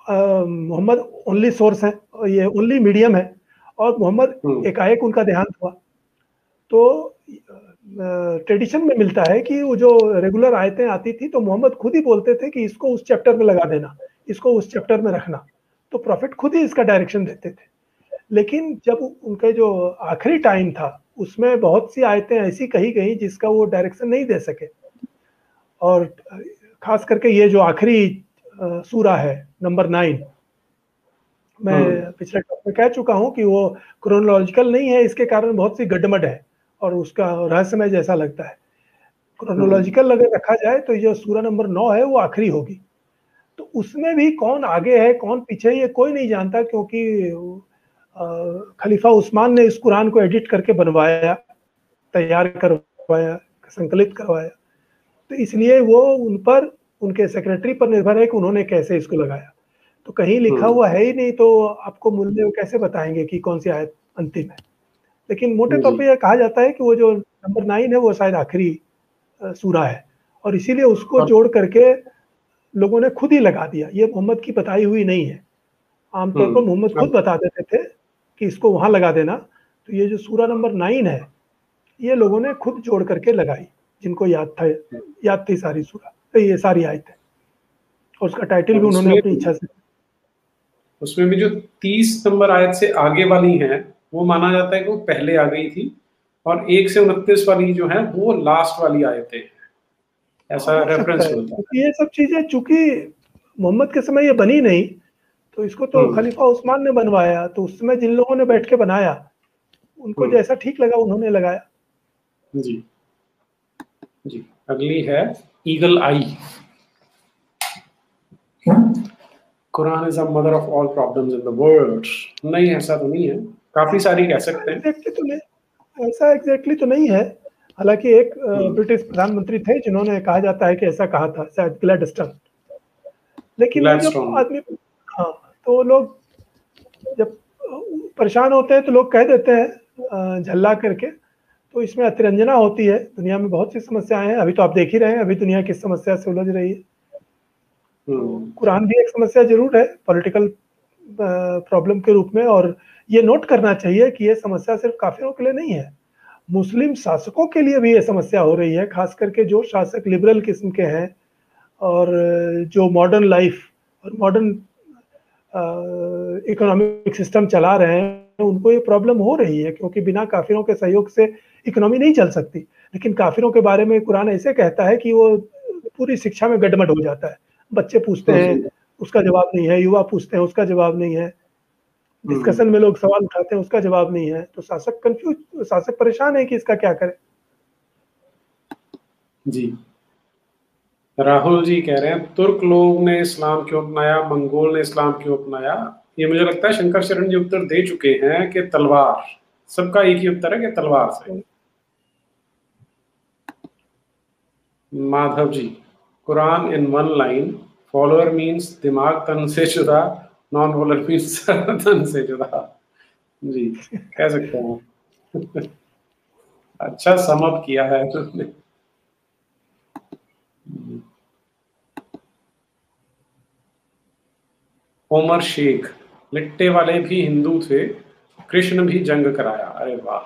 मोहम्मद ओनली सोर्स है, ये ओनली मीडियम है, और मोहम्मद एकाएक उनका देहांत हुआ। तो ट्रेडिशन में मिलता है कि वो जो रेगुलर आयतें आती थी, तो मोहम्मद खुद ही बोलते थे कि इसको उस चैप्टर में लगा देना, इसको उस चैप्टर में रखना। तो प्रॉफिट खुद ही इसका डायरेक्शन देते थे। लेकिन जब उनके जो आखिरी टाइम था, उसमें बहुत सी आयतें ऐसी कही गई जिसका वो डायरेक्शन नहीं दे सके। और खास करके ये जो आखिरी सूरा है नंबर 9, मैं पिछले टॉक में कह चुका हूं कि वो क्रोनोलॉजिकल नहीं है, इसके कारण बहुत सी गड्डमड है और उसका रहस्यमय जैसा लगता है। क्रोनोलॉजिकल अगर रखा जाए तो ये सूरा नंबर 9 है, वो आखिरी होगी। तो उसमें भी कौन आगे है कौन पीछे है ये कोई नहीं जानता, क्योंकि खलीफा उस्मान ने इस कुरान को एडिट करके बनवाया, तैयार करवाया, संकलित करवाया। तो इसलिए वो उन पर, उनके सेक्रेटरी पर निर्भर है कि उन्होंने कैसे इसको लगाया। तो कहीं लिखा हुआ है ही नहीं, तो आपको मूल्य कैसे बताएंगे कि कौन सी आयत अंतिम है। लेकिन मोटे तौर पे यह कहा जाता है कि वो जो नंबर 9 है वो शायद आखिरी सूरा है, और इसीलिए उसको जोड़ करके लोगों ने खुद ही लगा दिया। ये मोहम्मद की बताई हुई नहीं है। आमतौर पर मोहम्मद खुद बता देते थे कि इसको वहां लगा देना। तो ये जो सूरा नंबर 9 है, ये लोगों ने खुद जोड़ करके लगाई, जिनको याद थी सारी सूरा, तो ये सारी आयत है, और उसका टाइटल भी उन्होंने अपनी इच्छा से। उसमें भी जो 30 नंबर आयत से आगे वाली है वो माना जाता है कि वो पहले आ गई थी, और 1 से 29 वाली जो है वो लास्ट वाली आयतें हैं, ऐसा रेफरेंस होता है। ये सब चीजें चूंकि मोहम्मद के समय ये बनी नहीं, तो इसको तो खलीफा उस्मान ने बनवाया। तो उस समय जिन लोगों ने बैठ के बनाया, उनको जैसा ठीक लगा उन्होंने लगाया। जी जी। अगली है eagle I. Quran is the mother of all problems in the world. नहीं, ऐसा तो नहीं है, काफी सारी कह सकते हैं। ऐसा एग्जैक्टली तो नहीं है। हालांकि एक ब्रिटिश प्रधानमंत्री थे जिन्होंने, कहा जाता है कि ऐसा कहा था, शायद ग्लैडस्टोन। लेकिन वो जब आदमी, हाँ, तो लोग जब परेशान होते हैं तो लोग कह देते हैं झल्ला करके। तो इसमें अतिरंजना होती है। दुनिया में बहुत सी समस्याएं हैं, अभी तो आप देख ही रहे हैं अभी दुनिया किस समस्या से उलझ रही है। तो कुरान भी एक समस्या जरूर है पॉलिटिकल प्रॉब्लम के रूप में, और ये नोट करना चाहिए कि ये समस्या सिर्फ काफिरों के लिए नहीं है, मुस्लिम शासकों के लिए भी ये समस्या हो रही है, खास करके जो शासक लिबरल किस्म के हैं और जो मॉडर्न लाइफ और मॉडर्न इकोनॉमिक सिस्टम चला रहे हैं, उनको ये प्रॉब्लम हो रही है, क्योंकि बिना काफिरों के सहयोग से इकोनॉमी नहीं चल सकती। लेकिन काफिरों के बारे में कुरान ऐसे कहता है कि वो पूरी शिक्षा में गड़बड़ हो जाता है। बच्चे पूछते हैं उसका जवाब नहीं है, युवा पूछते हैं उसका जवाब नहीं है, डिस्कशन में लोग सवाल उठाते हैं उसका जवाब नहीं है, तो शासक परेशान है कि इसका क्या करे। जी, राहुल जी कह रहे हैं तुर्क लोग ने इस्लाम क्यों अपनाया, मंगोल ने इस्लाम क्यों अपनाया? ये मुझे लगता है शंकर शरण जी उत्तर दे चुके हैं कि तलवार। सबका एक ही उत्तर है कि तलवार से। Madhav ji, Quran in one line, follower means दिमाग तन से जुदा, नॉन फॉलोअर मीन्स तन से जुदा। जी, कह सकते हैं। अच्छा समअप किया है तुमने। उमर शेख, लिट्टे वाले भी हिंदू थे, कृष्ण भी जंग कराया। अरे वाह,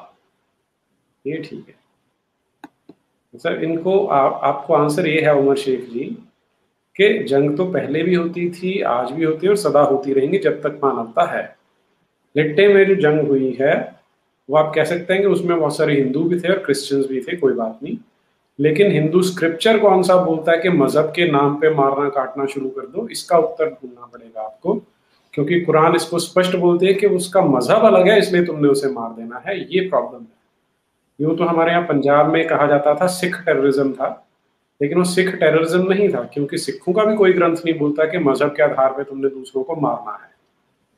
ये ठीक है सर। इनको आपको आंसर ये है उमर शेख जी कि जंग तो पहले भी होती थी, आज भी होती है और सदा होती रहेंगी जब तक मानवता है। लिट्टे में जो जंग हुई है वो आप कह सकते हैं कि उसमें बहुत सारे हिंदू भी थे और क्रिश्चियंस भी थे, कोई बात नहीं। लेकिन हिंदू स्क्रिप्चर कौन सा बोलता है कि मजहब के नाम पे मारना काटना शुरू कर दो, इसका उत्तर ढूंढना पड़ेगा आपको, क्योंकि कुरान इसको स्पष्ट बोलती है कि उसका मजहब अलग है इसलिए तुमने उसे मार देना है। ये प्रॉब्लम है। यूं तो हमारे यहाँ पंजाब में कहा जाता था सिख टेररिज्म था, लेकिन वो सिख टेररिज्म नहीं था, क्योंकि सिखों का भी कोई ग्रंथ नहीं बोलता कि मजहब के आधार पर तुमने दूसरों को मारना है,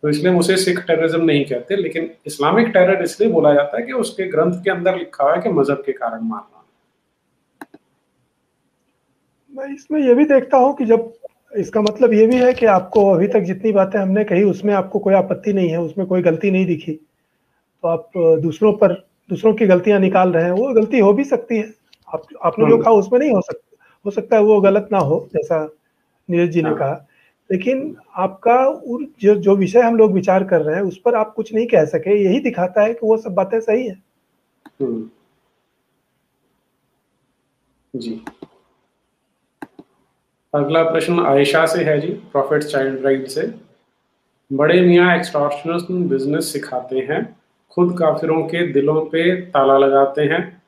तो इसलिए उसे सिख टेररिज्म नहीं कहते। लेकिन इस्लामिक टेरर इसलिए बोला जाता है कि उसके ग्रंथ के अंदर लिखा हुआ है कि मजहब के कारण मारना। मैं इसमें ये भी देखता हूँ कि जब इसका मतलब ये भी है कि आपको अभी तक जितनी बातें हमने कही उसमें आपको कोई आपत्ति नहीं है, उसमें कोई गलती नहीं दिखी, तो आप दूसरों की गलतियां निकाल रहे हैं। वो गलती हो भी सकती है, आपने जो कहा उसमें नहीं हो सकता है वो गलत ना हो, जैसा नीरज जी ने कहा। लेकिन आपका जो विषय हम लोग विचार कर रहे हैं उस पर आप कुछ नहीं कह सके, यही दिखाता है कि वो सब बातें सही है। जी, अगला प्रश्न आयशा से है जी, प्रॉफिट चाइल्ड राइट से। बड़े मियाँ एक्सटॉर्शनर्स बिजनेस सिखाते हैं, खुद काफिरों के दिलों पे ताला लगाते हैं,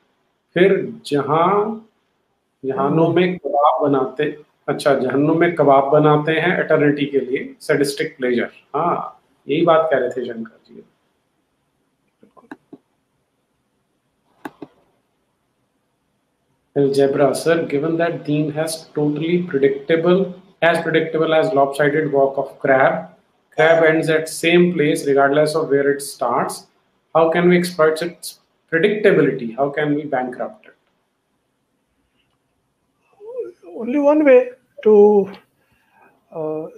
फिर जहानों में कबाब बनाते, अच्छा जहन्नुम में कबाब बनाते हैं एटर्निटी के लिए, सैडिस्टिक प्लेजर। हाँ, यही बात कह रहे थे Shankar ji. Algebra, sir, given that Dean has totally predictable as lopsided walk of crab ends at same place regardless of where it starts, how can we exploit its predictability? How can we bankrupt it? Only one way to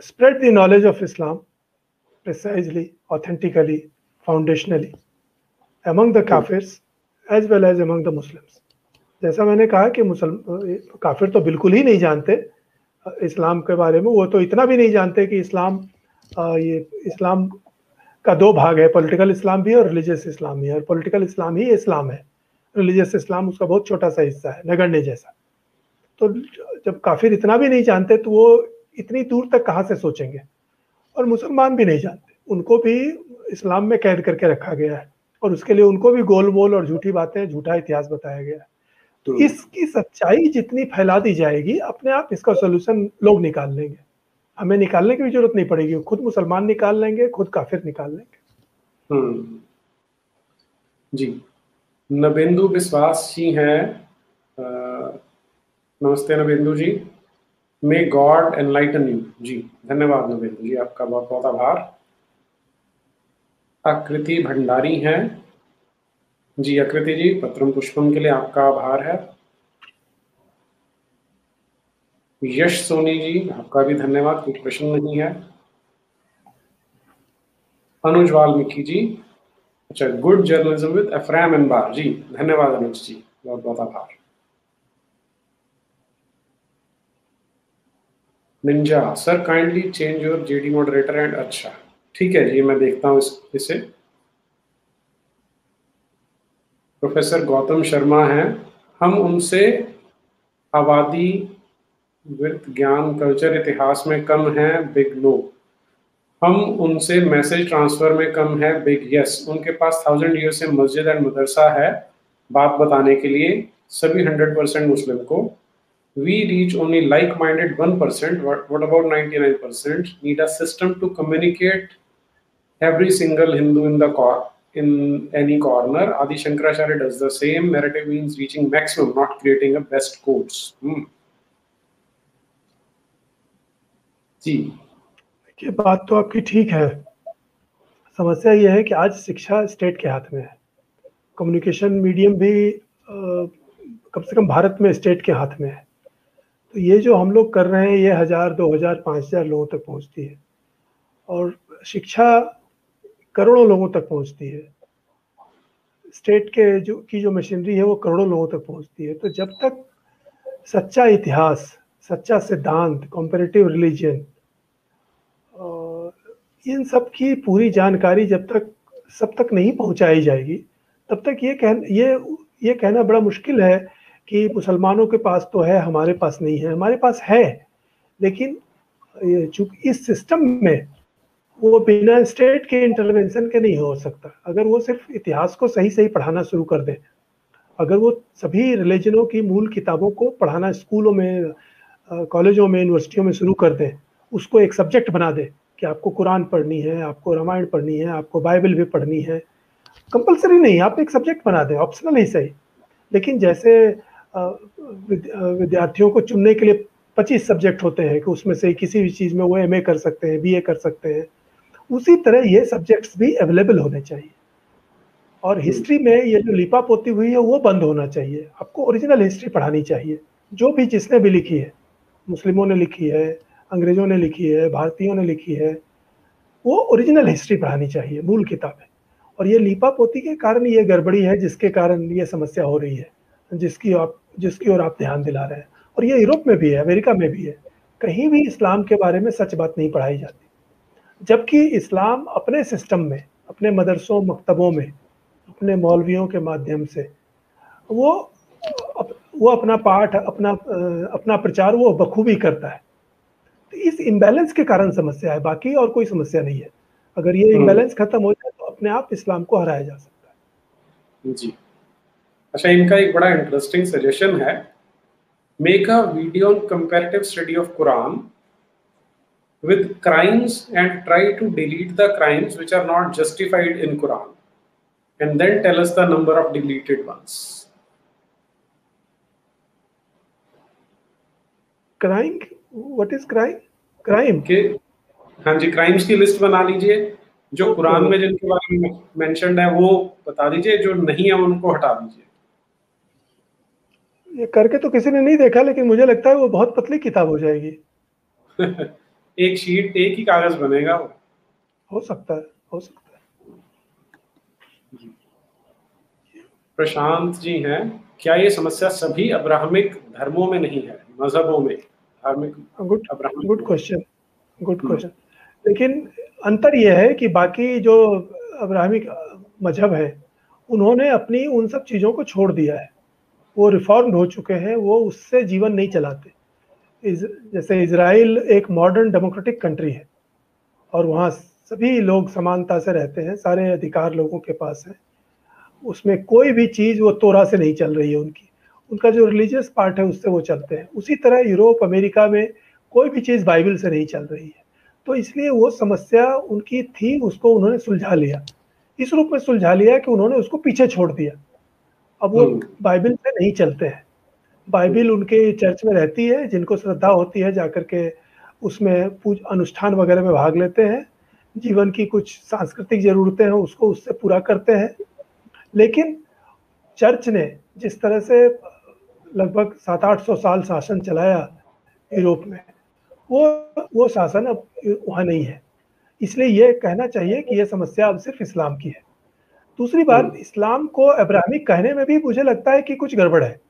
spread the knowledge of Islam precisely, authentically, foundationally among the Kafirs as well as among the Muslims. जैसा मैंने कहा कि काफिर तो बिल्कुल ही नहीं जानते इस्लाम के बारे में, वो तो इतना भी नहीं जानते कि इस्लाम का दो भाग है, पॉलिटिकल इस्लाम भी और रिलीजियस इस्लाम भी है, और पॉलिटिकल इस्लाम ही इस्लाम है, रिलीजियस इस्लाम उसका बहुत छोटा सा हिस्सा है, नगण्य जैसा। तो जब काफिर इतना भी नहीं जानते तो वो इतनी दूर तक कहाँ से सोचेंगे। और मुसलमान भी नहीं जानते, उनको भी इस्लाम में कैद करके रखा गया है और उसके लिए उनको भी गोल मोल और झूठी बातें, झूठा इतिहास बताया गया है। तो इसकी सच्चाई जितनी फैला दी जाएगी अपने आप इसका सोल्यूशन लोग निकाल लेंगे, हमें निकालने की भी जरूरत नहीं पड़ेगी, खुद मुसलमान निकाल लेंगे, खुद काफिर निकाल लेंगे। जी, नवेंदु विश्वास जी हैं, नमस्ते Navendu ji. May God enlighten you. जी धन्यवाद नवेंदु जी, आपका बहुत बहुत आभार। आकृति भंडारी हैं जी, आकृति जी पत्रम पुष्पम के लिए आपका आभार है। यश सोनी जी आपका भी धन्यवाद, कुछ प्रश्न नहीं है। अनुज वाल्मीकि जी, अच्छा, गुड जर्नलिज्म विद अफराम अनबार जी, धन्यवाद अनुज जी, बहुत बहुत आभार। Ninja sir kindly change your JD moderator and, अच्छा ठीक है जी, मैं देखता हूँ इसे। प्रोफेसर गौतम शर्मा हैं, हम उनसे आबादी वित्त ज्ञान कल्चर इतिहास में कम है, बिग नो। हम उनसे मैसेज ट्रांसफर में कम है, बिग यस। उनके पास 1000 ईयर से मस्जिद एंड मदरसा है बात बताने के लिए सभी 100% मुस्लिम को। We reach only like-minded 1%. What about 99%? Need a system to communicate every single Hindu in any corner. Adi Shankaracharya does the same. Narrative means reaching maximum, not creating a best quotes. जी, ये बात तो आपकी ठीक है। समस्या यह है कि आज शिक्षा स्टेट के हाथ में है, कम्युनिकेशन मीडियम भी कम से कम भारत में स्टेट के हाथ में है। तो ये जो हम लोग कर रहे हैं ये 1000, 2000, 5000 लोगों तक पहुंचती है और शिक्षा करोड़ों लोगों तक पहुंचती है। स्टेट के जो मशीनरी है वो करोड़ों लोगों तक पहुंचती है। तो जब तक सच्चा इतिहास, सच्चा सिद्धांत, कंपैरेटिव रिलीजन, इन सब की पूरी जानकारी जब तक सब तक नहीं पहुंचाई जाएगी, तब तक ये कहना बड़ा मुश्किल है कि मुसलमानों के पास तो है, हमारे पास नहीं है। हमारे पास है, लेकिन चूंकि इस सिस्टम में वो बिना स्टेट के इंटरवेंशन के नहीं हो सकता। अगर वो सिर्फ इतिहास को सही सही पढ़ाना शुरू कर दें, अगर वो सभी रिलीजनों की मूल किताबों को पढ़ाना स्कूलों में, कॉलेजों में, यूनिवर्सिटियों में शुरू कर दें, उसको एक सब्जेक्ट बना दें कि आपको कुरान पढ़नी है, आपको रामायण पढ़नी है, आपको बाइबल भी पढ़नी है। कंपलसरी नहीं, आप एक सब्जेक्ट बना दें, ऑप्शनल ही सही। लेकिन जैसे विद्यार्थियों को चुनने के लिए 25 सब्जेक्ट होते हैं कि उसमें से किसी भी चीज़ में वो एमए कर सकते हैं, बीए कर सकते हैं, उसी तरह ये सब्जेक्ट्स भी अवेलेबल होने चाहिए। और हिस्ट्री में ये जो लिपापोती हुई है वो बंद होना चाहिए। आपको ओरिजिनल हिस्ट्री पढ़ानी चाहिए, जो भी जिसने भी लिखी है, मुस्लिमों ने लिखी है, अंग्रेजों ने लिखी है, भारतीयों ने लिखी है, वो ओरिजिनल हिस्ट्री पढ़ानी चाहिए, मूल किताबें। और ये लिपापोती के कारण ये गड़बड़ी है, जिसके कारण ये समस्या हो रही है, जिसकी ओर आप ध्यान दिला रहे हैं। और ये यूरोप में भी है, अमेरिका में भी है, कहीं भी इस्लाम के बारे में सच बात नहीं पढ़ाई जाती। जबकि इस्लाम अपने सिस्टम में, अपने मदरसों, मकतबों में, अपने मौलवियों के माध्यम से वो अपना पाठ, अपना प्रचार वो बखूबी करता है। तो इस इम्बैलेंस के कारण समस्या है, बाकी और कोई समस्या नहीं है। अगर ये इम्बैलेंस खत्म हो जाए तो अपने आप इस्लाम को हराया जा सकता है। जी। अच्छा, इनका एक बड़ा इंटरेस्टिंग सजेशन है, make a video on comparative study of Quran with crimes and try to delete the crimes which are not justified in Quran, and then tell us the number of deleted ones. Crime, what is crime? Crime के हाँ जी, crimes की list बना लीजिए, जो कुरान में जिनके बारे में मेंशन्ड है वो बता दीजिए, जो नहीं है उनको हटा दीजिए। ये करके तो किसी ने नहीं देखा, लेकिन मुझे लगता है वो बहुत पतली किताब हो जाएगी। एक शीट, एक ही कागज बनेगा वो। हो सकता है, हो सकता है। प्रशांत जी हैं, क्या ये समस्या सभी अब्राहमिक धर्मों में नहीं है, मजहबों में, धार्मिक गुड क्वेश्चन, गुड क्वेश्चन। लेकिन अंतर यह है कि बाकी जो अब्राहमिक मजहब है उन्होंने अपनी उन सब चीज़ों को छोड़ दिया है, वो रिफॉर्म्ड हो चुके हैं, वो उससे जीवन नहीं चलाते। जैसे इजराइल एक मॉडर्न डेमोक्रेटिक कंट्री है और वहाँ सभी लोग समानता से रहते हैं, सारे अधिकार लोगों के पास हैं, उसमें कोई भी चीज़ वो तोरा से नहीं चल रही है। उनका जो रिलीजियस पार्ट है उससे वो चलते हैं। उसी तरह यूरोप, अमेरिका में कोई भी चीज़ बाइबल से नहीं चल रही है। तो इसलिए वो समस्या उनकी थी, उसको उन्होंने सुलझा लिया, इस रूप में सुलझा लिया कि उन्होंने उसको पीछे छोड़ दिया। अब वो बाइबल से नहीं चलते हैं। बाइबल उनके चर्च में रहती है, जिनको श्रद्धा होती है जाकर के उसमें अनुष्ठान वगैरह में भाग लेते हैं, जीवन की कुछ सांस्कृतिक ज़रूरतें हैं उसको उससे पूरा करते हैं। लेकिन चर्च ने जिस तरह से लगभग 700-800 साल शासन चलाया यूरोप में, वो शासन अब वहाँ नहीं है। इसलिए ये कहना चाहिए कि ये समस्या अब सिर्फ इस्लाम की है। दूसरी बात, इस्लाम को अब्राहमिक कहने में भी मुझे लगता है कि कुछ गड़बड़ है।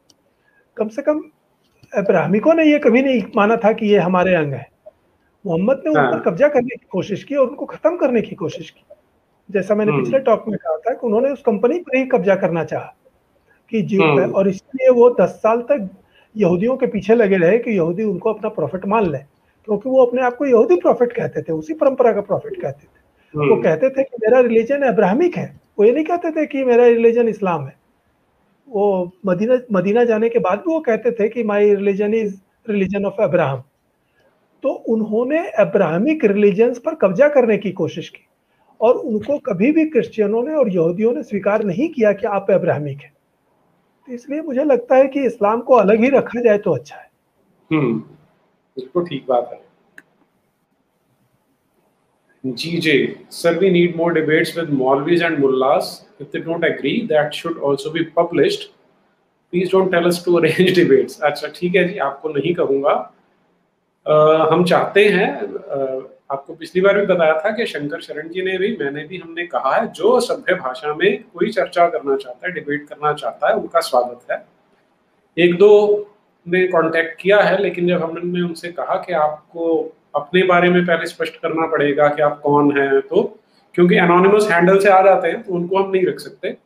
कम से कम अब्राहमिकों ने ये कभी नहीं माना था कि ये हमारे अंग है। मोहम्मद ने उन पर कब्जा करने की कोशिश की और उनको खत्म करने की कोशिश की। जैसा मैंने पिछले टॉक में कहा था कि उन्होंने उस कंपनी पर ही कब्जा करना चाहा कि जीव, और इसलिए वो 10 साल तक यहूदियों के पीछे लगे रहे कि यहूदी उनको अपना प्रॉफिट मान ले, क्योंकि वो अपने आप को यहूदी प्रॉफिट कहते थे, उसी परंपरा का प्रॉफिट कहते थे। वो कहते थे कि मेरा रिलीजन अब्राहमिक है, वो ये नहीं कहते थे कि मेरा रिलीजन इस्लाम है। वो मदीना जाने के बाद भी वो कहते थे कि my religion is religion of Abraham. तो उन्होंने अब्राहमिक रिलीजन्स पर कब्जा करने की कोशिश की, और उनको कभी भी क्रिश्चियनों ने और यहूदियों ने स्वीकार नहीं किया कि आप अब्राहमिक हैं। तो इसलिए मुझे लगता है कि इस्लाम को अलग ही रखा जाए तो अच्छा है। बिल्कुल ठीक बात है। GJ, sir, we need more debates with Maulvis and Mullahs. If they don't agree, that should also be published. Please don't tell us to arrange debates. अच्छा ठीक है जी, आपको नहीं कहूँगा। हम चाहते हैं, आपको पिछली बार भी बताया था कि शंकर शरण जी ने भी, मैंने भी, हमने कहा है जो सभ्य भाषा में कोई चर्चा करना चाहता है, डिबेट करना चाहता है, उनका स्वागत है। एक दो ने कांटेक्ट किया है, लेकिन जब हमने उनसे कहा कि आपको अपने बारे में पहले स्पष्ट करना पड़ेगा कि आप कौन हैं, तो क्योंकि एनोनिमस हैंडल से आ जाते हैं तो उनको हम नहीं रख सकते,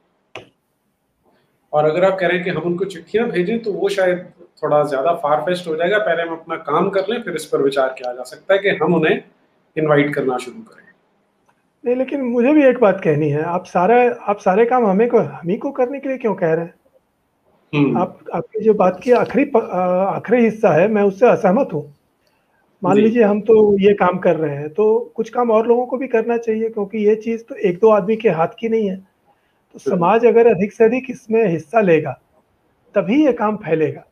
और अगर आप कह रहे हैं कि हम उनको चिट्ठियां भेजें तो वो शायद थोड़ा ज्यादा फार फेस्ट हो जाएगा। पहले हम अपना काम कर लें, फिर इस पर विचार किया जा सकता है कि हम उन्हें इनवाइट करना शुरू करें। नहीं, लेकिन मुझे भी एक बात कहनी है, आप सारे काम हम ही को करने के लिए क्यों कह रहे हैं? आपकी जो बात की आखिरी हिस्सा है, मैं उससे असहमत हूँ। मान लीजिए हम तो ये काम कर रहे हैं, तो कुछ काम और लोगों को भी करना चाहिए, क्योंकि ये चीज तो एक दो आदमी के हाथ की नहीं है। तो समाज अगर अधिक से अधिक इसमें हिस्सा लेगा तभी ये काम फैलेगा।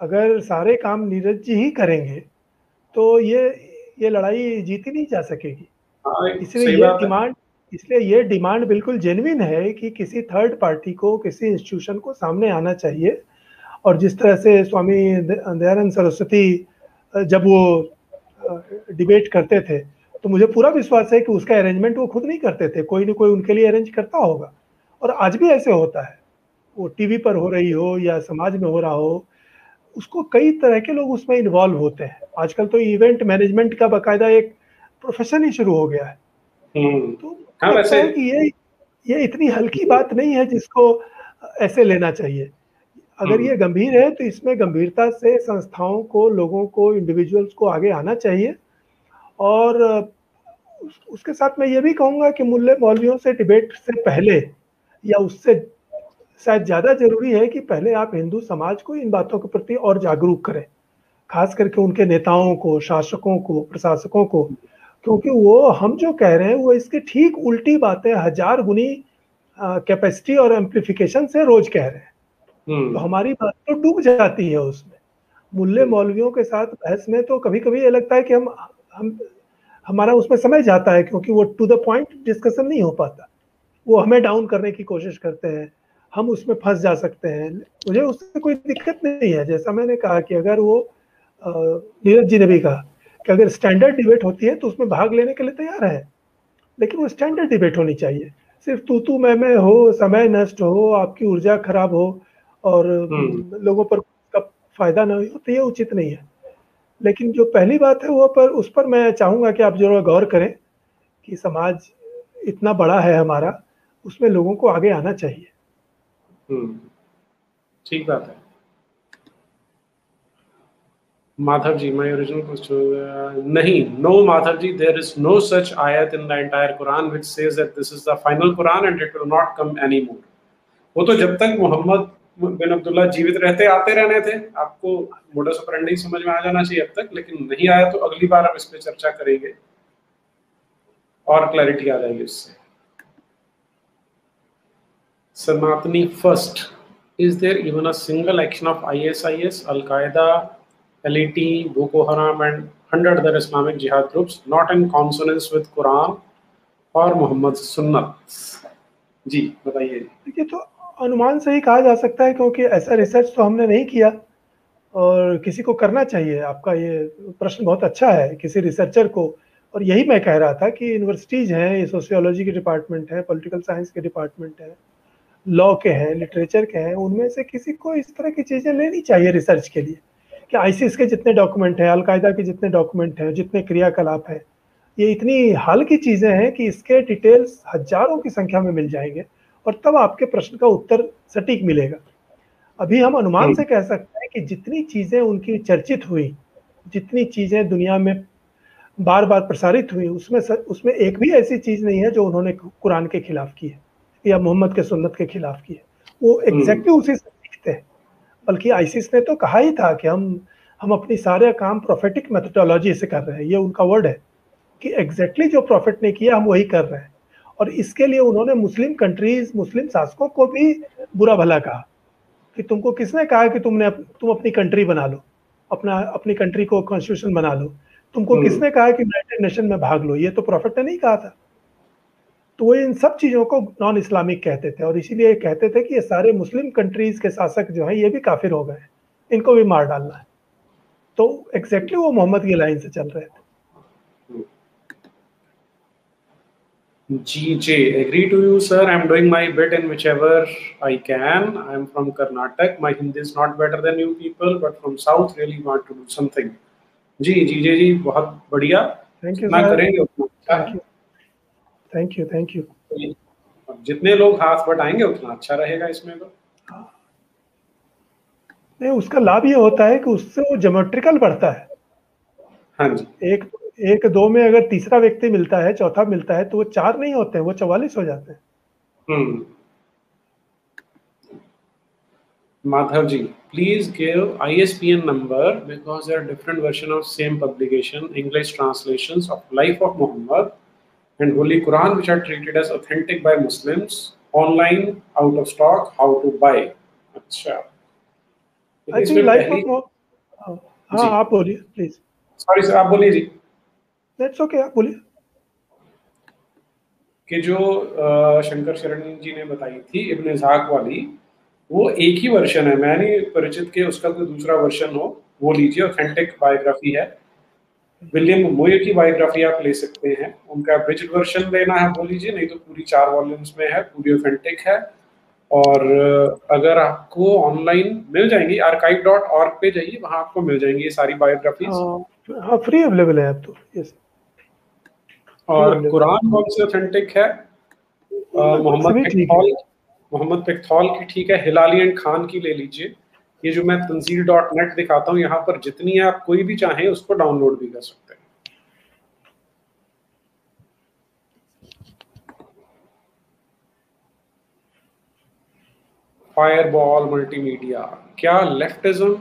अगर सारे काम नीरज जी ही करेंगे तो ये लड़ाई जीती नहीं जा सकेगी। इसलिए ये डिमांड बिल्कुल जेन्युइन है कि किसी थर्ड पार्टी को, किसी इंस्टीट्यूशन को सामने आना चाहिए। और जिस तरह से स्वामी दयानंद सरस्वती जब वो डिबेट करते थे, तो मुझे पूरा विश्वास है कि उसका अरेंजमेंट वो खुद नहीं करते थे, कोई ना कोई उनके लिए अरेंज करता होगा। और आज भी ऐसे होता है, वो टीवी पर हो रही हो या समाज में हो रहा हो, उसको कई तरह के लोग उसमें इन्वॉल्व होते हैं। आजकल तो इवेंट मैनेजमेंट का बाकायदा एक प्रोफेशन ही शुरू हो गया है। तो लगता है कि ये इतनी हल्की बात नहीं है जिसको ऐसे लेना चाहिए। अगर ये गंभीर है तो इसमें गंभीरता से संस्थाओं को, लोगों को, इंडिविजुअल्स को आगे आना चाहिए। और उसके साथ मैं ये भी कहूँगा कि मुल्ले मौलवियों से डिबेट से पहले, या उससे शायद ज़्यादा जरूरी है कि पहले आप हिंदू समाज को इन बातों के प्रति और जागरूक करें, खास करके उनके नेताओं को, शासकों को, प्रशासकों को, क्योंकि वो हम जो कह रहे हैं वो इसके ठीक उल्टी बातें 1000 गुनी कैपेसिटी और एम्प्लीफिकेशन से रोज कह रहे हैं। तो हमारी बात तो डूब जाती है उसमें। मुल्ले मौलवियों के साथ बहस में तो कभी कभी ये लगता है कि हमारा उसमें समय जाता है, क्योंकि वो टू द पॉइंट डिस्कशन नहीं हो पाता। वो हमें डाउन करने की कोशिश करते हैं, हम उसमें फंस जा सकते हैं। मुझे उससे कोई दिक्कत नहीं है। जैसा मैंने कहा कि अगर वो नीरज जी ने भी कहा कि अगर स्टैंडर्ड डिबेट होती है तो उसमें भाग लेने के लिए तैयार है, लेकिन वो स्टैंडर्ड डिबेट होनी चाहिए। सिर्फ तू मैं हो, समय नष्ट हो, आपकी ऊर्जा खराब हो और लोगों पर का फायदा न हो, तो ये उचित नहीं है। लेकिन जो पहली बात है वो उस पर मैं चाहूँगा कि आप जरूर गौर करें कि समाज इतना बड़ा है हमारा, उसमें लोगों को आगे आना चाहिए। ठीक बात है। Madhav ji, my original question, नहीं, no Madhav ji, there is no such ayat in the entire Quran which says that this is the final Quran and it will not come anymore. वो तो जब तक मोहम्मद बिन अब्दुल्ला जीवित रहते आते रहने थे। आपको मोडस ऑपरेंडी समझ में आ जाना चाहिए अब तक, लेकिन नहीं आया तो अगली बार हम इस पे चर्चा करेंगे और क्लैरिटी आ जाएगी उससे। सनातनी first, is there even a single action of ISIS, Al-Qaeda, LET, Boko Haram and 100 other Islamic jihad groups not in consonance with Quran or Muhammad's Sunnah? जी बताइए। देखिए, तो अनुमान से ही कहा जा सकता है, क्योंकि ऐसा रिसर्च तो हमने नहीं किया और किसी को करना चाहिए। आपका ये प्रश्न बहुत अच्छा है, किसी रिसर्चर को और यही मैं कह रहा था कि यूनिवर्सिटीज़ हैं, ये सोशियोलॉजी के डिपार्टमेंट है, पॉलिटिकल साइंस के डिपार्टमेंट है, लॉ के हैं, लिटरेचर के हैं, उनमें से किसी को इस तरह की चीज़ें लेनी चाहिए रिसर्च के लिए कि आईसिस के जितने डॉक्यूमेंट हैं, अलकायदा के जितने डॉक्यूमेंट हैं, जितने क्रियाकलाप हैं, ये इतनी हाल की चीज़ें हैं कि इसके डिटेल्स हजारों की संख्या में मिल जाएंगे और तब आपके प्रश्न का उत्तर सटीक मिलेगा। अभी हम अनुमान से कह सकते हैं कि जितनी चीज़ें उनकी चर्चित हुई, जितनी चीज़ें दुनिया में बार बार प्रसारित हुई, उसमें एक भी ऐसी चीज़ नहीं है जो उन्होंने कुरान के खिलाफ की है या मोहम्मद के सुन्नत के खिलाफ की है। वो एग्जैक्टली उसी से सीखते हैं। बल्कि आईसिस ने तो कहा ही था कि हम अपनी सारे काम प्रोफेटिक मेथोडोलॉजी से कर रहे हैं, ये उनका वर्ड है कि एग्जैक्टली जो प्रॉफिट ने किया हम वही कर रहे हैं। और इसके लिए उन्होंने मुस्लिम कंट्रीज, मुस्लिम शासकों को भी बुरा भला कहा कि तुमको किसने कहा कि तुम अपनी कंट्री बना लो, अपनी कंट्री को कॉन्स्टिट्यूशन बना लो, तुमको किसने कहा कि यूनाइटेड नेशन में भाग लो, ये तो प्रॉफिट ने नहीं कहा था। तो वो इन सब चीज़ों को नॉन इस्लामिक कहते थे और इसीलिए कहते थे कि ये सारे मुस्लिम कंट्रीज के शासक जो हैं ये भी काफिर हो गए, इनको भी मार डालना है। तो एग्जैक्टली वो मोहम्मद की लाइन से चल रहे थे। GJ, agree to you, sir. I'm doing my bit in whichever I can. I'm from Karnataka. My Hindi is not better than you people, but from South, really want to do something. Ji GJ जी, बहुत बढ़िया। Thank you जितना sir. करेंगे उतना अच्छा है। Thank you thank you. जितने लोग हाथ बटाएंगे उतना अच्छा रहेगा इसमें तो। नहीं, उसका लाभ ये होता है कि उससे वो ज्योमेट्रिकल बढ़ता है। हाँ जी। एक दो में अगर तीसरा व्यक्ति मिलता है, चौथा मिलता है, तो वो 4 नहीं होते हैं, वो 44 हो जाते हैं। Madhav ji, please give ISBN number because there are different versions of same publication, English translations of Life of Muhammad and Holy Quran, which are treated as authentic by Muslims. Online, out of stock, how to buy? अच्छा। I think Life of Muhammad, हाँ आप बोलिए please. Sorry sir, आप बोलिए जी। That's okay, आप बोलिए। कि जो शंकर शरण जी ने बताई थी इब्न इस्हाक वाली, वो एक ही वर्जन है, मैं नहीं परिचित कि उसका कोई दूसरा वर्जन हो, वो लीजिए, ऑथेंटिक बायोग्राफी है। विलियम मोयर की बायोग्राफी आप ले सकते हैं, उनका ब्रिज्ड वर्जन लेना है वो लीजिए, नहीं तो पूरी 4 वॉल्यूम्स में है, पूरी ऑथेंटिक है। और अगर आपको ऑनलाइन मिल जाएंगी, archive.org पे जाइए, वहां आपको मिल जाएंगी ये सारी बायोग्राफीज। हाँ, फ्री अवेलेबल है अब तो। यस। और कुरान कौन से ऑथेंटिक है? मोहम्मद पिकथॉल की ठीक है, हिलाली एंड खान की ले लीजिए। ये जो मैं तंजील.net दिखाता हूँ, यहाँ पर जितनी आप कोई भी चाहें उसको डाउनलोड भी कर सकते हैं। फायरबॉल मल्टीमीडिया, क्या लेफ्टिज्म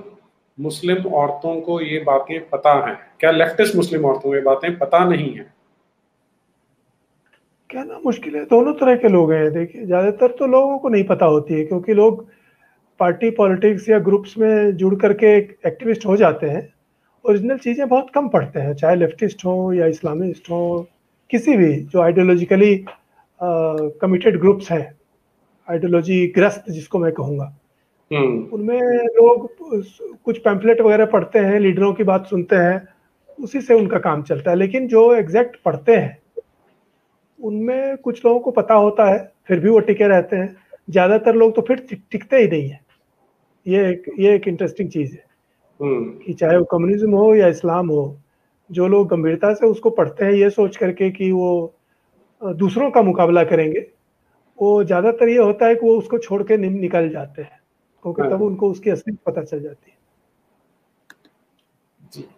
मुस्लिम औरतों को ये बातें पता हैं? क्या लेफ्टिस्ट मुस्लिम औरतों को ये बातें पता नहीं है? कहना मुश्किल है, दोनों तरह के लोग हैं। देखिए, ज्यादातर तो लोगों को नहीं पता होती है क्योंकि लोग पार्टी पॉलिटिक्स या ग्रुप्स में जुड़ करके एक्टिविस्ट हो जाते हैं, ओरिजिनल चीज़ें बहुत कम पढ़ते हैं, चाहे लेफ्टिस्ट हो या इस्लामिस्ट हो, किसी भी जो आइडियोलॉजिकली कमिटेड ग्रुप्स हैं, आइडियोलॉजी ग्रस्त जिसको मैं कहूँगा, उनमें लोग कुछ पैम्फलेट वगैरह पढ़ते हैं, लीडरों की बात सुनते हैं, उसी से उनका काम चलता है। लेकिन जो एग्जैक्ट पढ़ते हैं उनमें कुछ लोगों को पता होता है, फिर भी वो टिके रहते हैं। ज़्यादातर लोग तो फिर टिकते ही नहीं है। ये एक इंटरेस्टिंग चीज़ है कि चाहे वो कम्युनिज्म हो या इस्लाम हो, जो लोग गंभीरता से उसको पढ़ते हैं ये सोच करके कि वो दूसरों का मुकाबला करेंगे, वो ज़्यादातर ये होता है कि वो उसको छोड़ के निकल जाते हैं, क्योंकि तब उनको उसकी असलियत पता चल जाती है। जी।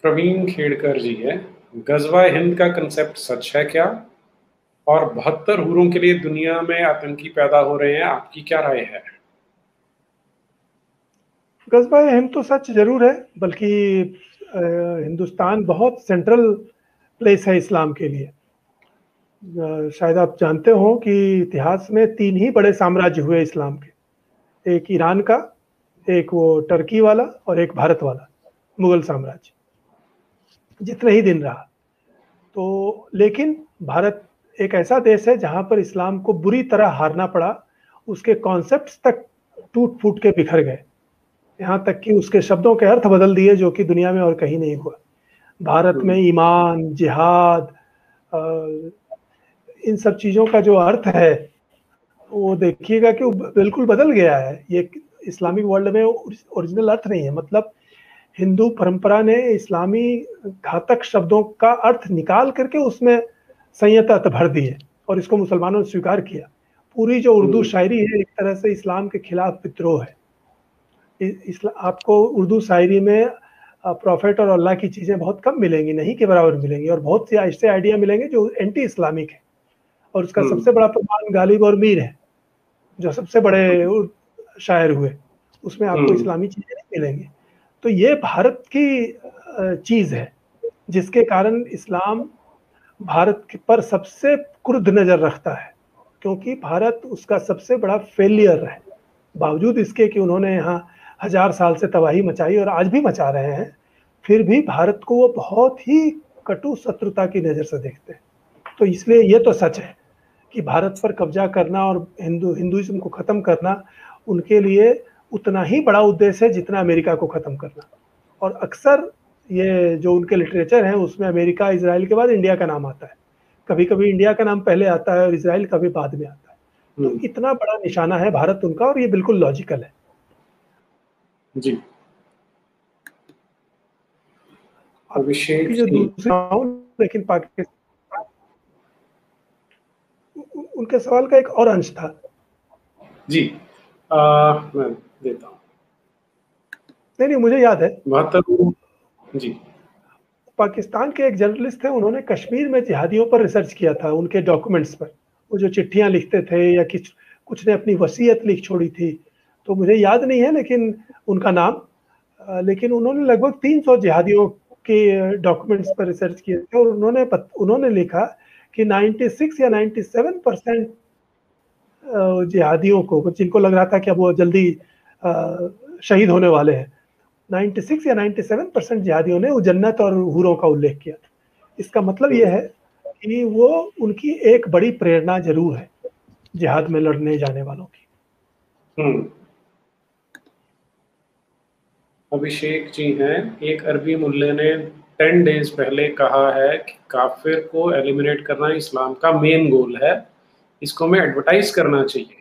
प्रवीण खेड़कर जी है, गजवा हिंद का कंसेप्ट सच है क्या? और 72 हूरों के लिए दुनिया में आतंकी पैदा हो रहे हैं, आपकी क्या राय है? गजवा हिंद तो सच जरूर है, बल्कि हिंदुस्तान बहुत सेंट्रल प्लेस है इस्लाम के लिए। शायद आप जानते हो कि इतिहास में 3 ही बड़े साम्राज्य हुए इस्लाम के, एक ईरान का, एक वो टर्की वाला और एक भारत वाला मुगल साम्राज्य, जितने ही दिन रहा। तो लेकिन भारत एक ऐसा देश है जहाँ पर इस्लाम को बुरी तरह हारना पड़ा, उसके कॉन्सेप्ट्स तक टूट फूट के बिखर गए, यहाँ तक कि उसके शब्दों के अर्थ बदल दिए, जो कि दुनिया में और कहीं नहीं हुआ। भारत में ईमान, जिहाद, इन सब चीज़ों का जो अर्थ है वो देखिएगा कि वो बिल्कुल बदल गया है। ये इस्लामिक वर्ल्ड में ओरिजिनल अर्थ नहीं है। मतलब हिंदू परंपरा ने इस्लामी घातक शब्दों का अर्थ निकाल करके उसमें संयत अर्थ भर दिए और इसको मुसलमानों ने स्वीकार किया। पूरी जो उर्दू शायरी है एक तरह से इस्लाम के खिलाफ विद्रोह है। आपको उर्दू शायरी में प्रॉफिट और अल्लाह की चीज़ें बहुत कम मिलेंगी, नहीं के बराबर मिलेंगी, और बहुत से ऐसे आइडिया मिलेंगे जो एंटी इस्लामिक है। और उसका सबसे बड़ा प्रमाण गालिब और मीर है, जो सबसे बड़े शायर हुए, उसमें आपको इस्लामी चीज़ें नहीं मिलेंगी। तो ये भारत की चीज़ है जिसके कारण इस्लाम भारत पर सबसे क्रुद्ध नज़र रखता है, क्योंकि भारत उसका सबसे बड़ा फेलियर है। बावजूद इसके कि उन्होंने यहाँ 1000 साल से तबाही मचाई और आज भी मचा रहे हैं, फिर भी भारत को वो बहुत ही कटु शत्रुता की नज़र से देखते हैं। तो इसलिए ये तो सच है कि भारत पर कब्जा करना और हिंदुइज्म को ख़त्म करना उनके लिए उतना ही बड़ा उद्देश्य है जितना अमेरिका को ख़त्म करना। और अक्सर ये जो उनके लिटरेचर हैं उसमें अमेरिका, इजराइल के बाद इंडिया का नाम आता है। कभी कभी इंडिया का नाम पहले आता है और इजराइल कभी बाद में आता है। तो इतना बड़ा निशाना है भारत उनका, और ये बिल्कुल लॉजिकल है। जी। अभिषेक जो दूसरा, लेकिन पाकिस्तान, उनके सवाल का एक और अंश था। जी, मैं देता हूँ। नहीं, मुझे याद है। 72। जी। पाकिस्तान के एक जर्नलिस्ट थे, उन्होंने कश्मीर में जिहादियों पर रिसर्च किया था, उनके डॉक्यूमेंट्स पर। वो जो चिट्ठियां लिखते थे या कुछ ने अपनी वसीयत लिख छोड़ी थी, तो मुझे याद नहीं है लेकिन उनका नाम, लेकिन उन्होंने लगभग 300 जिहादियों के डॉक्यूमेंट्स पर रिसर्च किए थे और उन्होंने लिखा कि 96 या 97% जिहादियों को, जिनको लग रहा था कि अब वो जल्दी शहीद होने वाले हैं, 96 या 97% जिहादियों ने जन्नत और हूरों का उल्लेख किया था। इसका मतलब यह है कि वो उनकी एक बड़ी प्रेरणा जरूर है जिहाद में लड़ने जाने वालों की। अभिषेक जी हैं, एक अरबी मुल्ले ने 10 डेज पहले कहा है कि काफिर को एलिमिनेट करना इस्लाम का मेन गोल है, इसको हमें एडवर्टाइज करना चाहिए।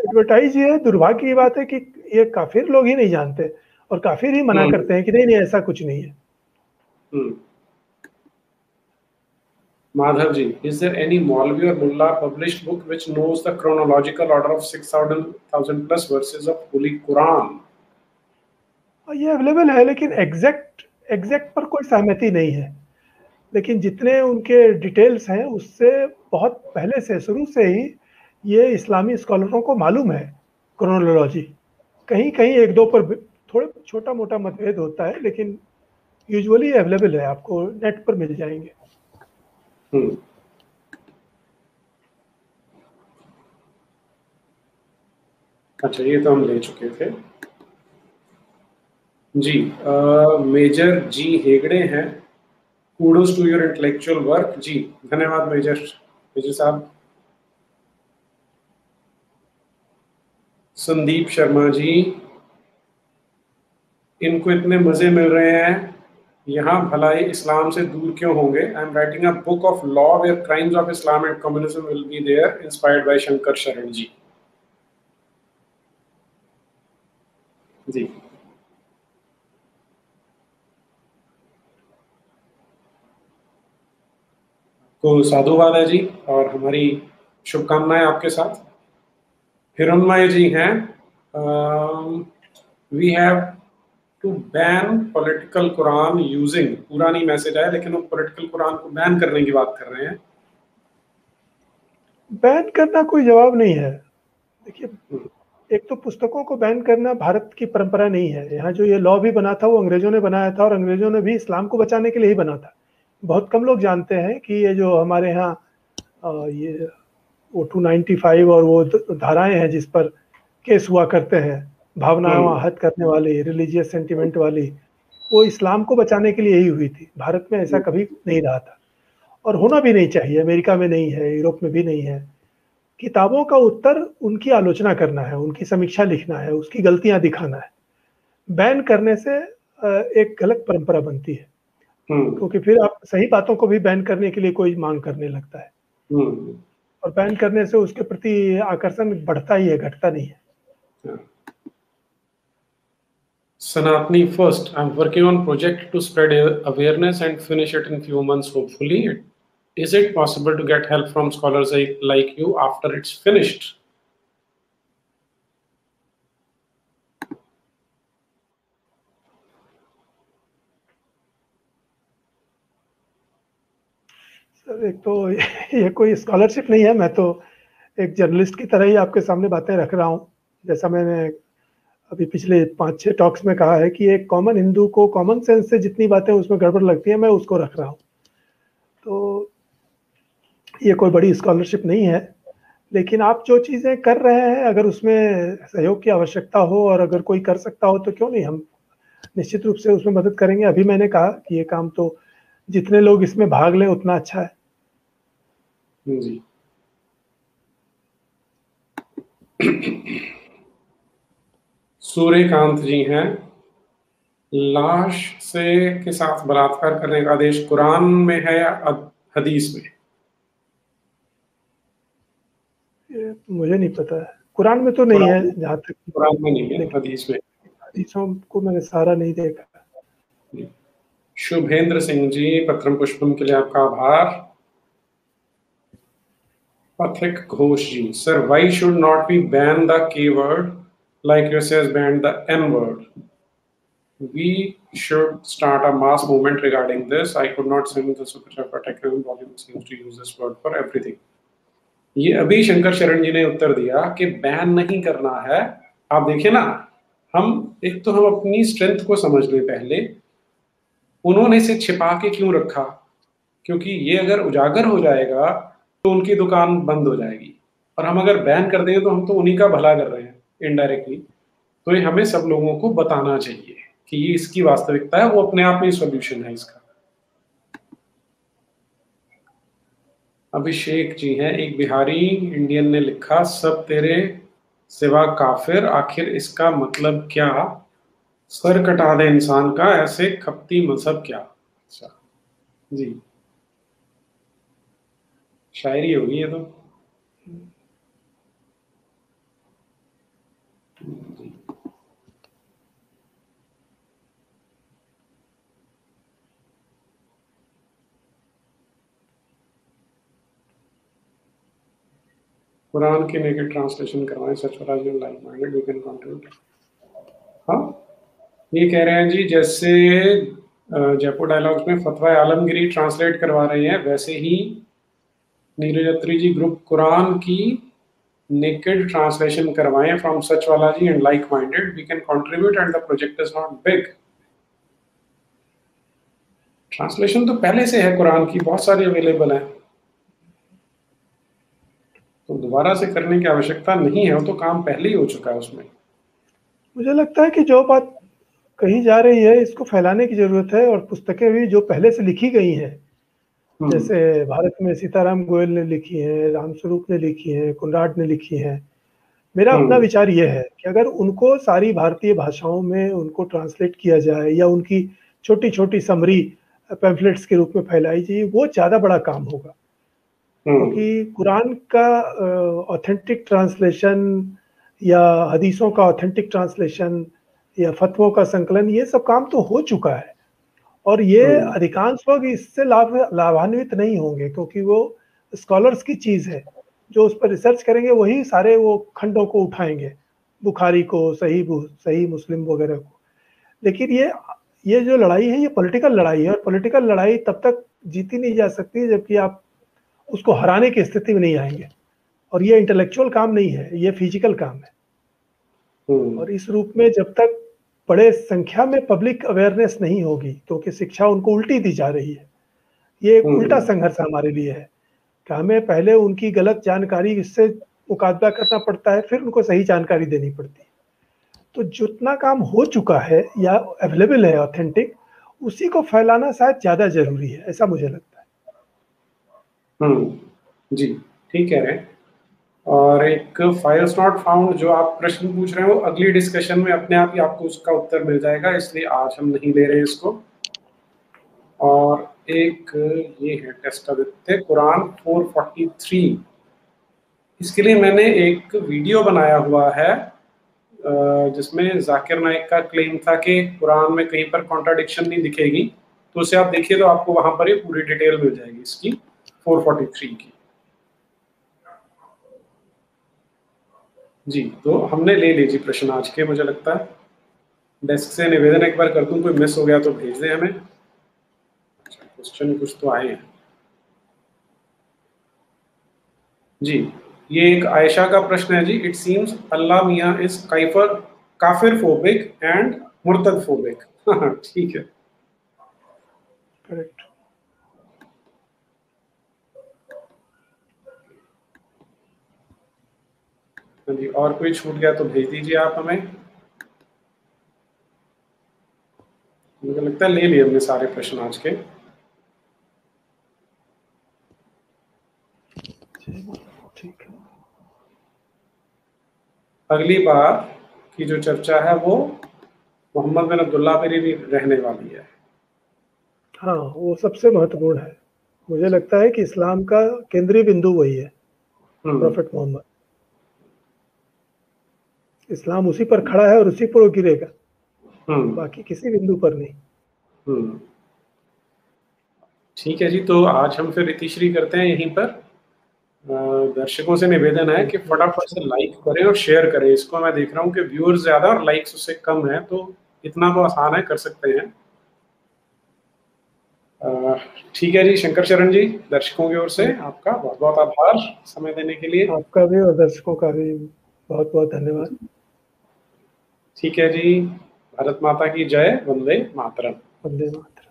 एडवर्टाइज ये है। दुर्भाग्य की बात है कि ये काफिर लोग ही नहीं जानते और काफिर ही मना करते हैं कि नहीं ऐसा कुछ नहीं है। Madhav ji, is there any Maulvi or Mullah published book which knows the chronological order of 6,000 plus verses of Holy Quran? ये अवेलेबल है, लेकिन एग्जैक्ट पर कोई सहमति नहीं है। लेकिन जितने उनके डिटेल्स हैं उससे बहुत पहले से, शुरू से ही ये इस्लामी स्कॉलरों को मालूम है क्रोनोलॉजी। कहीं कहीं एक दो पर थोड़ा छोटा मोटा मतभेद होता है, लेकिन यूजुअली अवेलेबल है, आपको नेट पर मिल जाएंगे। अच्छा, ये तो हम ले चुके थे जी। मेजर जी हेगड़े हैं, kudos to your intellectual work. जी धन्यवाद मेजर साहब। संदीप शर्मा जी, इनको इतने मजे मिल रहे हैं यहाँ, भलाई इस्लाम से दूर क्यों होंगे? I am writing a book of law where crimes of Islam and communism will be there, inspired by Shankar Sharan ji. जी, तो साधुवाद है जी, और हमारी शुभकामनाएं आपके साथ। हिरण्मय जी हैं, we have to ban political Quran using, पूरा नहीं मैसेज आया लेकिन वो पॉलिटिकल कुरान को बैन करने की बात कर रहे हैं। बैन करना कोई जवाब नहीं है। देखिए, एक तो पुस्तकों को बैन करना भारत की परंपरा नहीं है। यहाँ जो ये लॉ भी बना था वो अंग्रेजों ने बनाया था, और अंग्रेजों ने भी इस्लाम को बचाने के लिए ही बना था। बहुत कम लोग जानते हैं कि ये जो हमारे यहाँ ये वो 295 और वो धाराएं हैं जिस पर केस हुआ करते हैं, भावनाओं आहत करने वाली, रिलीजियस सेंटिमेंट वाली, वो इस्लाम को बचाने के लिए ही हुई थी। भारत में ऐसा कभी नहीं रहा था और होना भी नहीं चाहिए। अमेरिका में नहीं है, यूरोप में भी नहीं है। किताबों का उत्तर उनकी आलोचना करना है, उनकी समीक्षा लिखना है, उसकी गलतियां दिखाना है। बैन करने से एक गलत परंपरा बनती है, क्योंकि फिर आप सही बातों को भी बैन करने के लिए कोई मांग करने लगता है, और बैन करने से उसके प्रति आकर्षण बढ़ता ही है, घटता नहीं है। Sanatani, first, I'm working on project to spread awareness and finish it in few months, hopefully. Is it possible to get help from scholars like you after it's finished? Sir, एक तो ये कोई स्कॉलरशिप नहीं है, मैं तो एक journalist की तरह ही आपके सामने बातें रख रहा हूँ। जैसा मैंने अभी पिछले 5-6 टॉक्स में कहा है कि एक कॉमन हिंदू को कॉमन सेंस से जितनी बातें उसमें गड़बड़ लगती है, मैं उसको रख रहा हूँ। तो ये कोई बड़ी स्कॉलरशिप नहीं है, लेकिन आप जो चीज़ें कर रहे हैं, अगर उसमें सहयोग की आवश्यकता हो और अगर कोई कर सकता हो तो क्यों नहीं, हम निश्चित रूप से उसमें मदद करेंगे। अभी मैंने कहा कि ये काम तो जितने लोग इसमें भाग लें उतना अच्छा है। जी। सूर्यकांत जी हैं, लाश से के साथ बलात्कार करने का आदेश कुरान में है या हदीस में? ये मुझे नहीं पता है, कुरान में तो नहीं है जहाँ तक। कुरान में नहीं है, हदीस में। हदीसों को मैंने सारा नहीं देखा। शुभेंद्र सिंह जी, पत्रम पुष्पम के लिए आपका आभार। पथिक घोष जी, sir, why should not we ban the K word like USA has banned the N word? We should start a mass movement regarding this. I could not send the super chat, but technical volume seems to use this word for everything. ये अभी शंकर शरण जी ने उत्तर दिया कि ban नहीं करना है। आप देखिए ना, हम एक तो हम अपनी स्ट्रेंथ को समझ लें पहले। उन्होंने इसे छिपा के क्यों रखा? क्योंकि ये अगर उजागर हो जाएगा तो उनकी दुकान बंद हो जाएगी, और हम अगर बैन कर देंगे तो हम तो उन्हीं का भला कर रहे हैं इनडायरेक्टली। तो ये हमें सब लोगों को बताना चाहिए कि ये इसकी वास्तविकता है, वो अपने आप में सॉल्यूशन है इसका। अभिषेक जी हैं, एक बिहारी इंडियन ने लिखा, सब तेरे सिवा काफिर, आखिर इसका मतलब क्या? सर कटा दे इंसान का, ऐसे खपती मजहब क्या? अच्छा जी, शायरी होगी ये तो। कुरान के नेकेड ट्रांसलेशन करवाएं, सच और like minded, we can contribute. हाँ, ये कह रहे हैं जी, जैसे जयपुर डायलॉग्स में फतवा आलमगिरी ट्रांसलेट करवा रहे हैं, वैसे ही नीरज अत्री जी ग्रुप कुरान की नेकेड ट्रांसलेशन करवाएं फ्रॉम सच वाला जी and like minded, we can contribute and the project is not big. Translation तो पहले से है कुरान की, बहुत सारी अवेलेबल है, तो दोबारा से करने की आवश्यकता नहीं है, वो तो काम पहले ही हो चुका है उसमें। मुझे लगता है कि जो बात कही जा रही है इसको फैलाने की जरूरत है, और पुस्तकें भी जो पहले से लिखी गई हैं, जैसे भारत में सीताराम गोयल ने लिखी है, रामस्वरूप ने लिखी है, कुनराड ने लिखी है। मेरा अपना विचार यह है कि अगर उनको सारी भारतीय भाषाओं में उनको ट्रांसलेट किया जाए या उनकी छोटी छोटी समरी पैम्फलेट्स के रूप में फैलाई जाए, वो ज़्यादा बड़ा काम होगा। क्योंकि कुरान का ऑथेंटिक ट्रांसलेशन या हदीसों का ऑथेंटिक ट्रांसलेशन या फतवों का संकलन, ये सब काम तो हो चुका है, और ये अधिकांश लोग इससे लाभान्वित नहीं होंगे, क्योंकि वो स्कॉलर्स की चीज़ है। जो उस पर रिसर्च करेंगे वही सारे वो खंडों को उठाएंगे, बुखारी को, सही मुस्लिम वगैरह को। लेकिन ये जो लड़ाई है, ये पॉलिटिकल लड़ाई है, और पॉलिटिकल लड़ाई तब तक जीती नहीं जा सकती जबकि आप उसको हराने की स्थिति में नहीं आएंगे। और ये इंटेलेक्चुअल काम नहीं है, ये फिजिकल काम है। और इस रूप में जब तक बड़े संख्या में पब्लिक अवेयरनेस नहीं होगी, क्योंकि शिक्षा उनको उल्टी दी जा रही है, ये एक उल्टा संघर्ष हमारे लिए है कि हमें पहले उनकी गलत जानकारी इससे मुकाबला करना पड़ता है, फिर उनको सही जानकारी देनी पड़ती है। तो जितना काम हो चुका है या अवेलेबल है ऑथेंटिक, उसी को फैलाना शायद ज़्यादा जरूरी है, ऐसा मुझे लगता है। जी, ठीक कह रहे हैं। और एक फाइल्स नॉट फाउंड जो आप प्रश्न पूछ रहे हो, अगली डिस्कशन में अपने आप ही आपको उसका उत्तर मिल जाएगा, इसलिए आज हम नहीं ले रहे हैं इसको। और एक ये है टेस्ट आदित्य कुरान 443, इसके लिए मैंने एक वीडियो बनाया हुआ है जिसमें जाकिर नाइक का क्लेम था कि कुरान में कहीं पर कॉन्ट्राडिक्शन नहीं दिखेगी, तो उसे आप देखिए तो आपको वहां पर ये पूरी डिटेल मिल जाएगी इसकी 443 की। जी, तो हमने ले लीजिए प्रश्न आज के, मुझे लगता है डेस्क से निवेदन एक बार कर दूं, कोई मिस हो गया तो भेज दें हमें। अच्छा, क्वेश्चन कुछ तो आए हैं जी। ये एक आयशा का प्रश्न है जी। इट सीम्स अल्लाह मियां इज काफिर फोबिक एंड मुर्तद फोबिक। ठीक है, करेक्ट। जी, और कोई छूट गया तो भेज दीजिए आप हमें। मुझे लगता है ले लिए हमने सारे प्रश्न आज के। ठीक है, अगली बार की जो चर्चा है वो मोहम्मद बिन अब्दुल्ला पर ही रहने वाली है। हाँ वो सबसे महत्वपूर्ण है। मुझे लगता है कि इस्लाम का केंद्रीय बिंदु वही है, प्रोफेट मोहम्मद। इस्लाम उसी पर खड़ा है और उसी पर वो गिरेगा, बाकी किसी बिंदु पर नहीं। ठीक है जी, तो आज हम फिर इतिश्री करते हैं यहीं पर। दर्शकों से निवेदन है कि फटाफट से लाइक करें और शेयर करें इसको। मैं देख रहा हूँ कि व्यूअर्स ज्यादा और लाइक्स उससे कम है, तो इतना तो आसान है, कर सकते हैं। ठीक है जी, शंकर शरण जी, दर्शकों की ओर से आपका बहुत बहुत आभार समय देने के लिए। आपका भी और दर्शकों का भी बहुत बहुत धन्यवाद। ठीक है जी, भारत माता की जय, वंदे मातरम। वंदे मातरम।